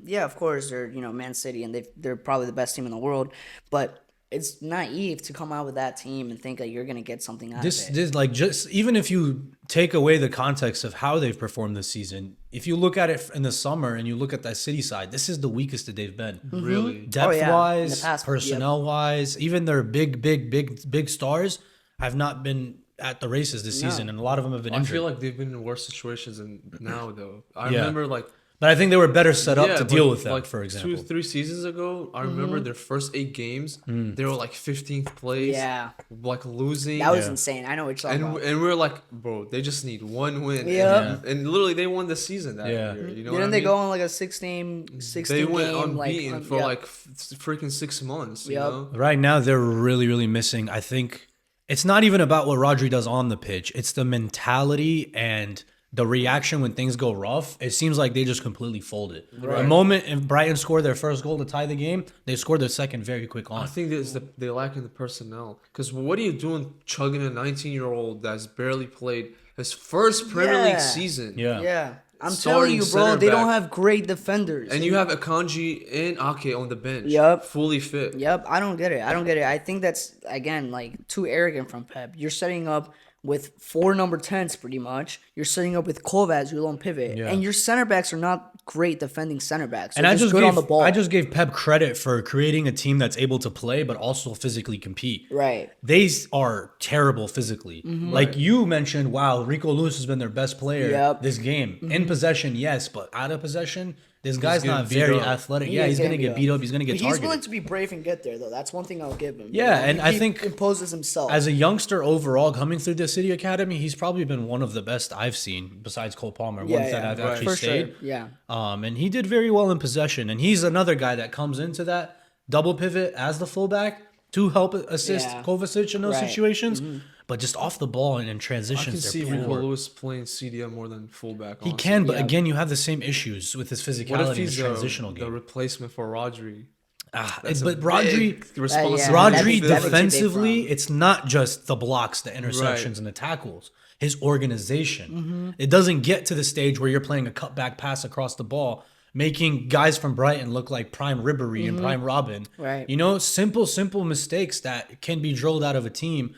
S1: Yeah, of course they're Man City and they're probably the best team in the world, but it's naive to come out with that team and think that you're gonna get something out of it.
S2: This like just even if you take away the context of how they've performed this season, if you look at it in the summer and you look at that City side, this is the weakest that they've been.
S3: Really?
S2: Depth
S1: In the
S2: wise,
S1: past,
S2: personnel wise, even their big stars have not been at the races this season, and a lot of them have been
S3: I
S2: injured.
S3: feel like they've been in worse situations than now, though. I
S2: Yeah.
S3: remember like
S2: but I think they were better set up to
S3: but,
S2: deal with them.
S3: like
S2: For example,
S3: 2-3 seasons ago, I remember their first 8 games. They were like 15th place.
S1: Yeah.
S3: Like losing.
S1: That was insane. I know what you're talking
S3: And
S1: about.
S3: we we're like, bro, they just need one win.
S1: Yeah.
S3: And literally, they won the season that
S2: Yeah.
S3: year. You know
S1: Didn't
S3: what
S1: they
S3: I mean?
S1: go on like a 16
S3: They went
S1: game
S3: unbeaten for
S1: yeah.
S3: like freaking 6 months. You
S1: Yep.
S3: know?
S2: right now they're really missing. I think it's not even about what Rodri does on the pitch. It's the mentality and the reaction when things go rough. It seems like they just completely folded. The moment if Brighton scored their first goal to tie the game, they scored their second very quick
S3: I
S2: on.
S3: think they lack in the personnel. Because what are you doing chugging a 19-year-old that's barely played his first Premier League
S1: Yeah.
S3: season?
S1: Yeah. I'm
S3: Starting
S1: telling you, bro,
S3: center
S1: they don't
S3: back.
S1: have great defenders.
S3: And you have Akanji and Ake on the bench.
S1: Yup.
S3: Fully fit.
S1: Yep, I don't get it. I think that's again like too arrogant from Pep. You're setting up with 4 number 10s pretty much. You're setting up with Kovac, your lone pivot,
S2: Yeah.
S1: and your center backs are not great defending center backs.
S2: And
S1: They're
S2: I just
S1: good
S2: gave
S1: on the ball.
S2: I just gave Pep credit for creating a team that's able to play but also physically compete.
S1: right.
S2: They are terrible physically. Like you mentioned, wow, Rico Lewis has been their best player
S1: Yep.
S2: this game. In possession, yes, but out of possession, this guy's
S3: getting
S2: not
S3: beat
S2: very
S3: up.
S2: athletic.
S1: He
S2: Yeah,
S1: is
S2: he's gonna
S1: getting
S2: get beat up. He's gonna get
S1: But he's willing
S2: targeted.
S1: to be brave and get there though. That's one thing I'll give him.
S2: Yeah, and I
S1: He
S2: think
S1: imposes himself.
S2: as a youngster overall coming through the City Academy, he's probably been one of the best I've seen besides Cole Palmer. Ones that I've actually
S1: for
S2: stayed.
S1: sure. Yeah.
S2: And he did very well in possession. And he's another guy that comes into that double pivot as the fullback to help assist
S1: Yeah.
S2: Kovacic in those
S1: Right.
S2: situations. But just off the ball and in
S3: I can
S2: transitions,
S3: see
S2: they're
S3: Rico
S2: poor.
S3: Lewis playing CDM more than fullback.
S2: He
S3: honestly.
S2: can, but
S1: Yeah.
S2: again, you have the same issues with his
S3: What
S2: physicality
S3: if
S2: in
S3: he's
S2: the transitional
S3: the
S2: game.
S3: replacement for Rodri?
S2: But Rodri,
S3: Responsibility.
S1: That'd
S2: Rodri
S1: be- that'd be too big for
S2: defensively,
S1: him.
S2: it's not just the blocks, the interceptions, and the tackles. His organization. It doesn't get to the stage where you're playing a cutback pass across the ball, making guys from Brighton look like prime Ribery and prime Robin.
S1: Right.
S2: You know, simple mistakes that can be drilled out of a team.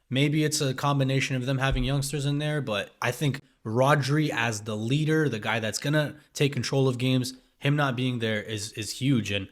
S2: Maybe it's a combination of them having youngsters in there, but I think Rodri as the leader, the guy that's gonna take control of games, him not being there is huge. And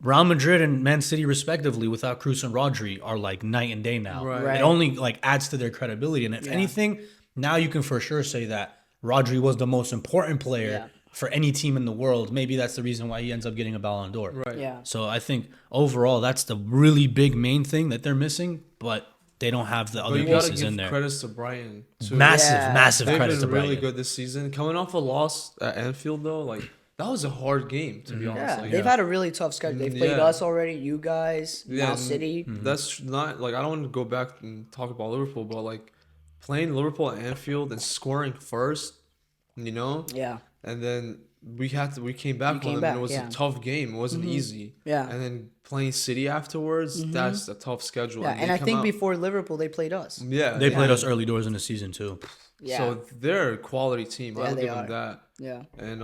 S2: Real Madrid and Man City, respectively, without Cruz and Rodri, are like night and day now.
S3: Right.
S2: It only like adds to their credibility. And if anything, now you can for sure say that Rodri was the most important player
S1: Yeah.
S2: for any team in the world. Maybe that's the reason why he ends up getting a Ballon d'Or.
S3: Right.
S1: Yeah.
S2: So I think overall, that's the really big main thing that they're missing, but they don't have the
S3: But
S2: other
S3: you gotta
S2: pieces
S3: give
S2: in there.
S3: credits to Brighton. Too.
S2: Massive,
S1: Yeah.
S2: massive
S3: They've
S2: credits
S3: been
S2: to
S3: really
S2: Brighton.
S3: good this season. Coming off a loss at Anfield, though, like that was a hard game to be honest.
S1: Yeah,
S3: Like,
S1: they've had a really tough schedule. They've played us already, you guys, now City.
S3: That's not like I don't want to go back and talk about Liverpool, but like playing Liverpool at Anfield and scoring first, you know,
S1: Yeah.
S3: and then we came back on them, and it was a tough game. It wasn't easy.
S1: Yeah.
S3: And then playing City afterwards, that's a tough schedule.
S1: Yeah, and I think before Liverpool, they played us.
S3: Yeah,
S2: They played us early doors in the season too.
S1: Yeah.
S3: So they're a quality team. I'll
S1: they
S3: give them
S1: are.
S3: that.
S1: Yeah.
S3: And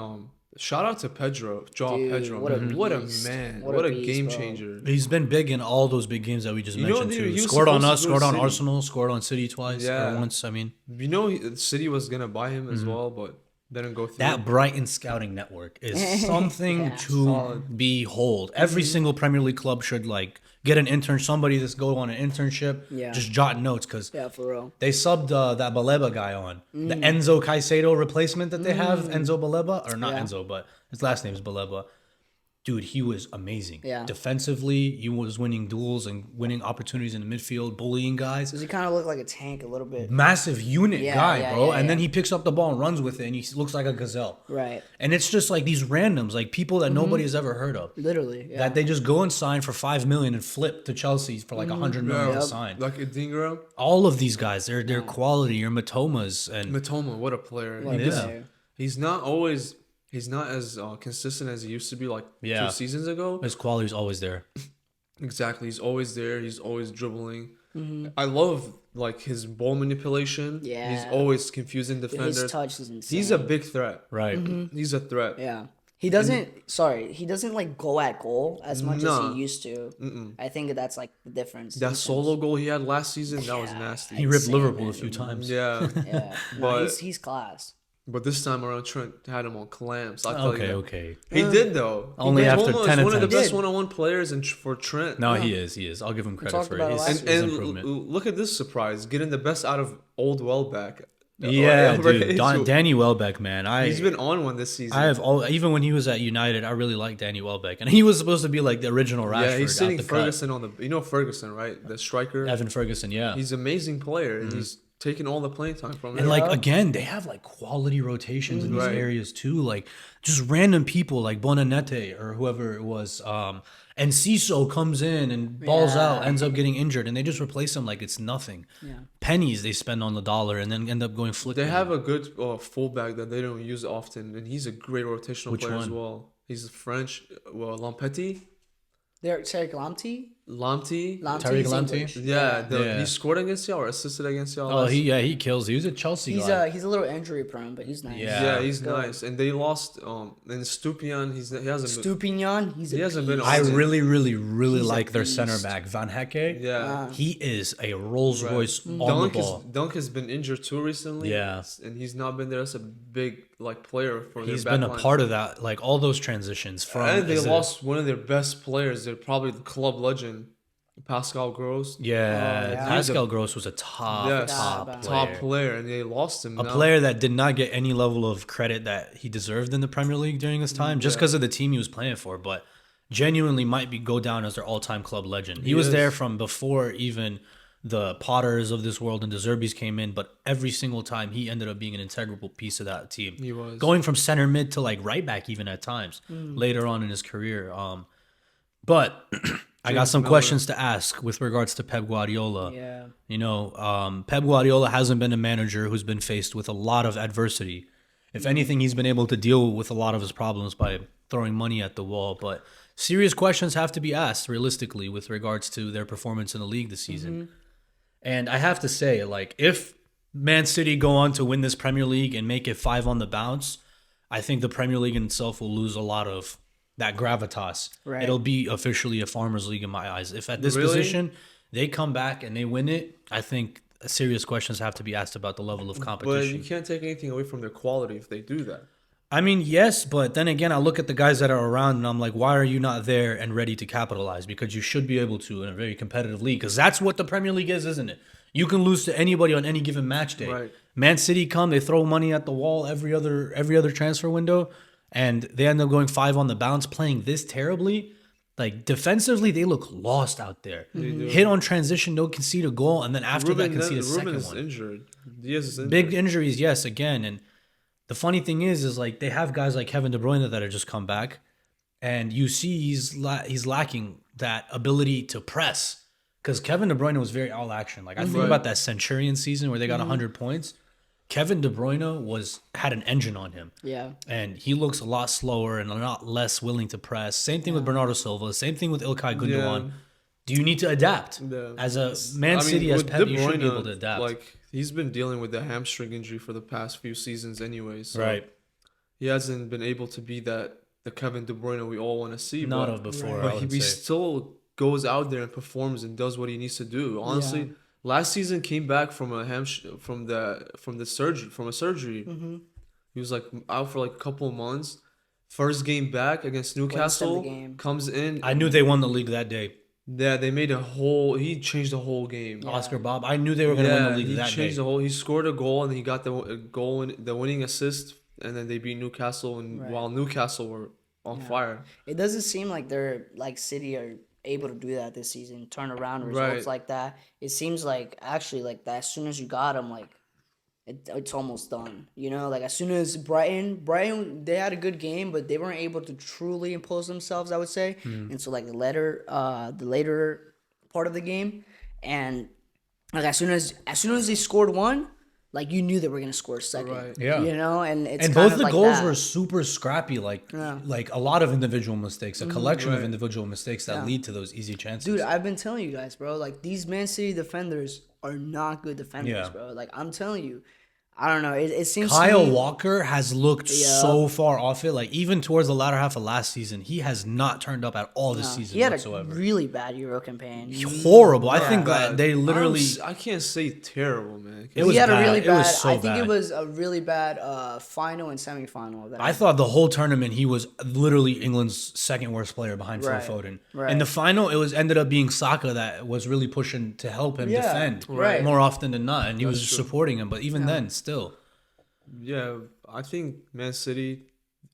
S3: shout out to Joao
S1: Dude,
S3: Pedro.
S1: what a
S3: Man. What a
S1: beast.
S3: man.
S1: What
S3: What
S1: a
S3: a
S1: beast,
S3: game
S1: bro.
S3: changer.
S2: He's been big in all those big games that we just
S3: You know,
S2: mentioned
S3: dude,
S2: too.
S3: he was
S2: Scored on
S3: supposed
S2: us,
S3: to go
S2: scored
S3: to
S2: on
S3: City.
S2: Arsenal, scored on City twice
S3: Yeah.
S2: or once. I mean,
S3: You know, City was gonna buy him as well, but didn't go through.
S2: that Brighton scouting network is something to
S3: Solid.
S2: behold. Every single Premier League club should like get an intern, somebody that's go on an internship, just jot notes because
S1: Yeah, for real.
S2: they subbed that Baleba guy on the Enzo Caicedo replacement that they have. Enzo Baleba, or not Enzo, but his last name is Baleba. Dude, he was amazing.
S1: Yeah.
S2: Defensively, he was winning duels and winning opportunities in the midfield, bullying guys.
S1: Does he kind of look like a tank a little bit?
S2: Massive unit
S1: Yeah,
S2: guy,
S1: yeah,
S2: bro.
S1: yeah,
S2: And then
S1: yeah.
S2: he picks up the ball and runs with it, and he looks like a gazelle.
S1: Right.
S2: And it's just like these randoms, like people that nobody has ever heard of,
S1: Literally. Yeah.
S2: that they just go and sign for $5 million and flip to Chelsea for like $100 million to sign.
S3: like Adingra,
S2: All of these guys, they're quality. Your Matomas and
S3: Matoma. What a player.
S1: What a
S2: Yeah.
S1: player.
S3: He's not as consistent as he used to be like
S2: Yeah.
S3: 2 seasons ago.
S2: his quality is always there.
S3: Exactly. He's always there. He's always dribbling.
S1: Mm-hmm.
S3: I love like his ball manipulation.
S1: Yeah.
S3: He's always confusing
S1: His
S3: defenders.
S1: touch is insane.
S3: He's a big threat.
S2: Right.
S3: He's a threat.
S1: Yeah. He doesn't. He doesn't like go at goal as much as
S3: Nah.
S1: he used to. I think that's like the difference.
S3: That solo goal he had last season, that was nasty.
S2: He ripped
S1: Insane,
S2: Liverpool a
S1: man.
S2: few times.
S3: Yeah.
S1: Yeah. No,
S3: But-
S1: he's class.
S3: But this time around, Trent had him on clamps. I tell you that.
S2: Okay.
S3: He did though.
S2: Only after
S3: Matoma
S2: 10
S3: is one of the
S2: attempts.
S3: best one-on-one players for Trent.
S2: No, he is. I'll give him credit
S1: talked
S2: for
S1: about it
S2: his,
S1: last
S2: his
S3: And
S2: improvement.
S3: look at this surprise, getting the best out of old Welbeck.
S2: Yeah,
S3: Right,
S2: dude.
S3: so
S2: Danny Welbeck, man.
S3: he's been on one this season.
S2: I have even when he was at United, I really liked Danny Welbeck, and he was supposed to be like the original Rashford.
S3: Yeah, he's sitting
S2: out the cut.
S3: Ferguson on the. Ferguson, right? The striker.
S2: Evan Ferguson, yeah.
S3: He's an amazing player, and he's taking all the playing time from him.
S2: And like again, they have like quality rotations in these
S3: Right.
S2: areas too, like just random people like Bonanete or whoever it was. And Ciso comes in and balls out, ends up getting injured, and they just replace him like it's nothing.
S1: Yeah.
S2: Pennies they spend on the dollar, and then end up going flipping.
S3: They have a good fullback that they don't use often, and he's a great rotational
S2: Which
S3: player as
S2: one?
S3: well. He's French. Well, Lampetti,
S1: There, Tariq Lamptey.
S3: Lamptey.
S2: Tariq
S1: is
S2: Lamptey?
S1: English.
S3: Yeah, he scored against y'all or assisted against y'all.
S2: Oh,
S3: last-
S2: he kills. He was a Chelsea
S1: He's
S2: guy.
S1: he's a little injury prone, but he's nice.
S2: Yeah.
S3: yeah, he's
S1: Go.
S3: nice, and they lost. And Stupian, he hasn't.
S1: Stupignon.
S3: He hasn't been.
S2: I
S3: on it.
S2: really
S1: He's a
S2: like their
S1: beast.
S2: center back Van Hecke.
S3: Yeah.
S2: He is a Rolls Royce on
S3: Dunk
S2: the ball.
S3: Dunk has been injured too recently.
S2: Yeah.
S3: and he's not been there as a big like player for.
S2: He's
S3: their
S2: been a
S3: back line.
S2: part of that, like all those transitions from.
S3: And they
S2: is it-
S3: lost one of their best players. They're probably the club legend, Pascal Gross.
S2: Yeah,
S1: yeah.
S2: Pascal Gross was a top
S3: top player, and they lost him.
S2: A player that did not get any level of credit that he deserved in the Premier League during his time, just because of the team he was playing for. But genuinely might go down as their all-time club legend. He was
S3: is.
S2: there from before even the Potters of this world and the Zerbis came in, but every single time he ended up being an integral piece of that team.
S3: He was.
S2: Going from center mid to like right back even at times later on in his career. But I got some questions to ask with regards to Pep Guardiola.
S1: Yeah.
S2: You know, Pep Guardiola hasn't been a manager who's been faced with a lot of adversity. If anything, he's been able to deal with a lot of his problems by throwing money at the wall. But serious questions have to be asked realistically with regards to their performance in the league this season. And I have to say, like, if Man City go on to win this Premier League and make it 5 on the bounce, I think the Premier League in itself will lose a lot of that gravitas.
S1: Right.
S2: It'll be officially a farmers league in my eyes. If at this
S3: Really?
S2: position they come back and they win it, I think serious questions have to be asked about the level of
S3: But
S2: competition.
S3: you can't take anything away from their quality if they do that.
S2: I mean, yes, but then again, I look at the guys that are around and I'm like, why are you not there and ready to capitalize? Because you should be able to in a very competitive league. Because that's what the Premier League is, isn't it? You can lose to anybody on any given match day.
S3: Right.
S2: Man City come, they throw money at the wall every other transfer window, and they end up going 5 on the bounce, playing this terribly. Like defensively, they look lost out there. Hit on transition, don't concede a goal, and then after that concede a second
S3: is
S2: one.
S3: injured. Diaz is injured.
S2: Big injuries, yes, again, and the funny thing is like they have guys like Kevin De Bruyne that have just come back, and you see he's lacking that ability to press because Kevin De Bruyne was very all action. Like I think about that Centurion season where they got 100 points. Kevin De Bruyne had an engine on him.
S1: Yeah.
S2: And he looks a lot slower and a lot less willing to press. Same thing with Bernardo Silva. Same thing with Ilkay Gundogan.
S3: Yeah.
S2: Do you need to adapt?
S3: Yeah.
S2: As a Man City, as
S3: with
S2: Pep,
S3: De
S2: you should be
S3: Bruyne,
S2: able to adapt.
S3: Like he's been dealing with the hamstring injury for the past few seasons anyway. So
S2: right.
S3: he hasn't been able to be the Kevin De Bruyne we all want to see.
S2: Not of before,
S3: But
S2: I would
S3: he
S2: say.
S3: still goes out there and performs and does what he needs to do. Honestly, last season came back from a surgery.
S1: Mm-hmm.
S3: He was like out for like a couple of months. First game back against Newcastle, comes in.
S2: I knew they won the league that day.
S3: Yeah, they made he changed the whole game.
S1: Yeah.
S2: Oscar Bob, I knew they were going to win the league that day.
S3: He changed the whole. He scored a goal and then he got the winning assist, and then they beat Newcastle. And while Newcastle were on fire,
S1: it doesn't seem like they're like City are able to do that this season. Turn around results like that. It seems like actually like that. As soon as you got them, like it's almost done. You know, like as soon as Brighton, they had a good game, but they weren't able to truly impose themselves, I would say. And so like the later part of the game, and like as soon as they scored one, like you knew they were gonna score a second.
S3: Right.
S2: Yeah.
S1: You know, and it's
S2: And
S1: kind
S2: both
S1: of
S2: the
S1: like
S2: goals
S1: that.
S2: were super scrappy, like a lot of individual mistakes, a collection of
S3: Right.
S2: individual mistakes that lead to those easy chances.
S1: Dude, I've been telling you guys, bro. Like these Man City defenders are not good defenders, bro. Like I'm telling you, I don't know. It seems
S2: Kyle
S1: to me,
S2: Walker has looked so far off it. Like even towards the latter half of last season, he has not turned up at all this season
S1: he had
S2: whatsoever.
S1: a really bad Euro campaign.
S2: Horrible. I think that they literally.
S3: I can't say terrible, man.
S2: It was
S1: He had
S2: bad.
S1: a really
S2: It
S1: bad.
S2: was so
S1: I think
S2: bad.
S1: it was a really bad final and semifinal of that.
S2: I thought the whole tournament he was literally England's second worst player behind Phil
S1: Right.
S2: Foden.
S1: Right.
S2: In the final, it ended up being Saka that was really pushing to help him defend
S1: Right.
S2: more often than not, and he was supporting him. But even then, still.
S3: Yeah, I think Man City,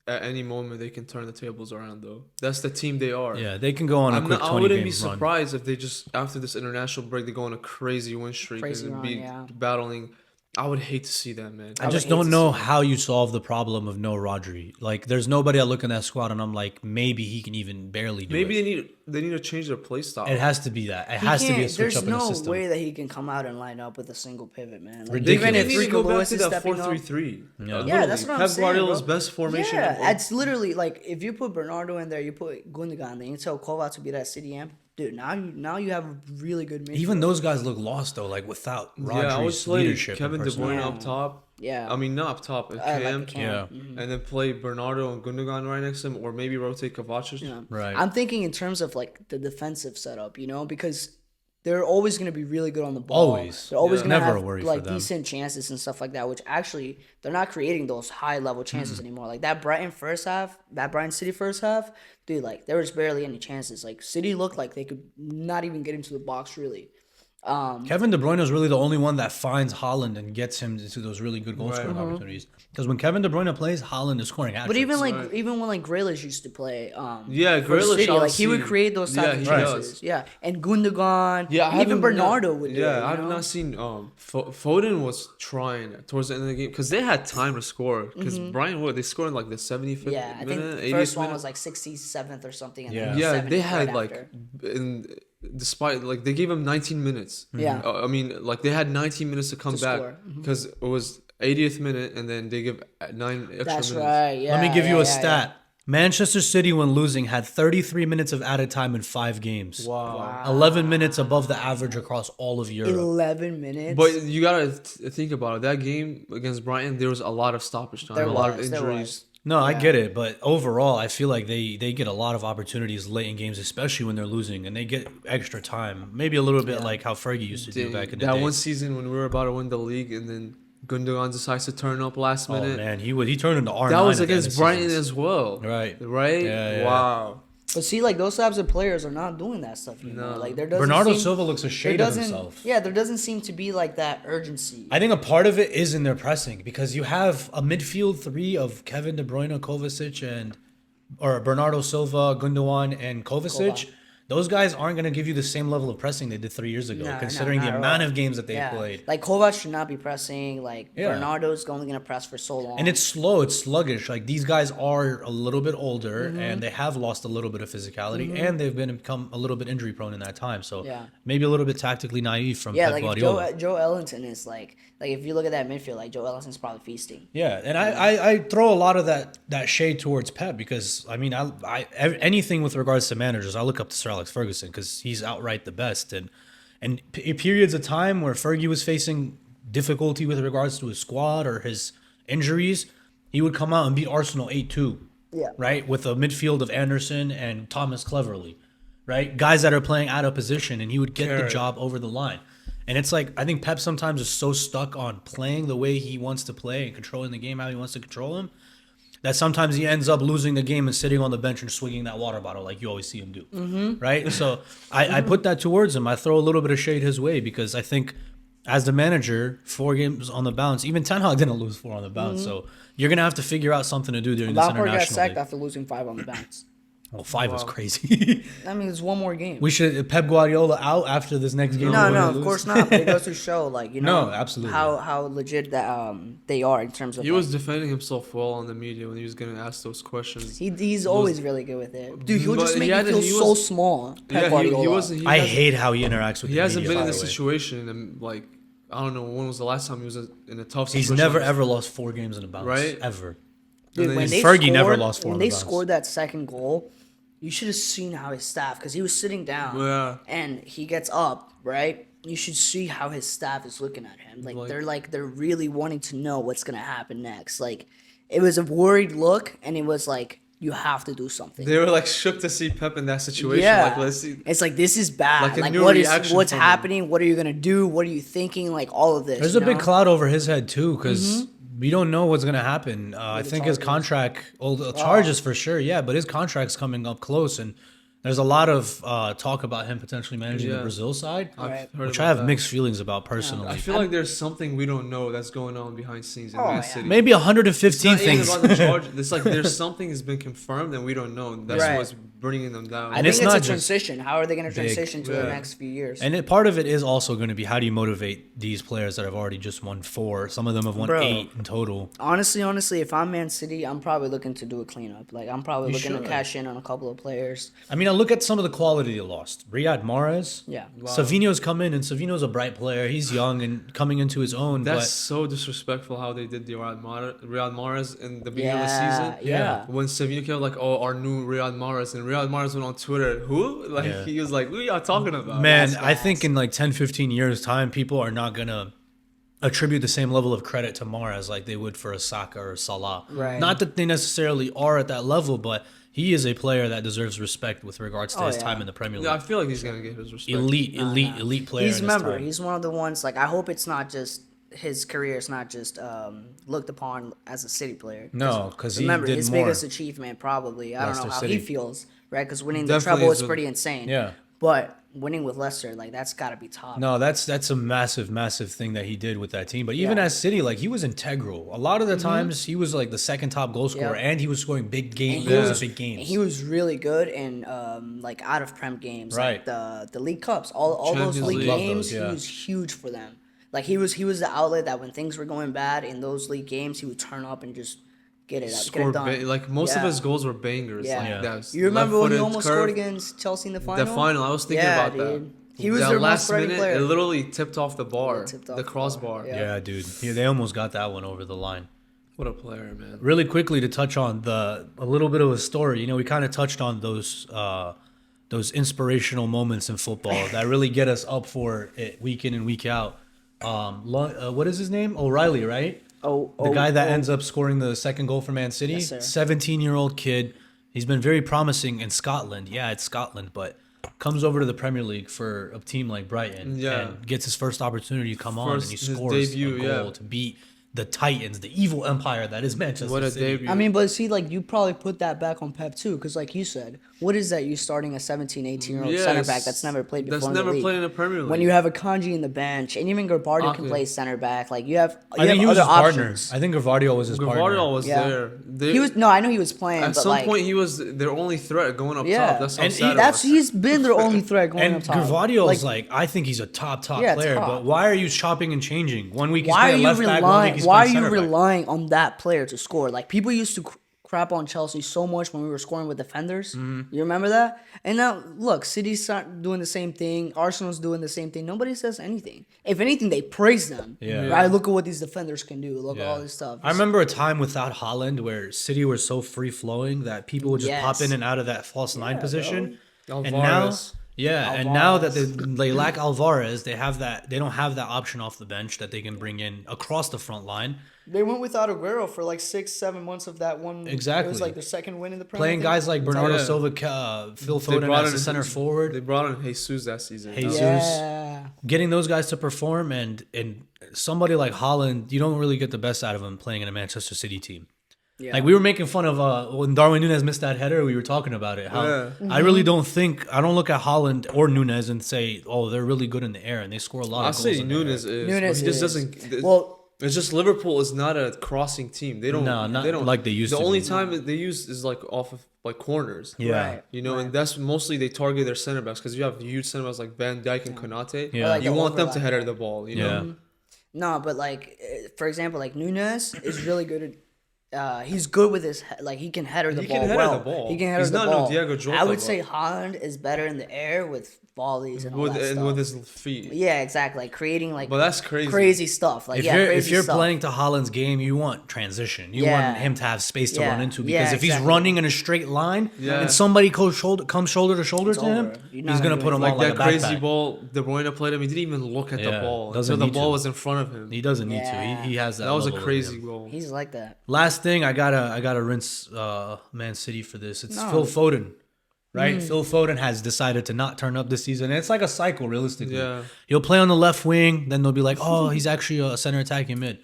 S3: at any moment, they can turn the tables around, though. That's the team they are.
S2: Yeah, they can go on a quick 20
S3: I wouldn't
S2: game
S3: be
S2: run.
S3: surprised if they just, after this international break, they go on a crazy win streak
S1: Crazy
S3: and
S1: run,
S3: be
S1: yeah.
S3: battling. I would hate to see that, man.
S2: I just don't know how you solve the problem of no Rodri. Like, there's nobody I look in that squad and I'm like, maybe he can even barely do
S3: Maybe
S2: it.
S3: they need to change their play style.
S2: It has to be that. It has to be a switch up in the
S1: There's
S2: system.
S1: no way that he can come out and line up with a single pivot, man. Like,
S2: Ridiculous.
S1: even
S3: They
S1: if
S3: need to
S1: Rico
S3: go back
S1: Lewis
S3: to
S1: is
S3: that
S1: stepping up.
S3: 4-3-3.
S1: Yeah, that's what I'm
S3: Pep
S1: saying,
S3: Guardiola's
S1: bro.
S3: best formation.
S1: Yeah, it's literally like if you put Bernardo in there, you put Gundogan, then you tell Kovac to be that City amp. Dude, now you have a really good midfield.
S2: Even those guys look lost though, like without
S3: Yeah, I would
S2: Rodri's
S3: play
S2: leadership.
S3: Kevin
S2: and
S3: De Bruyne
S2: personality.
S3: up top.
S1: Yeah.
S3: I mean, not up top.
S1: like
S3: Cam.
S1: a Cam.
S2: Yeah.
S3: And then play Bernardo and Gundogan right next to him, or maybe rotate Kovacic.
S1: Yeah.
S2: Right.
S1: I'm thinking in terms of like the defensive setup, you know, because they're always going to be really good on the ball.
S2: Always.
S1: They're always
S2: Yeah.
S1: going to
S2: Never
S1: have
S2: a worry for
S1: like
S2: them.
S1: decent chances and stuff like that, which actually they're not creating those high level chances anymore. Like that Brighton City first half, dude, like there was barely any chances. Like City looked like they could not even get into the box really.
S2: Kevin De Bruyne is really the only one that finds Haaland and gets him into those really good goal scoring opportunities. Because when Kevin De Bruyne plays, Haaland is scoring hat
S1: But even
S2: tricks.
S1: even when like Grealish used to play,
S3: Yeah,
S1: for
S3: Grealish,
S1: City,
S3: I'll
S1: like he would
S3: see.
S1: create those types of
S3: he
S1: chances.
S3: does.
S1: Yeah, and Gundogan,
S3: Yeah, I
S1: even
S3: haven't-
S1: Bernardo would do it.
S3: Yeah, I have
S1: you know?
S3: not seen. Foden was trying towards the end of the game because they had time to score. Because Brian Wood, they scored in like the 75th
S1: Yeah, I
S3: minute,
S1: think the
S3: 80th
S1: first one
S3: minute.
S1: was like 67th or something. And
S2: Yeah.
S1: then
S3: Yeah,
S1: 70th
S3: they had
S1: right
S3: like,
S1: after.
S3: despite like they gave him 19 minutes.
S1: Yeah.
S3: I mean, like they had 19 minutes to come
S1: To
S3: back
S1: score.
S3: because it was 80th minute, and then they give 9 extra
S1: That's
S3: minutes.
S1: right. Yeah.
S2: Let me give you
S1: yeah,
S2: a
S1: yeah,
S2: stat. Manchester City, when losing, had 33 minutes of added time in 5 games.
S3: Wow.
S2: 11 minutes above the average across all of
S1: Yeah.
S2: Europe.
S1: 11 minutes.
S3: But you gotta think about it. That game against Brighton, there was a lot of stoppage time,
S1: There
S3: a lot of
S1: was, there
S3: injuries.
S1: was.
S2: No, I get it, but overall, I feel like they get a lot of opportunities late in games, especially when they're losing, and they get extra time. Maybe a little bit like how Fergie used to do back in the
S3: That
S2: day.
S3: one season when we were about to win the league, and then Gundogan decides to turn up last
S2: Oh
S3: minute.
S2: man, he turned into R9.
S3: That was
S2: at the end
S3: against
S2: of
S3: Brighton
S2: seasons.
S3: as well.
S2: Right.
S3: Right?
S2: Yeah.
S3: Wow.
S1: But see, like those types of players are not doing that stuff anymore.
S3: No.
S1: Like there doesn't
S2: Bernardo
S1: seem,
S2: Silva looks
S1: there
S2: ashamed of
S1: doesn't.
S2: himself.
S1: Yeah, there doesn't seem to be like that urgency.
S2: I think a part of it is in their pressing because you have a midfield three of Kevin De Bruyne, Kovacic, or Bernardo Silva, Gundogan, and Kovacic. those guys aren't going to give you the same level of pressing they did 3 years ago, considering the amount of games that they played.
S1: Like Kovac should not be pressing. Like Bernardo's only going to press for so long.
S2: And it's slow. It's sluggish. Like these guys are a little bit older and they have lost a little bit of physicality and they've become a little bit injury prone in that time. So maybe a little bit tactically naive from Pep Guardiola.
S1: If Joe Ellington is like if you look at that midfield, like Joe Ellington's probably feasting.
S2: Yeah, and I throw a lot of that shade towards Pep because I mean I anything with regards to managers, I look up to Sir Alex Ferguson because he's outright the best. And periods of time where Fergie was facing difficulty with regards to his squad or his injuries, he would come out and beat Arsenal 8-2.
S1: Yeah.
S2: Right? With a midfield of Anderson and Thomas Cleverley. Right? Guys that are playing out of position, and he would get the job over the line. And it's like, I think Pep sometimes is so stuck on playing the way he wants to play and controlling the game how he wants to control him, that sometimes he ends up losing the game and sitting on the bench and swinging that water bottle like you always see him do. Right? So I put that towards him. I throw a little bit of shade his way because I think as the manager, 4 games on the bounce, even Ten Hag didn't lose 4 on the bounce. So you're going to have to figure out something to do during this international
S1: Lampard got sacked
S2: league.
S1: after losing 5 on the bounce.
S2: Well, 5 was crazy.
S1: I mean, it's one more game.
S2: We should Pep Guardiola out after this next game.
S1: No, of course not. But it goes to show, like, you know,
S2: No, absolutely.
S1: how legit that they are in terms of.
S3: He was defending himself well on the media when he was getting asked those questions.
S1: He's always really good with it, dude. He'll just
S3: But
S1: make you feel so small. Pep
S3: Yeah,
S1: Guardiola.
S2: I hate how he interacts with
S3: He
S2: the
S3: hasn't
S2: media,
S3: been in
S2: by
S3: this
S2: the way.
S3: situation, and like I don't know when was the last time he was in a tough
S2: He's
S3: situation.
S2: never ever lost 4 games in a bounce.
S3: Right?
S2: Ever.
S1: Dude, when they
S2: Fergie
S1: scored,
S2: never lost 4
S1: when
S2: on
S1: they
S2: the bounce.
S1: scored that second goal, you should have seen how his staff, because he was sitting down, and he gets up, right? You should see how his staff is looking at him. They're really wanting to know what's gonna happen next. Like, it was a worried look, and it was like, you have to do something.
S3: They were like shook to see Pep in that situation.
S1: Yeah,
S3: Like, let's see.
S1: it's like, this is bad.
S3: Like a new
S1: what's
S3: reaction from him.
S1: happening? What are you gonna do? What are you thinking? Like, all of this.
S2: There's a big cloud over his head too, because we don't know what's gonna happen. I think his contract, the charges for sure, yeah, but his contract's coming up close, and there's a lot of talk about him potentially managing the Brazil side, which I have mixed feelings about personally.
S3: I feel like there's something we don't know that's going on behind scenes in Man City.
S2: Maybe 115
S3: It's not even
S2: things.
S3: about the charge. It's like there's something that's been confirmed and we don't know. That's what's bringing them down.
S1: I
S2: And
S1: think
S2: it's
S1: it's
S2: not
S1: a
S2: just
S1: transition. How are they going to
S2: big.
S1: transition to the next few years?
S2: And part of it is also going to be how do you motivate these players that have already just won 4? Some of them have won 8 in total.
S1: Honestly, if I'm Man City, I'm probably looking to do a cleanup. Like, I'm probably looking to cash in on a couple of players.
S2: I mean, I look at some of the quality they lost. Riyad Mahrez.
S1: Yeah.
S2: Savino's come in, and Savino's a bright player. He's young and coming into his own.
S3: That's so disrespectful how they did the Riyad Mahrez in the beginning of the season.
S1: Yeah.
S3: When Savino came like, oh, our new Riyad Mahrez, and Riyad Mahrez went on Twitter, who? Like, he was like, who are y'all talking about?
S2: Man, I think in like 10, 15 years' time, people are not going to attribute the same level of credit to Mahrez like they would for a Saka or Salah.
S1: Right.
S2: Not that they necessarily are at that level, but he is a player that deserves respect with regards to his time in the Premier League.
S3: Yeah, I feel like he's going to get his respect.
S2: Elite player.
S1: He's one of the ones, like, I hope it's not just his career is not just looked upon as a City player.
S2: No, because he
S1: remember
S2: did
S1: his
S2: more.
S1: biggest achievement probably. I don't know
S2: Leicester
S1: how
S2: City.
S1: he feels, right? Because winning
S3: Definitely
S1: the treble is
S3: is
S1: pretty insane.
S2: Yeah.
S1: But winning with Leicester, like, that's got to be top.
S2: No, that's a massive thing that he did with that team. But even as City, like, he was integral. A lot of the times, he was like the second top goal scorer, and he was scoring big games. Big games.
S1: And he was really good in like out of Prem games,
S2: Right.
S1: like the League Cups, all those
S3: Champions
S1: league
S3: League.
S1: games.
S2: Love those,
S1: He was huge for them. Like, he was the outlet that when things were going bad in those league games, he would turn up and just get it done.
S3: Like, most of his goals were bangers.
S1: Yeah.
S3: Like, that's
S1: You remember when he
S3: left-footed
S1: almost
S3: curve.
S1: scored against Chelsea in the final?
S3: The final, I was thinking about that.
S1: He was
S3: that
S1: their most
S3: last
S1: ready
S3: minute,
S1: player.
S3: it literally tipped off the bar,
S1: tipped off
S3: the
S1: the
S3: crossbar.
S1: bar,
S2: Yeah, dude. Yeah, they almost got that one over the line.
S3: What a player, man.
S2: Really quickly to touch on a little bit of a story. You know, we kind of touched on those inspirational moments in football that really get us up for it week in and week out. What is his name? O'Reilly, right? The guy that ends up scoring the second goal for Man City.
S1: Yes, sir.
S2: 17-year-old kid. He's been very promising in Scotland. Yeah, it's Scotland, but comes over to the Premier League for a team like Brighton and gets his first opportunity to come on, and he
S3: His
S2: scores
S3: debut,
S2: a goal to beat the Titans, the evil empire that is Manchester
S3: What a
S2: City.
S3: debut.
S1: I mean, but see, like, you probably put that back on Pep too, because like you said, what is that? You're starting a 17, 18-year-old center back that's never played before.
S3: That's
S1: in the
S3: never
S1: league.
S3: played in the Premier League.
S1: When you have a Kanji in the bench, and even Gavardio can
S3: Okay.
S1: play center back, like you have
S2: I think he was
S1: other
S2: his partner.
S1: options.
S2: I think Gavardio was his partner.
S3: Gavardio was
S1: Yeah.
S3: there.
S1: He was I know he was playing,
S3: At
S1: but
S3: some
S1: like,
S3: point, he was their only threat going up
S1: yeah,
S3: top. That's how
S2: And
S3: sad it
S1: that's
S3: was.
S1: he's been their only threat going
S2: And
S1: up top.
S2: Gravadio's like, I think he's a top
S1: Yeah,
S2: player.
S1: top.
S2: But why are you chopping and changing? 1 week he's
S1: why are
S2: playing
S1: you
S2: left back, 1 week
S1: relying?
S2: he's
S1: Why are
S2: playing
S1: you
S2: center back.
S1: relying on that player to score? Like people used to crap on Chelsea so much when we were scoring with defenders.
S2: Mm-hmm.
S1: You remember that? And now look, City's doing the same thing. Arsenal's doing the same thing. Nobody says anything. If anything, they praise them.
S2: Yeah.
S1: Right. Look at what these defenders can do. Look at
S2: Yeah.
S1: all this stuff.
S2: I remember a time without Haaland where City was so free flowing that people would just pop
S1: Yes.
S2: in and out of that false nine position. And now,
S3: Alvarez.
S2: and now that they lack Alvarez, they don't have that option off the bench that they can bring in across the front line.
S1: They went without Aguero for like 6-7 months of that one.
S2: Exactly.
S1: It was like their second win in the Premier
S2: Playing
S1: League.
S2: guys like Bernardo
S3: Yeah.
S2: Silva, Phil Foden as the center
S3: They
S2: forward,
S3: brought in Jesus that season.
S2: Jesus.
S1: Yeah.
S2: getting those guys to perform, and somebody like Haaland, you don't really get the best out of him playing in a Manchester City team.
S1: Yeah.
S2: Like we were making fun of when Darwin Núñez missed that header, we were talking about it. How
S3: Yeah.
S2: I really don't look at Haaland or Núñez and say, oh, they're really good in the air and they score a lot
S3: I
S2: of goals.
S3: say
S2: in the air.
S3: Nunes is.
S1: Nunes
S3: he just
S1: is.
S3: doesn't.
S1: Well,
S3: It's just Liverpool is not a crossing team. They don't.
S2: No, not
S3: they don't,
S2: like they used
S3: the
S2: to
S3: only
S2: be.
S3: time they use is like off of like corners.
S2: Yeah.
S1: Right.
S3: You know, and that's mostly they target their center backs because you have huge center backs like Van Dijk and Konate.
S2: Yeah. Or like
S3: you
S1: the
S3: want them to
S1: overlap.
S3: header the ball. You
S2: Yeah.
S3: know.
S1: no, but like for example, like Nunes is really good at. He's good with his like he can header the
S3: He
S1: ball
S3: can header
S1: well.
S3: the ball.
S1: He can header
S3: He's
S1: the
S3: not no
S1: ball.
S3: Diego Jota,
S1: I would
S3: but-
S1: say Haaland is better in the air with volleys and all
S3: With
S1: that
S3: and
S1: stuff.
S3: with his feet.
S1: Yeah, exactly. Like creating like
S3: But that's crazy.
S1: crazy stuff. Like
S2: If
S1: yeah,
S2: you're
S1: crazy
S2: if you're
S1: stuff.
S2: playing to Haaland's game, you want transition. You
S1: Yeah.
S2: want him to have space to
S1: Yeah.
S2: run into,
S1: Yeah,
S2: because if he's
S1: exactly.
S2: running in a straight line
S3: Yeah.
S2: and somebody comes shoulder to shoulder to him,
S1: over. You're not
S2: he's
S1: gonna
S2: gonna
S1: do
S2: put him
S3: Like
S2: on
S3: that
S2: like a
S3: crazy
S2: backpack.
S3: ball De Bruyne played him. He didn't even look at the
S2: Yeah,
S3: ball
S2: doesn't
S3: until the
S2: need
S3: ball
S2: to.
S3: was in front of him.
S2: He doesn't need
S1: Yeah.
S2: to. He has that.
S3: That was a
S2: level in
S3: crazy
S2: him.
S3: goal.
S1: He's like that.
S2: Last thing, I gotta rinse Man City for this. It's
S1: No.
S2: Phil Foden, right? Phil Foden has decided to not turn up this season. And it's like a cycle, realistically.
S3: Yeah.
S2: He'll play on the left wing, then they'll be like, oh, he's actually a center attacking mid.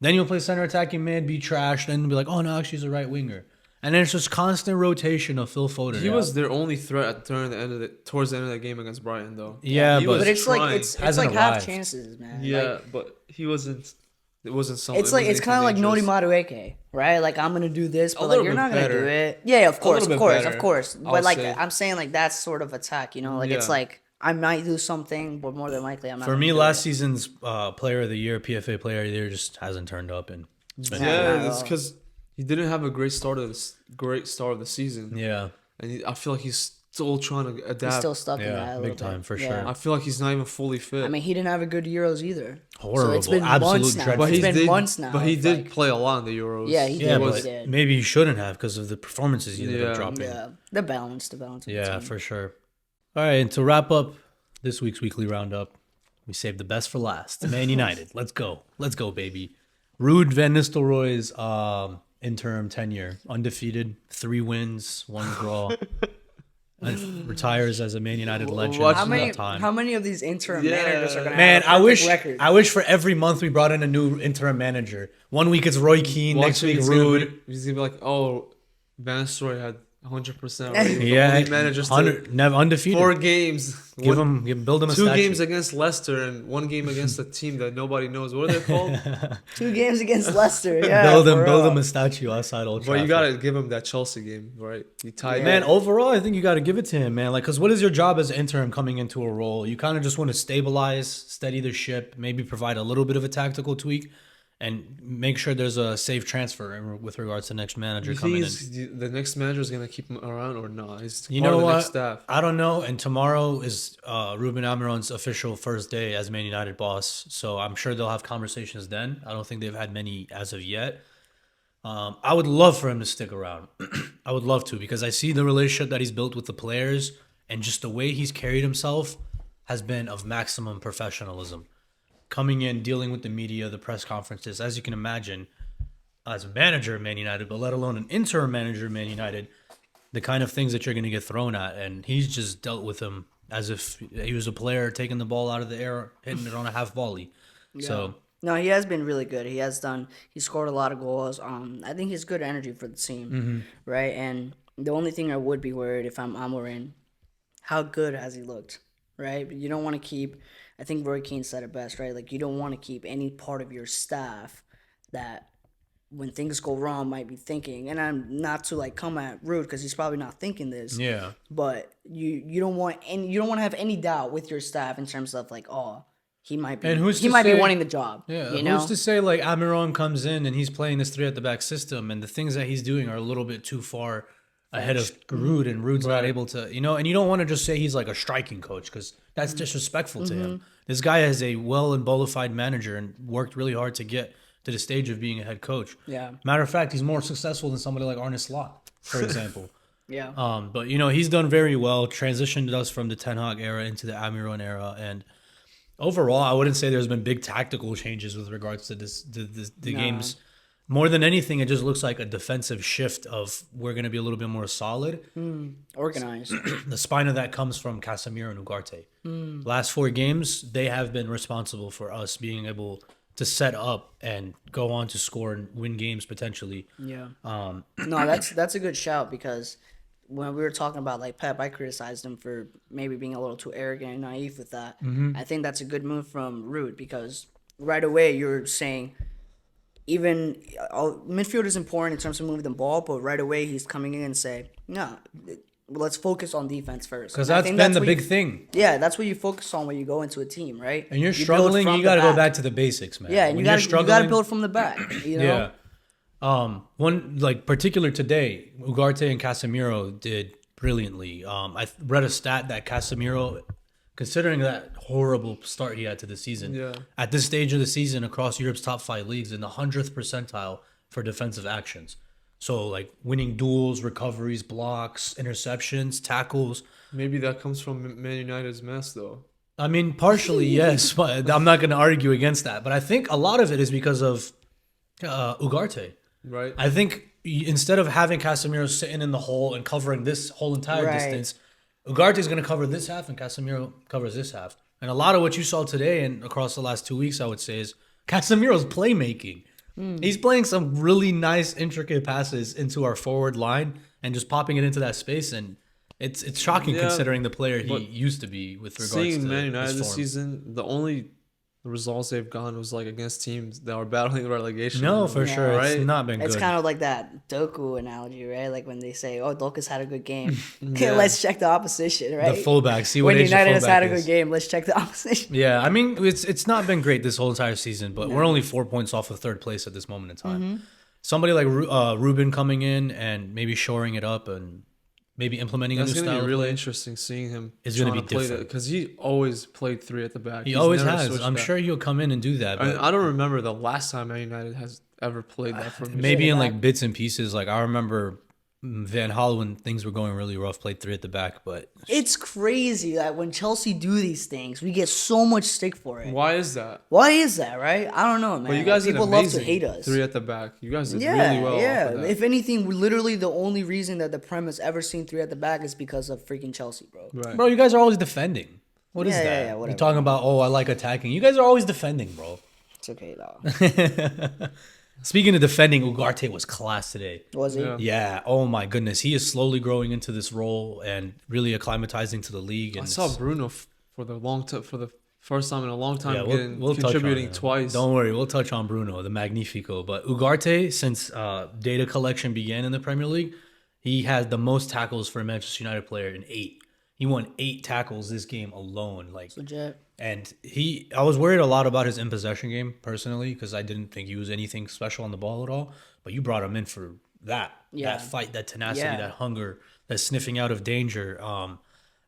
S2: Then you'll play center attacking mid, be trashed, then they'll be like, oh no, actually he's a right winger. And then it's just constant rotation of Phil Foden.
S3: He was their only threat towards the end of the game against Brighton, though.
S2: Yeah,
S3: He
S2: but-
S3: was
S1: But it's like
S3: trying.
S1: it's
S2: Hasn't
S1: like half
S2: arrived.
S1: chances, man.
S3: Yeah,
S1: Like,
S3: but he wasn't. It wasn't something.
S1: it's like
S3: it
S1: it's
S3: wasn't
S1: kind of like
S3: anything
S1: Nori
S3: dangerous.
S1: Madueke, right? Like I'm gonna do this, but like
S3: little
S1: you're
S3: bit
S1: not gonna do
S3: better.
S1: it. Yeah, of course,
S3: little
S1: of
S3: bit
S1: course,
S3: better,
S1: of course.
S3: I
S1: But
S3: would
S1: like
S3: say.
S1: I'm saying, like that's sort of attack. You know, like it's
S3: Yeah.
S1: like I might do something, but more than likely I'm not.
S2: For
S1: gonna
S2: me,
S1: do
S2: last
S1: it.
S2: season's Player of the Year, PFA Player of the Year, just hasn't turned up, and it's been
S3: Yeah, it's because he didn't have a great start of the season.
S2: yeah,
S3: And I feel like he's still trying to adapt.
S1: He's still stuck in that.
S2: yeah,
S1: a
S2: big
S1: little
S2: time
S1: bit.
S2: for
S1: Yeah.
S2: sure.
S3: I feel like he's not even fully fit.
S1: I mean, he didn't have a good Euros either.
S2: Horrible,
S1: So it's been
S2: absolute
S1: months now.
S2: dreadful.
S1: It's
S3: he
S1: been
S3: did,
S1: months now.
S3: But he
S1: It's
S3: did
S1: like-
S3: play a lot in the Euros.
S1: Yeah, he
S2: Yeah,
S1: did.
S2: but
S1: He did.
S2: maybe he shouldn't have because of the performances he ended up
S3: Yeah.
S2: dropping.
S1: Yeah, the balance.
S2: Yeah, for sure. All right, and to wrap up this week's weekly roundup, we saved the best for last. Man United, let's go, baby. Ruud van Nistelrooy's interim tenure, undefeated, 3 wins, 1 draw, and retires as a Man United legend.
S3: Watch
S1: How
S2: of
S1: many?
S2: all time.
S1: How many of these interim
S3: Yeah.
S1: managers are gonna
S2: Man,
S1: have a perfect
S2: I
S1: record?
S2: wish for every month we brought in a new interim manager. 1 week it's Roy Keane, next week
S3: he's
S2: Ruud.
S3: He's gonna be like, oh, Van Nistelrooy had 100%.
S2: Yeah,
S3: managers
S2: 100, never undefeated.
S3: 4 games.
S2: Build
S3: One-
S2: him a
S3: 2
S2: statue.
S3: games against Leicester and 1 game against a team that nobody knows. What are they called?
S1: 2 games against Leicester. Yeah,
S2: build
S1: for real.
S2: him a statue outside Old
S3: But
S2: Trafford.
S3: you gotta give him that Chelsea game, right? He tied.
S1: Yeah.
S2: Man, overall, I think you got to give it to him, man. Like, because what is your job as an interim coming into a role? You kind of just want to stabilize, steady the ship, maybe provide a little bit of a tactical tweak, and make sure there's a safe transfer with regards to next manager
S3: You think
S2: coming in.
S3: the next manager is gonna keep him around or not? He's
S2: You
S3: part
S2: know
S3: of the
S2: what?
S3: next staff.
S2: I don't know. And tomorrow is Ruben Amorim's official first day as Man United boss, so I'm sure they'll have conversations then. I don't think they've had many as of yet. I would love for him to stick around. I would love to, because I see the relationship that he's built with the players, and just the way he's carried himself has been of maximum professionalism. Coming in, dealing with the media, the press conferences, as you can imagine, as a manager of Man United, but let alone an interim manager of Man United, the kind of things that you're going to get thrown at. And he's just dealt with them as if he was a player taking the ball out of the air, hitting it on a half volley. So
S1: No, he has been really good. He scored a lot of goals. I think he's good energy for the team, right? And the only thing I would be worried if I'm Amorim, how good has he looked, right? But you don't want to keep. I think Roy Keane said it best, right? Like you don't want to keep any part of your staff that when things go wrong might be thinking. And I'm not to like come at Rude because he's probably not thinking this.
S2: Yeah.
S1: But you don't want to have any doubt with your staff in terms of like, oh, he might be be wanting the job.
S2: Yeah,
S1: you know?
S2: who's to say like Almiron comes in and he's playing this three at the back system and the things that he's doing are a little bit too far ahead of Rude and Rude's not able to, and you don't want to just say he's like a striking coach because that's disrespectful to him. This guy is a well and bona fide manager and worked really hard to get to the stage of being a head coach.
S1: Yeah.
S2: Matter of fact, he's more successful than somebody like Arne Slot, for example.
S1: Yeah.
S2: But he's done very well, transitioned us from the Ten Hag era into the Almiron era, and overall, I wouldn't say there's been big tactical changes with regards to the games. More than anything, it just looks like a defensive shift of we're going to be a little bit more solid.
S1: Organized.
S2: The spine of that comes from Casemiro and Ugarte. Last 4 games, they have been responsible for us being able to set up and go on to score and win games potentially.
S1: Yeah. No, that's a good shout because when we were talking about like Pep, I criticized him for maybe being a little too arrogant and naive with that. I think that's a good move from Rude because right away you're saying even midfield is important in terms of moving the ball, but right away he's coming in and say, no, let's focus on defense first.
S2: Because that's been the big thing.
S1: Yeah, that's what you focus on when you go into a team, right?
S2: And you're struggling, you got to go back to the basics, man.
S1: Yeah, and you got to build from the back.
S2: Yeah. One like particular today, Ugarte and Casemiro did brilliantly. I read a stat that Casemiro, considering that horrible start he had to the season, at this stage of the season across Europe's top 5 leagues in the 100th percentile for defensive actions. So like winning duels, recoveries, blocks, interceptions, tackles.
S3: Maybe that comes from Man United's mess, though.
S2: I mean, partially yes, but I'm not going to argue against that. But I think a lot of it is because of Ugarte.
S3: Right.
S2: I think instead of having Casemiro sitting in the hole and covering this whole entire distance, Ugarte is going to cover this half and Casemiro covers this half. And a lot of what you saw today and across the last 2 weeks, I would say, is Casemiro's playmaking. He's playing some really nice, intricate passes into our forward line and just popping it into that space. And it's shocking considering the player he used to be with regards to
S3: seeing Man United
S2: his
S3: this
S2: form.
S3: season, the only results they've gotten was like against teams that are battling relegation.
S2: No, for sure.
S3: Right?
S2: It's not been good.
S1: It's kind of like that Doku analogy, right? Like when they say, oh, Doku's had a good game. Let's check the opposition, right?
S2: The fullback. See what
S1: when
S2: age the
S1: United has
S2: fullback
S1: had a
S2: is.
S1: good game, let's check the opposition.
S2: Yeah, I mean, it's not been great this whole entire season, but we're only 4 points off of 3rd place at this moment in time. Somebody like Ruben coming in and maybe shoring it up and maybe implementing a new style.
S3: That's going to be
S2: of
S3: really
S2: play.
S3: interesting seeing him.
S2: It's going to be different
S3: because he always played 3 at the back.
S2: He
S3: He's
S2: always
S3: never
S2: has.
S3: switched
S2: I'm
S3: that.
S2: sure he'll come in and do that. But
S3: I don't remember the last time Man United has ever played that formation.
S2: maybe in like bits and pieces. Like I remember Van Gaal when things were going really rough, played 3 at the back, but
S1: It's crazy that when Chelsea do these things, we get so much stick for it.
S3: Why is that?
S1: Why is that, right? I don't know, man.
S3: But you guys
S1: People
S3: did
S1: love
S3: amazing.
S1: to hate us.
S3: 3 at the back. You guys did
S1: Yeah,
S3: really well.
S1: yeah.
S3: Off of that.
S1: If anything, literally the only reason that the Prem has ever seen 3 at the back is because of freaking Chelsea, bro.
S3: Right.
S2: bro, you guys are always defending. What is
S1: Yeah,
S2: that?
S1: yeah,
S2: You're
S1: whatever.
S2: talking about, I like attacking. You guys are always defending, bro.
S1: It's okay, though.
S2: Speaking of defending, Ugarte was class today.
S1: Was he?
S3: Yeah.
S2: Yeah. Oh my goodness, he is slowly growing into this role and really acclimatizing to the league. And
S3: I saw Bruno for the first time in a long time
S2: we'll touch on
S3: contributing
S2: that.
S3: twice.
S2: Don't worry, we'll touch on Bruno, the Magnifico. But Ugarte, since data collection began in the Premier League, he had the most tackles for a Manchester United player in 8. He won 8 tackles this game alone. Like,
S1: Legit.
S2: and I was worried a lot about his in possession game personally because I didn't think he was anything special on the ball at all. But you brought him in for that fight, that tenacity,
S1: Yeah.
S2: that hunger, that sniffing out of danger.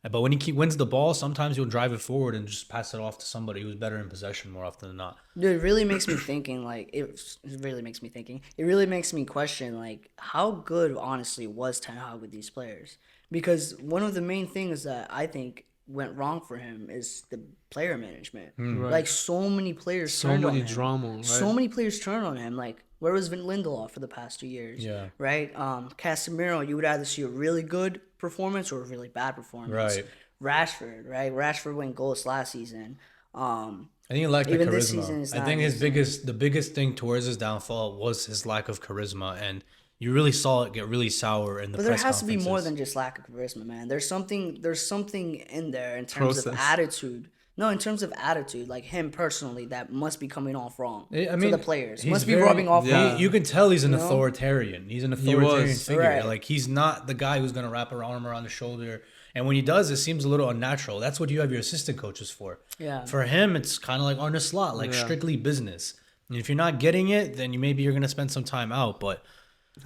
S2: But when he wins the ball, sometimes he'll drive it forward and just pass it off to somebody who's better in possession more often than not.
S1: Dude, it really makes me thinking, like, it really makes me thinking. It really makes me question, like, how good, honestly, was Ten Hag with these players? Because one of the main things that I think went wrong for him is the player management.
S3: Right.
S1: Like, so many players
S3: So
S1: turned
S3: many
S1: on him.
S3: drama, right?
S1: So many players turned on him. Like, where was Vin Lindelof for the past 2 years?
S2: Yeah.
S1: Right? Casemiro, you would either see a really good performance or a really bad performance.
S2: Right.
S1: Rashford, right? Rashford went goals last season.
S2: I think he lacked the
S1: Even this season
S2: charisma.
S1: is
S2: I
S1: not
S2: think
S1: his
S2: the biggest thing towards his downfall was his lack of charisma, and you really saw it get really sour in the
S1: But there
S2: press
S1: has to be more
S2: conferences.
S1: than just lack of charisma, man. There's something in there in terms of
S3: Process.
S1: attitude. No, in terms of attitude, like him personally, that must be coming off wrong
S2: I
S1: to
S2: mean,
S1: the players.
S2: he's
S1: Must be
S2: very-
S1: rubbing off
S3: Yeah.
S1: wrong.
S2: You can tell he's an
S1: You know?
S2: authoritarian. He's an authoritarian
S3: was.
S2: figure.
S1: Right.
S2: Like he's not the guy who's gonna wrap an arm around the shoulder. And when he does, it seems a little unnatural. That's what you have your assistant coaches for.
S1: Yeah.
S2: For him, it's kind of like Arne Slot, like
S3: Yeah.
S2: strictly business. And if you're not getting it, then maybe you're gonna spend some time out. But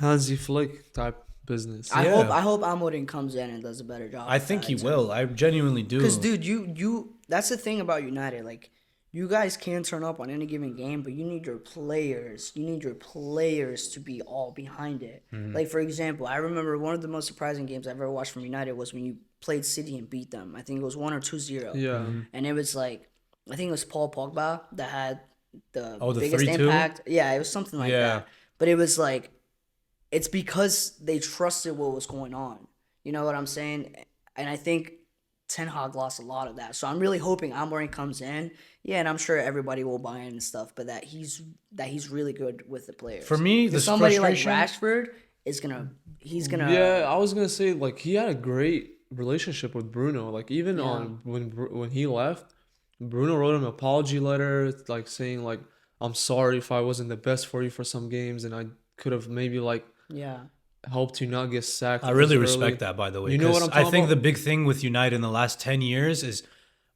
S3: Hansi Flick type business.
S1: I
S2: Yeah.
S1: hope Amorim comes in and does a better job.
S2: I think he will. I genuinely do.
S1: Because dude, you that's the thing about United. Like, you guys can turn up on any given game, but you need your players. You need your players to be all behind it.
S2: Mm-hmm.
S1: Like, for example, I remember one of the most surprising games I've ever watched from United was when you played City and beat them. I think it was 1 or 2-0.
S3: Yeah.
S1: And it was like, I think it was Paul Pogba that had the
S2: the
S1: biggest
S2: 3-2?
S1: impact. Yeah, it was something like
S2: Yeah.
S1: that. But it was like, it's because they trusted what was going on. You know what I'm saying? And I think Ten Hag lost a lot of that. So I'm really hoping Amorim comes in. Yeah, and I'm sure everybody will buy in and stuff, but that he's really good with the players.
S2: For me,
S1: Because
S2: the
S1: somebody like
S2: frustration-
S1: Rashford is gonna
S3: Yeah, I was gonna say like he had a great relationship with Bruno. Like even
S1: Yeah.
S3: on when he left, Bruno wrote him an apology letter, like saying like I'm sorry if I wasn't the best for you for some games, and I could have maybe like
S1: yeah.
S3: helped you not get sacked.
S2: I really
S3: early.
S2: respect that, by the way.
S3: You know what
S2: 'cause
S3: I'm talking
S2: I think
S3: about?
S2: the big thing with United in the last 10 years is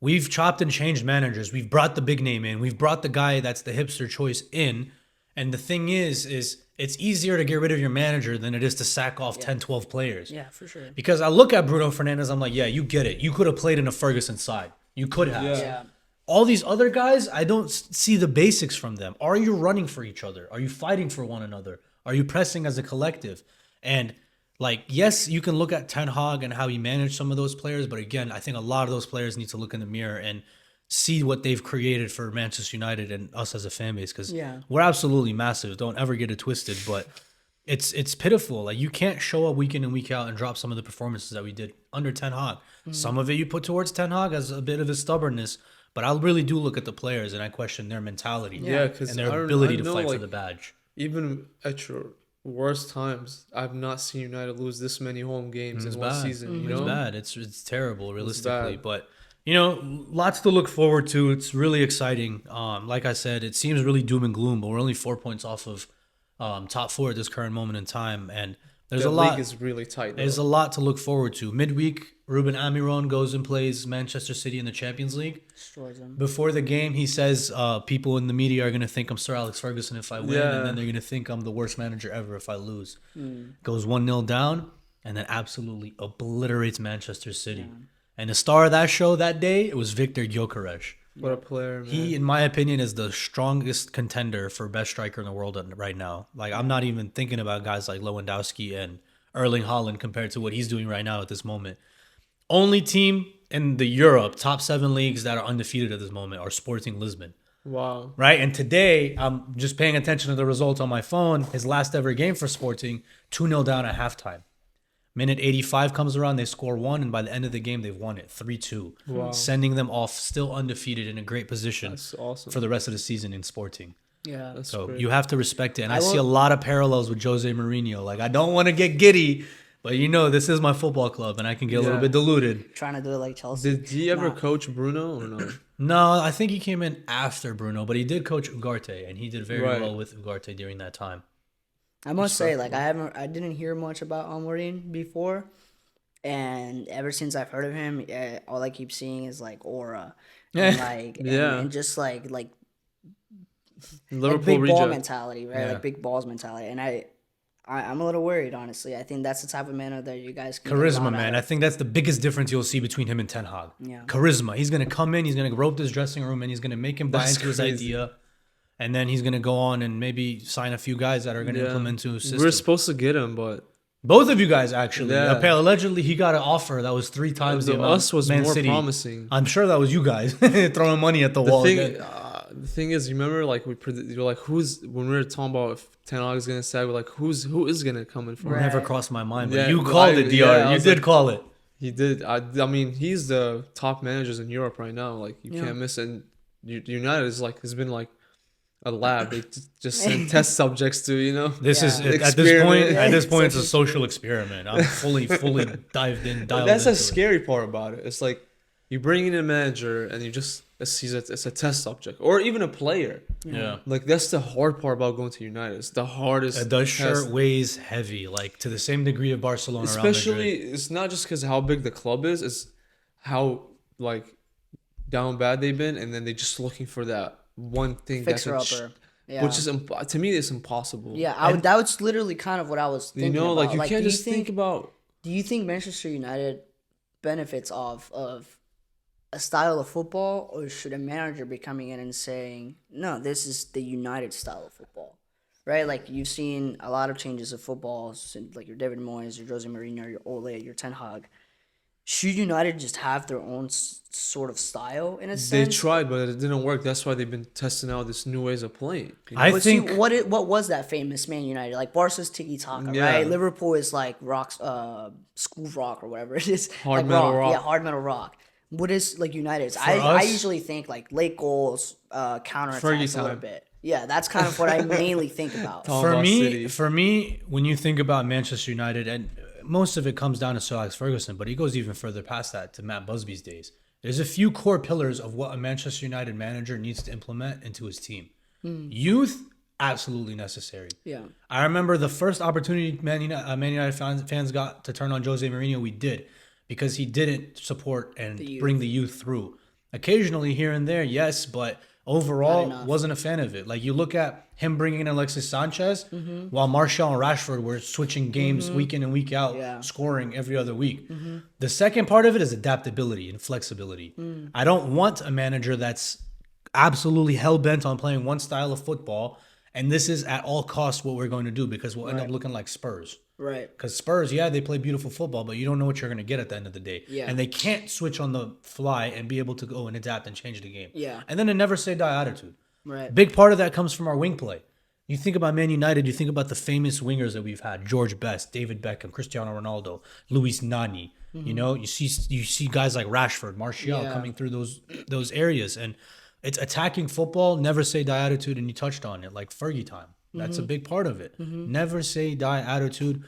S2: we've chopped and changed managers. We've brought the big name in. We've brought the guy that's the hipster choice in. And the thing is it's easier to get rid of your manager than it is to sack off 10, 12 players.
S1: Yeah, for sure.
S2: Because I look at Bruno Fernandes, I'm like, yeah, you get it. You could have played in a Ferguson side. You could have.
S3: Yeah.
S1: Yeah.
S2: All these other guys, I don't see the basics from them. Are you running for each other? Are you fighting for one another? Are you pressing as a collective? And like, yes, you can look at Ten Hag and how he managed some of those players, but again, I think a lot of those players need to look in the mirror and see what they've created for Manchester United and us as a fan base, because
S1: Yeah.
S2: we're absolutely massive. Don't ever get it twisted, but it's pitiful. Like, you can't show up week in and week out and drop some of the performances that we did under Ten Hag. Some of it you put towards Ten Hag as a bit of his stubbornness, but I really do look at the players and I question their mentality,
S3: Yeah, because
S2: and their ability to fight for the badge.
S3: Even at your worst times, I've not seen United lose this many home games
S2: It's
S3: in one
S2: bad.
S3: season. You
S2: It's
S3: know,
S2: bad. It's terrible, realistically.
S3: bad.
S2: But lots to look forward to. It's really exciting. Like I said, it seems really doom and gloom, but we're only 4 points off of top four at this current moment in time, and there's
S3: the
S2: a lot.
S3: league is really tight.
S2: There's a lot to look forward to. Midweek, Ruben Almiron goes and plays Manchester City in the Champions League.
S1: Destroys them.
S2: Before the game, he says people in the media are going to think I'm Sir Alex Ferguson if I win,
S3: Yeah.
S2: and then they're going to think I'm the worst manager ever if I lose. Goes 1-0 down, and then absolutely obliterates Manchester City. And the star of that show that day, it was Victor Gyökeres.
S3: What a player, man.
S2: He, in my opinion, is the strongest contender for best striker in the world right now. Like, I'm not even thinking about guys like Lewandowski and Erling Haaland compared to what he's doing right now at this moment. Only team in the Europe top 7 leagues that are undefeated at this moment are Sporting Lisbon.
S3: Wow.
S2: Right? And today, I'm just paying attention to the results on my phone. His last ever game for Sporting, 2-0 down at halftime. Minute 85 comes around, they score 1, and by the end of the game, they've won it 3-2.
S3: Wow.
S2: Sending them off still undefeated in a great position
S3: That's awesome.
S2: for the rest of the season in Sporting.
S1: Yeah.
S3: That's
S2: So
S3: great.
S2: you have to respect it. And I,
S1: I
S2: see a
S1: will-
S2: lot of parallels with Jose Mourinho. Like, I don't want to get giddy, but this is my football club, and I can get a little
S3: Yeah.
S2: bit diluted.
S1: Trying to do it like Chelsea.
S3: Did he ever
S1: Nah.
S3: coach Bruno or no?
S2: No, I think he came in after Bruno, but he did coach Ugarte, and he did very
S3: Right.
S2: well with Ugarte during that time.
S1: I must say, like, I didn't hear much about Amorim before, and ever since I've heard of him, all I keep seeing is like aura, and like
S3: Yeah.
S1: and just like
S3: Liverpool
S1: big ball
S3: reject.
S1: mentality, right?
S2: Yeah.
S1: Like big balls mentality, and I'm a little worried, honestly. I think that's the type of man that you guys can get a
S2: Charisma,
S1: lot
S2: man.
S1: out
S2: I
S1: of.
S2: think that's the biggest difference you'll see between him and Ten Hag.
S1: Yeah.
S2: Charisma. He's going to come in, he's going to rope this dressing room, and he's going to make him buy
S3: That's
S2: into his
S3: crazy.
S2: idea. And then he's going to go on and maybe sign a few guys that are going to implement to his system.
S3: We're supposed to get him, but
S2: Both of you guys, actually.
S3: Yeah.
S2: Allegedly, he got an offer that was 3 times the amount.
S3: us was
S2: Man
S3: more
S2: City.
S3: promising.
S2: I'm sure that was you guys throwing money at the wall.
S3: The thing is, you remember, like you're like, who's when we were talking about if Ten Hag is gonna sag, we're like, who is gonna come in for him?
S1: Right.
S2: Never crossed my mind, but
S3: Yeah,
S2: you
S3: but
S2: called
S3: I-
S2: it, Dr.
S3: yeah, I
S2: you
S3: was
S2: did
S3: like-
S2: call it.
S3: He did. I mean, he's the top managers in Europe right now. Like you
S1: Yeah.
S3: can't miss. And United is like has been like a lab. They just send test subjects to, you know.
S2: This is
S3: Experiment.
S2: at this point it's a social experiment. I'm fully dialed
S3: But that's the
S2: into it.
S3: scary part about it. It's like you bring in a manager and you just it's a test subject, or even a player.
S2: Yeah.
S3: Like that's the hard part about going to United. It's the hardest.
S2: The shirt
S3: test.
S2: weighs heavy, like to the same degree of Barcelona. Real
S3: Especially,
S2: Madrid.
S3: it's not just because how big the club is. It's how like down bad they've been, and then they're just looking for that one thing
S1: Fixer
S3: that could
S1: upper. Yeah.
S3: which is to me it's impossible.
S1: Yeah, that was literally kind of what I was thinking
S3: You know,
S1: about.
S3: like you can't just think about.
S1: Do you think Manchester United benefits off of a style of football, or should a manager be coming in and saying, no, this is the United style of football? Right? Like, you've seen a lot of changes of football, like your David Moyes, your Jose Mourinho, your Ole, your Ten Hag. Should United just have their own sort of style in a sense?
S3: They tried, but it didn't work. That's why they've been testing out this new ways of playing. You know?
S2: I
S1: But
S2: think
S1: see, what was that famous Man United? Like, Barca's tiki taka,
S3: Yeah.
S1: right? Liverpool is like school rock or whatever it is.
S3: Hard
S1: like
S3: metal rock.
S1: Yeah, hard metal rock. What is like United's? I
S2: us-
S1: usually think like late goals, counterattacks
S3: Fergie
S1: a little
S3: time.
S1: bit. Yeah, that's kind of what I mainly think about.
S3: Tom-
S2: for
S3: Boss
S2: me,
S3: City.
S2: when you think about Manchester United, and most of it comes down to Sir Alex Ferguson, but he goes even further past that to Matt Busby's days. There's a few core pillars of what a Manchester United manager needs to implement into his team. Youth, absolutely necessary.
S1: Yeah.
S2: I remember the first opportunity Man United fans got to turn on Jose Mourinho, we did, because he didn't support and
S1: youth.
S2: bring the youth through. Occasionally here and there, yes, but
S1: Not
S2: overall
S1: enough.
S2: wasn't a fan of it. Like you look at him bringing in Alexis Sanchez, while Martial and Rashford were switching games week in and week out,
S1: Yeah.
S2: scoring every other week. The second part of it is adaptability and flexibility. I don't want a manager that's absolutely hell-bent on playing one style of football, and this is at all costs what we're going to do, because we'll end up looking like Spurs.
S1: Right.
S2: Because Spurs, yeah, they play beautiful football, but you don't know what you're going to get at the end of the day.
S1: Yeah.
S2: And they can't switch on the fly and be able to go and adapt and change the game.
S1: Yeah.
S2: And then a never say die attitude.
S1: Right.
S2: Big part of that comes from our wing play. You think about Man United, you think about the famous wingers that we've had: George Best, David Beckham, Cristiano Ronaldo, Luis Nani. You know, you see guys like Rashford, Martial
S1: Yeah.
S2: coming through those areas, and it's attacking football, never say die attitude, and you touched on it, like Fergie time. That's a big part of it. Never say die attitude.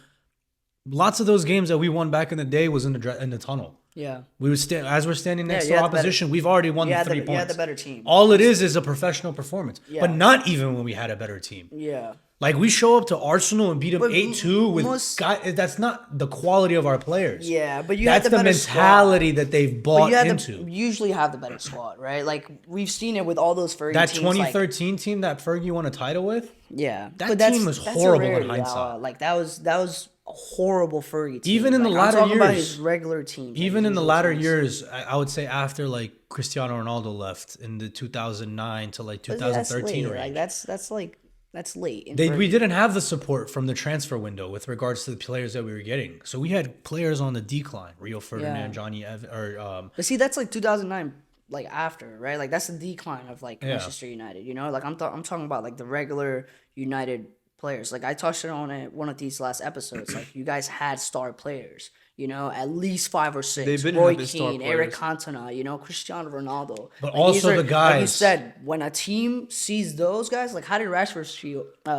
S2: Lots of those games that we won back in the day was in the tunnel.
S1: Yeah.
S2: We would as we're standing next
S1: you
S2: to
S1: had the better-
S2: opposition, we've already won
S1: You
S2: the
S1: had
S2: 3
S1: the,
S2: points.
S1: you had the better team.
S2: All it is a professional performance,
S1: Yeah.
S2: but not even when we had a better team.
S1: Yeah.
S2: Like we show up to Arsenal and beat them
S1: But
S2: 8-2 with
S1: most-
S2: guys. That's not the quality of our players.
S1: Yeah, but you
S2: That's
S1: had the better
S2: mentality that they've
S1: But
S2: bought
S1: you
S2: into.
S1: usually have the better squad, right? Like we've seen it with all those Fergie
S2: That
S1: teams.
S2: 2013 team that Fergie won a title with.
S1: Yeah,
S2: That
S1: but that's-
S2: team was
S1: that's a
S2: horrible in
S1: rarity,
S2: hindsight.
S1: Like that was a horrible Fergie team.
S2: Even in the
S1: Like,
S2: latter
S1: I'm talking about
S2: years-
S1: his regular team.
S2: Even in the latter years, I would say after like Cristiano Ronaldo left in the 2009 to like 2013 range.
S1: Like that's late. in
S2: We
S1: Fergie.
S2: didn't have the support from the transfer window with regards to the players that we were getting. So we had players on the decline: Rio Ferdinand,
S1: Yeah.
S2: Johnny Evans,
S1: But see, that's like 2009, like after, right? Like that's the decline of like
S2: Yeah.
S1: Manchester United. You know, like I'm talking about like the regular United players. Like I touched on it one of these last episodes. Like you guys had star players. You know, at least 5 or 6.
S3: They've been
S1: Roy
S3: having star
S1: Keane, Eric
S3: players.
S1: Cantona, you know, Cristiano Ronaldo.
S2: But
S1: Like,
S2: also the
S1: like you
S2: guys-
S1: said, when a team sees those guys, like how did Rashford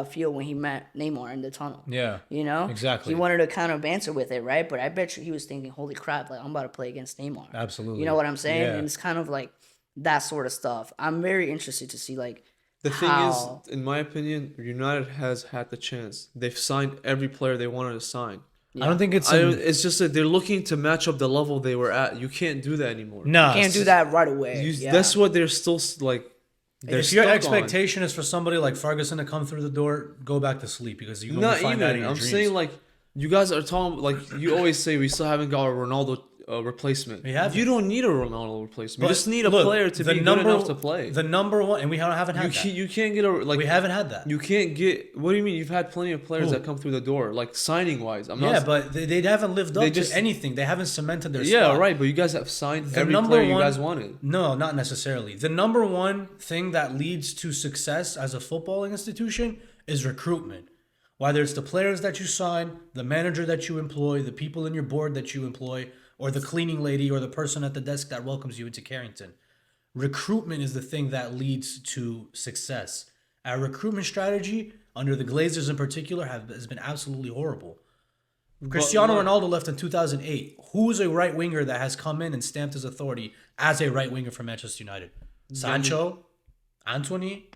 S1: feel when he met Neymar in the tunnel?
S2: Yeah,
S1: You know,
S2: exactly.
S1: He wanted to kind of banter with it, right? But I bet you he was thinking, "Holy crap! Like I'm about to play against Neymar."
S2: Absolutely.
S1: You know what I'm saying?
S2: Yeah.
S1: And it's kind of like that sort of stuff. I'm very interested to see like
S3: The thing
S1: how,
S3: is, in my opinion, United has had the chance. They've signed every player they wanted to sign.
S2: I don't think it's
S3: It's just that they're looking to match up the level they were at. You can't do that anymore.
S2: no.
S1: can't do that right away. Yeah.
S3: That's what they're still like. They're
S2: If your
S3: stuck on.
S2: expectation is for somebody like Ferguson to come through the door, go back to sleep because you
S3: Not
S2: find that in
S3: even.
S2: your
S3: I'm
S2: dreams.
S3: saying like you guys are talking like you always say we still haven't got a Ronaldo replacement.
S2: We haven't.
S3: You don't need a Ronaldo replacement.
S2: But
S3: you just need a
S2: look,
S3: player to
S2: the
S3: be
S2: number-
S3: good enough to play.
S2: The number one, and we haven't had that.
S3: You can't get a like.
S2: We haven't had that.
S3: You can't get. What do you mean? You've had plenty of players
S2: Who?
S3: that come through the door, like signing wise. I'm
S2: Yeah,
S3: not.
S2: but they haven't lived up
S3: They just-
S2: to anything. They haven't cemented their
S3: Yeah,
S2: spot.
S3: right. But you guys have signed
S2: The
S3: every
S2: number
S3: player you
S2: one-
S3: guys wanted.
S2: No, not necessarily. The number one thing that leads to success as a football institution is recruitment. Whether it's the players that you sign, the manager that you employ, the people in your board that you employ, or the cleaning lady or the person at the desk that welcomes you into Carrington. recruitment is the thing that leads to success. Our recruitment strategy under the Glazers in particular has been absolutely horrible. Cristiano Ronaldo left in 2008. Who's a right winger that has come in and stamped his authority as a right winger for Manchester United? Sancho, Anthony,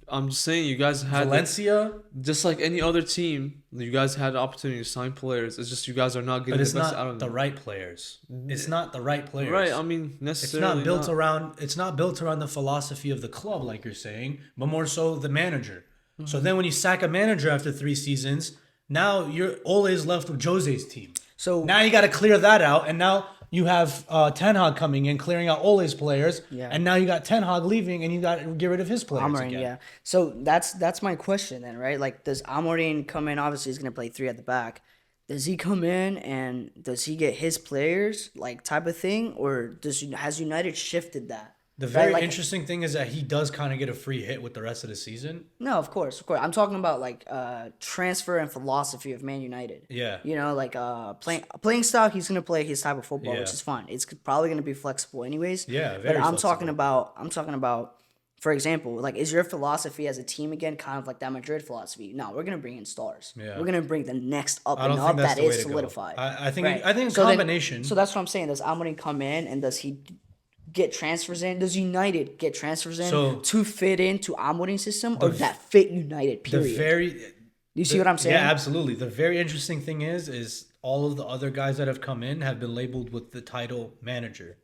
S3: I'm just saying, you guys had
S2: Valencia.
S3: just like any other team. You guys had the opportunity to sign players. It's just you guys are not getting
S2: But it's
S3: the best
S2: not
S3: out of
S2: the
S3: them.
S2: right players. It's not the right players.
S3: Right. I mean,
S2: It's
S3: necessarily
S2: not built around. It's not built around the philosophy of the club, like you're saying, but more so the manager. So then, when you sack a manager after 3 seasons, now you're always left with Jose's team.
S1: So
S2: Now you got to clear that out, and now you have Ten Hag coming in, clearing out Ole's players,
S1: Yeah.
S2: and now you got Ten Hag leaving, and you got to get rid of his players
S1: Amorim,
S2: again.
S1: yeah. So that's my question then, right? Like, does Amorim come in? Obviously, he's going to play 3 at the back. Does he come in and does he get his players, like, type of thing, or has United shifted that?
S2: The
S1: Right,
S2: very
S1: like-
S2: interesting thing is that he does kind of get a free hit with the rest of the season.
S1: No, of course. I'm talking about like transfer and philosophy of Man United.
S2: Yeah.
S1: You know, like playing style, he's gonna play his type of football,
S2: Yeah.
S1: which is fine. It's probably gonna be flexible anyways.
S2: Yeah,
S1: But
S2: very
S1: I'm
S2: flexible.
S1: talking about, for example, like, is your philosophy as a team again kind of like that Madrid philosophy? No, we're gonna bring in stars.
S2: Yeah.
S1: We're gonna bring the next up
S2: I
S1: and
S2: don't
S1: up
S2: think that's
S1: that
S2: the way
S1: is
S2: to go.
S1: solidified.
S2: I think
S1: Right.
S2: I think a
S1: So then-
S2: combination.
S1: so that's what I'm saying. Does Amorim come in and does he get transfers in? Does United get transfers in
S2: So-
S1: to fit into Amorim's system, or that fit United?
S2: the
S1: Period.
S2: very
S1: You see what I'm saying?
S2: Yeah, absolutely. The very interesting thing is all of the other guys that have come in have been labeled with the title manager.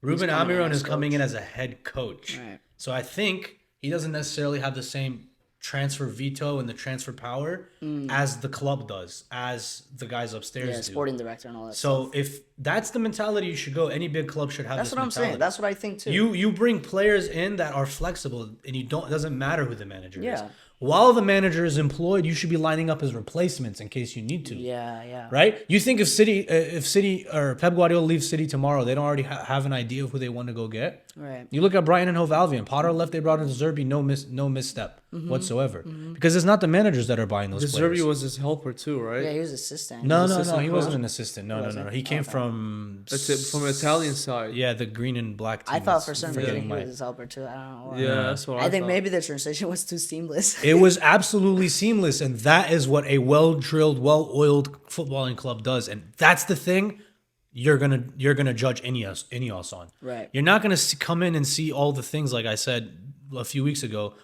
S2: Ruben
S1: coming in
S2: Almiron
S1: as
S2: is coming
S1: coach.
S2: in as a head coach.
S1: Right.
S2: So I think he doesn't necessarily have the same transfer veto and the transfer power as the club does, as the guys upstairs
S1: Yeah,
S2: do.
S1: sporting director and all that.
S2: So if that's the mentality you should go, any big club should have
S1: That's
S2: this
S1: what I'm
S2: mentality.
S1: saying. That's what I think too.
S2: You bring players in that are flexible, and it doesn't matter who the manager is.
S1: Yeah.
S2: While the manager is employed, you should be lining up as replacements in case you need to.
S1: yeah.
S2: Right? You think if City or Pep Guardiola leaves City tomorrow, they don't already have an idea of who they want to go get?
S1: Right.
S2: You look at Brighton and Hove Albion. Potter left, they brought in Zerbi, no misstep
S1: Mm-hmm.
S2: whatsoever. Because it's not the managers that are buying those
S3: The
S2: players.
S3: Zerbi was his helper too, right?
S1: Yeah, he was assistant.
S2: No,
S1: He was
S2: he
S1: assistant
S2: wasn't
S1: coach.
S2: an assistant. No.
S1: Wasn't?
S2: He came
S1: Okay.
S2: from
S3: That's it, from an Italian side.
S2: Yeah, the green and black team.
S1: I thought
S2: That's
S1: for some
S2: forgetting
S1: reason he
S2: my-
S1: was his helper too. I don't know why.
S3: Yeah, that's what I
S1: I think
S3: thought.
S1: maybe the transition was too seamless.
S2: It was absolutely seamless, and that is what a well-drilled, well-oiled footballing club does, and that's the thing you're gonna judge Ineos on.
S1: Right.
S2: You're not gonna come in and see all the things, like I said a few weeks ago,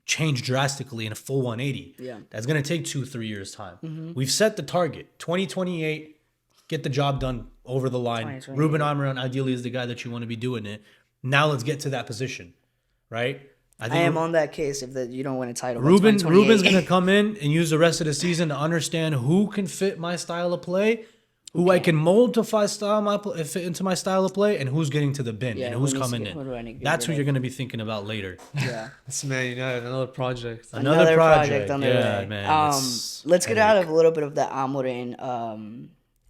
S2: change drastically in a full 180.
S1: Yeah.
S2: That's gonna take 2-3 years time. We've set the target 2028. Get the job done over the line.
S1: 2028.
S2: Ruben Almiron ideally is the guy that you want to be doing it. Now let's get to that position, right?
S1: I am on that case if you don't win a title. by
S2: Ruben's
S1: 2028.
S2: gonna come in and use the rest of the season to understand who can fit my style of play, who I can mold to fit into my style of play, and who's getting to the bin
S1: Yeah,
S2: and
S1: who
S2: who's
S1: needs to
S2: coming
S1: get- who do I need to
S2: in.
S1: get
S2: That's who
S1: rid
S2: you're
S1: of?
S2: gonna be thinking about later.
S1: Yeah.
S3: It's Man United, another project.
S2: Another project.
S1: on the
S2: Yeah,
S1: way.
S2: man,
S1: Let's get out of a little bit of the Amorim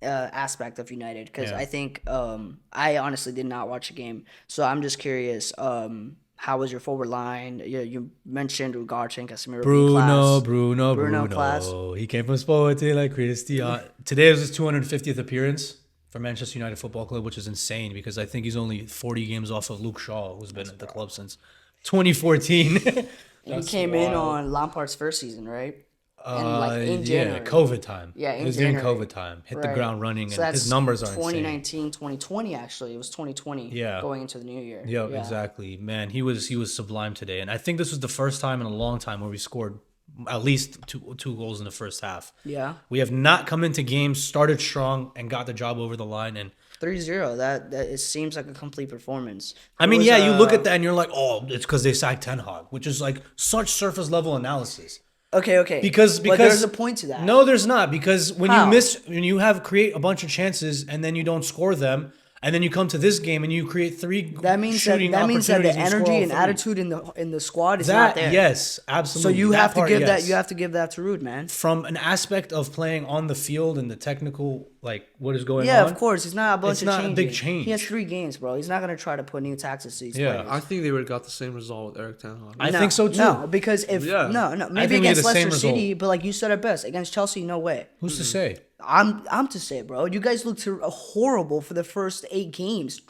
S1: aspect of United because
S2: Yeah.
S1: I think I honestly did not watch the game, so I'm just curious. How was your forward line? You mentioned Ugarte, Casemiro, being class.
S2: Bruno
S1: class.
S2: He came from Sporting like Cristiano. Today was his 250th appearance for Manchester United Football Club, which is insane because I think he's only 40 games off of Luke Shaw, who's been at the club since 2014.
S1: He came in on Lampard's first season, right? In
S2: yeah,
S1: January.
S2: COVID time.
S1: Yeah, in
S2: it was during
S1: January.
S2: COVID time. Hit the
S1: Right.
S2: ground running,
S1: So
S2: and
S1: that's
S2: his numbers are insane.
S1: 2019, 2020 actually. It was 2020.
S2: Yeah.
S1: Going into the new year.
S2: Yeah,
S1: Yeah.
S2: exactly. Man, he was sublime today, and I think this was the first time in a long time where we scored at least two goals in the first half.
S1: Yeah.
S2: We have not come into games, started strong, and got the job over the line. And
S1: 3-0. That it seems like a complete performance.
S2: I mean,
S1: It was,
S2: yeah, you look at that and you're like, oh, it's because they sacked Ten Hag, which is like such surface level analysis.
S1: Okay.
S2: Because
S1: but there's a point to that.
S2: No, there's not, because when
S1: How?
S2: when you create a bunch of chances and then you don't score them, and then you come to this game and you create three
S1: That means that
S2: shooting
S1: the
S2: opportunities
S1: energy
S2: and score all
S1: and
S2: three.
S1: attitude in the squad is not
S2: That
S1: there.
S2: yes,
S1: So
S2: absolutely.
S1: you have to
S2: part,
S1: give
S2: yes.
S1: that. You have to give that to Rude, man.
S2: From an aspect of playing on the field and the technical, like what is going
S1: Yeah,
S2: on.
S1: of course. It's not a bunch
S2: It's
S1: of
S2: not a
S1: changes.
S2: big change.
S1: He has 3 games, bro. He's not gonna try to put new tactics to these
S2: Yeah.
S1: players.
S3: I think they would have got the same result with Eric Ten Hag.
S2: I think so too.
S1: No, because if
S3: Yeah.
S1: no, maybe
S2: think we get
S1: against
S2: the same
S1: Leicester City,
S2: result.
S1: but like you said it best, against Chelsea, no way.
S2: Who's to say?
S1: I'm to say, bro. You guys looked horrible for the first 8 games.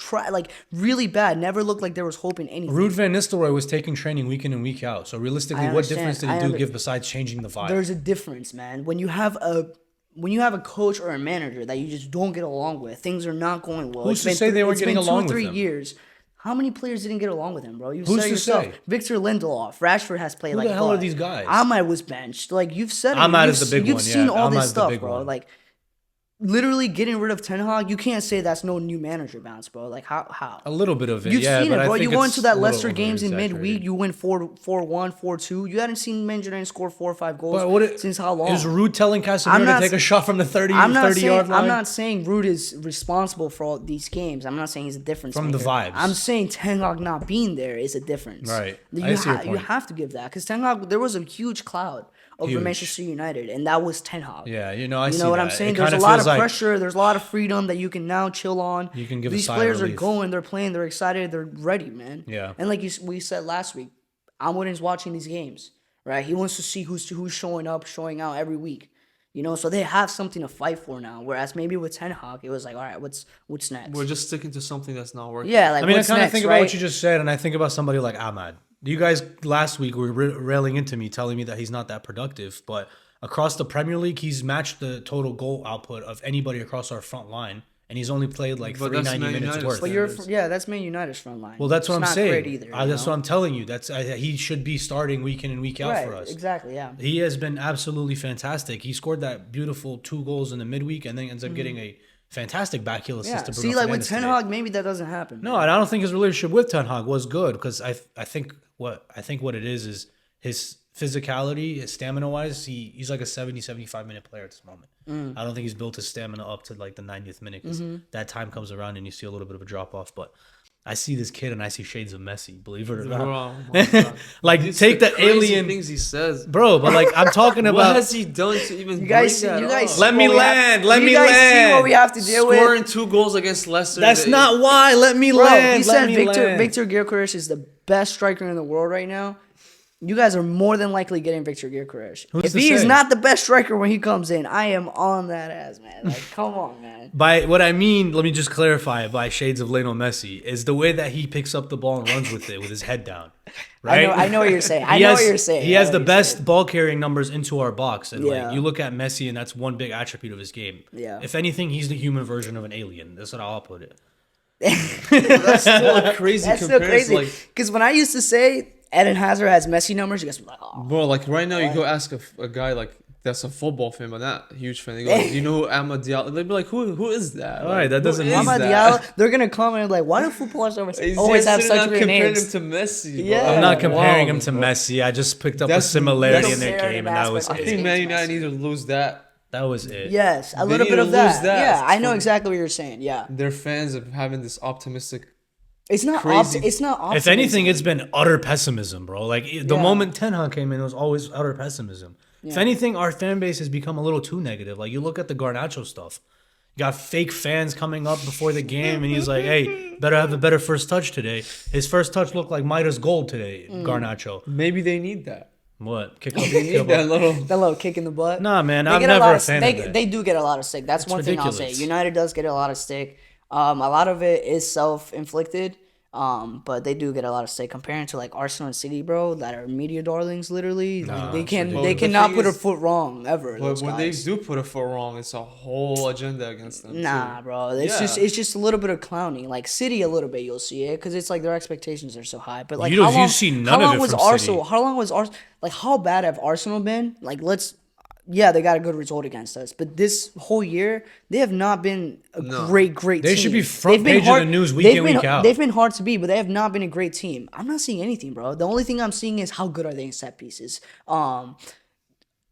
S1: Really bad. Never looked like there was hope in anything.
S2: Ruud van Nistelrooy was taking training week in and week out. So realistically, what difference did he give besides changing the vibe?
S1: There's a difference, man. When you have a coach or a manager that you just don't get along with, things are not going well.
S2: Who's to say they weren't getting along with him?
S1: It's been 2 or 3 years. How many players didn't get along with him, bro? You've
S2: Who's
S1: said it
S2: to
S1: yourself.
S2: say?
S1: Victor Lindelof. Rashford has played
S2: Who
S1: like
S2: the hell are these guys?
S1: Ahmad was benched. Like, you've said it.
S2: Ahmad is the big
S1: You've
S2: one,
S1: seen
S2: yeah.
S1: all
S2: Ahmad's
S1: this
S2: the
S1: stuff,
S2: big
S1: bro.
S2: one.
S1: Like, literally getting rid of Ten Hag, you can't say that's no new manager bounce, bro. Like, how?
S2: A little bit of it,
S1: You've
S2: yeah.
S1: seen
S2: but
S1: it, bro.
S2: I think
S1: You go
S2: it's
S1: into that
S2: a little
S1: Leicester games in
S2: over-exaggerated.
S1: midweek, you win 4-1, 4-2. You hadn't seen Manchester score 4 or 5 goals since how long?
S2: Is Ruud telling Casemiro to take a shot from the 30-yard line?
S1: I'm not saying Ruud is responsible for all these games. I'm not saying he's a difference
S2: From
S1: maker.
S2: the vibes.
S1: I'm saying Ten Hag not being there is a difference.
S2: Right.
S1: You have to give that, because Ten Hag, there was a huge cloud over Manchester United, and that was Ten Hag.
S2: Yeah, I see
S1: You know what
S2: that.
S1: I'm saying?
S2: It
S1: There's a
S2: kinda
S1: lot of
S2: feels like
S1: pressure. There's a lot of freedom that you can now chill on.
S2: You can give a
S1: These
S2: sigh of
S1: players are
S2: relief.
S1: going. They're playing. They're excited. They're ready, man.
S2: Yeah.
S1: And like we said last week, Almudin's watching these games, right? He wants to see who's showing up, showing out every week. You know, so they have something to fight for now. Whereas maybe with Ten Hag, it was like, all right, what's next?
S3: We're just sticking to something that's not working.
S1: Yeah, like
S2: I mean, I
S1: what's
S2: kind of
S1: next,
S2: think
S1: right?
S2: about what you just said, and I think about somebody like Ahmad. You guys last week were railing into me, telling me that he's not that productive, but across the Premier League, he's matched the total goal output of anybody across our front line, and he's only played like
S3: But that's
S2: 390
S3: Man
S2: minutes
S3: United's
S2: worth.
S3: thing.
S1: That's Man United's front line.
S2: Well, that's what
S1: It's
S2: I'm
S1: not
S2: saying.
S1: great either,
S2: That's what I'm telling you. He should be starting week in and week out
S1: right,
S2: for us.
S1: exactly, yeah.
S2: He has been absolutely fantastic. He scored that beautiful 2 goals in the midweek, and then ends up getting a fantastic backheel assist
S1: Yeah.
S2: to Bruno
S1: See, like with
S2: Fernandes
S1: Ten
S2: today.
S1: Hag, maybe that doesn't happen.
S2: No, and I don't think his relationship with Ten Hag was good, because I think what it is his physicality, his stamina wise, he's like a 75 minute player at this moment. I don't think he's built his stamina up to like the 90th minute, because that time comes around and you see a little bit of a drop off. But I see this kid and I see shades of Messi, believe it or not.
S3: Oh my God.
S2: Like,
S3: It's
S2: take the
S3: crazy
S2: alien
S3: things he says.
S2: bro, but like I'm talking about.
S3: What has he done to even
S1: You guys,
S3: bring that
S1: you guys.
S3: up?
S2: Let me land. Let me
S1: You guys see
S2: land.
S1: what we have to deal with?
S3: Scoring 2 goals against Leicester.
S2: That's not why. Let me
S1: Bro,
S2: land.
S1: he said
S2: Let me land.
S1: Victor Gyökeres is the best striker in the world right now. You guys are more than likely getting Victor Gyökeres.
S2: Who's
S1: If
S2: to
S1: he is
S2: say?
S1: not the best striker when he comes in, I am on that ass, man. Like, come on, man.
S2: By what I mean, let me just clarify. By shades of Lionel Messi is the way that he picks up the ball and runs with it with his head down. Right?
S1: I know what you're saying. I
S2: He
S1: know
S2: has-
S1: what you're saying.
S2: He
S1: I
S2: has
S1: know
S2: the
S1: what you're
S2: best
S1: saying.
S2: ball carrying numbers into our box, and
S1: Yeah.
S2: like you look at Messi, and that's one big attribute of his game.
S1: Yeah.
S2: If anything, he's the human version of an alien. That's what I'll put it.
S3: That's still a crazy
S1: That's still
S3: comparison.
S1: crazy. Because when I used to say Eden Hazard has Messi numbers, you guys were like, oh.
S3: Bro, like right now, you go ask a guy like that's a football fan, but not a huge fan. They go, do you know who Amad Diallo? They'd be like, who is that?
S2: All right, that doesn't
S3: who
S2: mean
S3: is
S1: Amad
S3: that?
S1: Diallo, they're going to comment and be like, why do footballers always
S3: He's
S1: have
S3: just
S1: such
S3: not
S1: weird
S3: comparing
S1: names?
S3: him to Messi. Bro.
S1: Yeah.
S2: I'm not comparing
S3: Wow,
S2: him to
S3: bro.
S2: Messi. I just picked up
S3: That's-
S2: a similarity in
S3: that's-
S2: their game, and that was
S1: I
S3: I
S2: it.
S3: think
S1: It's
S3: Man
S1: Messi.
S3: United need to lose that.
S2: That was it.
S1: Yes, a
S3: They
S1: little
S3: need
S1: bit
S3: to
S1: of
S3: lose
S1: that.
S3: that
S1: Yeah, I know
S3: for-
S1: exactly what you're saying. Yeah.
S3: They're fans of having this optimistic.
S1: It's not
S3: Crazy.
S1: it's not optimism.
S2: If anything, it's been utter pessimism, bro. Like the
S1: Yeah.
S2: moment Ten Hag came in, it was always utter pessimism. If anything, our fan base has become a little too negative. Like you look at the Garnacho stuff. You got fake fans coming up before the game, and he's like, "Hey, better have a better first touch today." His first touch looked like Midas gold today, Garnacho.
S3: Maybe they need that.
S2: What? Kick up,
S3: They
S2: kick
S3: need
S2: up.
S3: that little.
S1: that little kick in the butt.
S2: Nah, man,
S1: They
S2: I'm
S1: get
S2: never
S1: lot
S2: a
S1: of-
S2: fan
S1: they,
S2: of that.
S1: They do get a lot of stick. That's one thing I'll say.
S2: ridiculous.
S1: United does get a lot of stick. A lot of it is self-inflicted. But they do get a lot of stick comparing to like Arsenal and City, bro, that are media darlings. Literally, like, they
S3: ridiculous.
S1: cannot
S3: The
S1: put a
S3: thing is-
S1: foot wrong ever.
S3: But
S1: Those
S3: when
S1: guys.
S3: they do put a foot wrong, it's a whole agenda against them.
S1: Nah,
S3: too.
S1: bro. It's
S3: Yeah.
S1: just a little bit of clowning. Like City, a little bit you'll see it because it's like their expectations are so high. But like,
S2: You
S1: how
S2: don't- you
S1: long,
S2: see none
S1: how
S2: of
S1: long
S2: it
S1: was
S2: from
S1: Arsenal?
S2: City.
S1: How long was Arsenal? Like, how bad have Arsenal been? Like, yeah, they got a good result against us, but this whole year they have not been a great
S2: They
S1: team.
S2: should be front
S1: They've been
S2: page of the news week
S1: they've
S2: in,
S1: been-
S2: week out.
S1: They've been hard to beat, but they have not been a great team. I'm not seeing anything, bro. The only thing I'm seeing is how good are they in set pieces.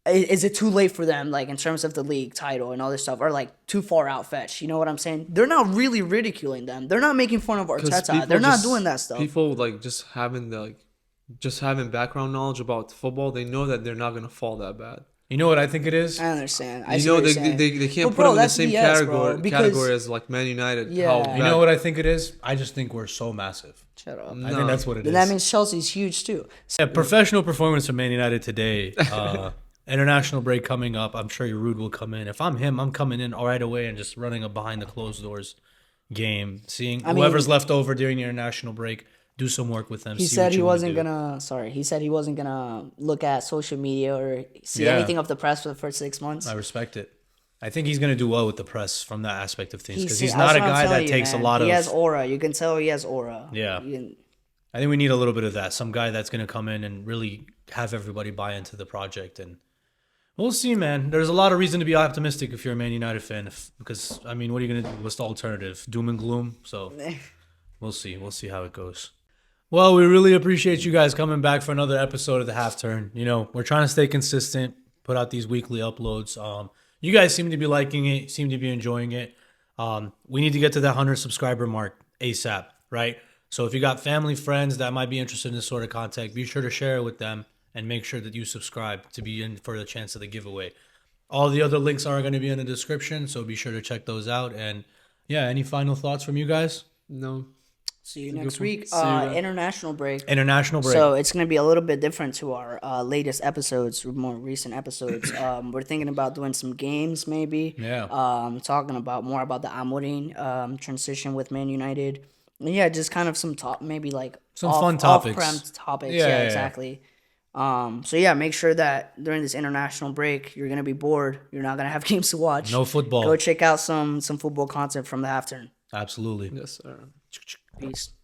S1: Is it too late for them, like in terms of the league title and all this stuff, or like too far out fetched? You know what I'm saying? They're not really ridiculing them. They're not making fun of
S3: 'Cause
S1: Arteta.
S3: people
S1: They're not
S3: just-
S1: doing that stuff.
S3: People like just having background knowledge about football. They know that they're not gonna fall that bad.
S2: You know what I think it is?
S1: I understand. I
S3: You
S1: see
S3: know
S1: what
S3: they,
S1: you're saying.
S3: they can't
S1: But,
S3: put
S1: bro,
S3: them in the
S1: that's
S3: same
S1: BS, bro,
S3: category
S1: because-
S3: as like Man United.
S1: Yeah.
S3: How
S1: You
S3: bad.
S2: You know what I think it is? I just think we're so massive.
S1: Shut up.
S2: I think that's what it is.
S1: Then that means Chelsea's huge too.
S2: Yeah, professional performance from Man United today. International break coming up. I'm sure Rude will come in. If I'm him, I'm coming in right away and just running a behind the closed doors game, seeing whoever's left over during the international break, do some work with them.
S1: He said he wasn't gonna. Sorry, he said he wasn't gonna look at social media or see anything of the press for the first 6 months.
S2: I respect it. I think he's gonna do well with the press from that aspect of things because he's not a guy that takes a lot of.
S1: He has aura. You can tell he has aura.
S2: Yeah. I think we need a little bit of that. Some guy that's gonna come in and really have everybody buy into the project, and we'll see, man. There's a lot of reason to be optimistic if you're a Man United fan, because I mean, what are you gonna do? What's the alternative? Doom and gloom. So we'll see. We'll see how it goes. Well, we really appreciate you guys coming back for another episode of the Half Turn. You know, we're trying to stay consistent, put out these weekly uploads. You guys seem to be liking it, seem to be enjoying it. We need to get to that 100 subscriber mark ASAP, right? So if you got family, friends that might be interested in this sort of content, be sure to share it with them and make sure that you subscribe to be in for the chance of the giveaway. All the other links are going to be in the description, so be sure to check those out. And yeah, any final thoughts from you guys?
S3: No.
S1: See you next week. International break.
S2: International break.
S1: So it's going to be a little bit different to our latest episodes, more recent episodes. We're thinking about doing some games, maybe.
S2: Yeah.
S1: Talking about more about the Amorim transition with Man United. And yeah, just kind of some maybe like
S2: some fun topics.
S1: Off-prem topics. Yeah, exactly. So yeah, make sure that during this international break, you're going to be bored. You're not going to have games to watch.
S2: No football.
S1: Go check out some football content from the Half Turn.
S2: Absolutely.
S3: Yes, sir.
S1: Peace.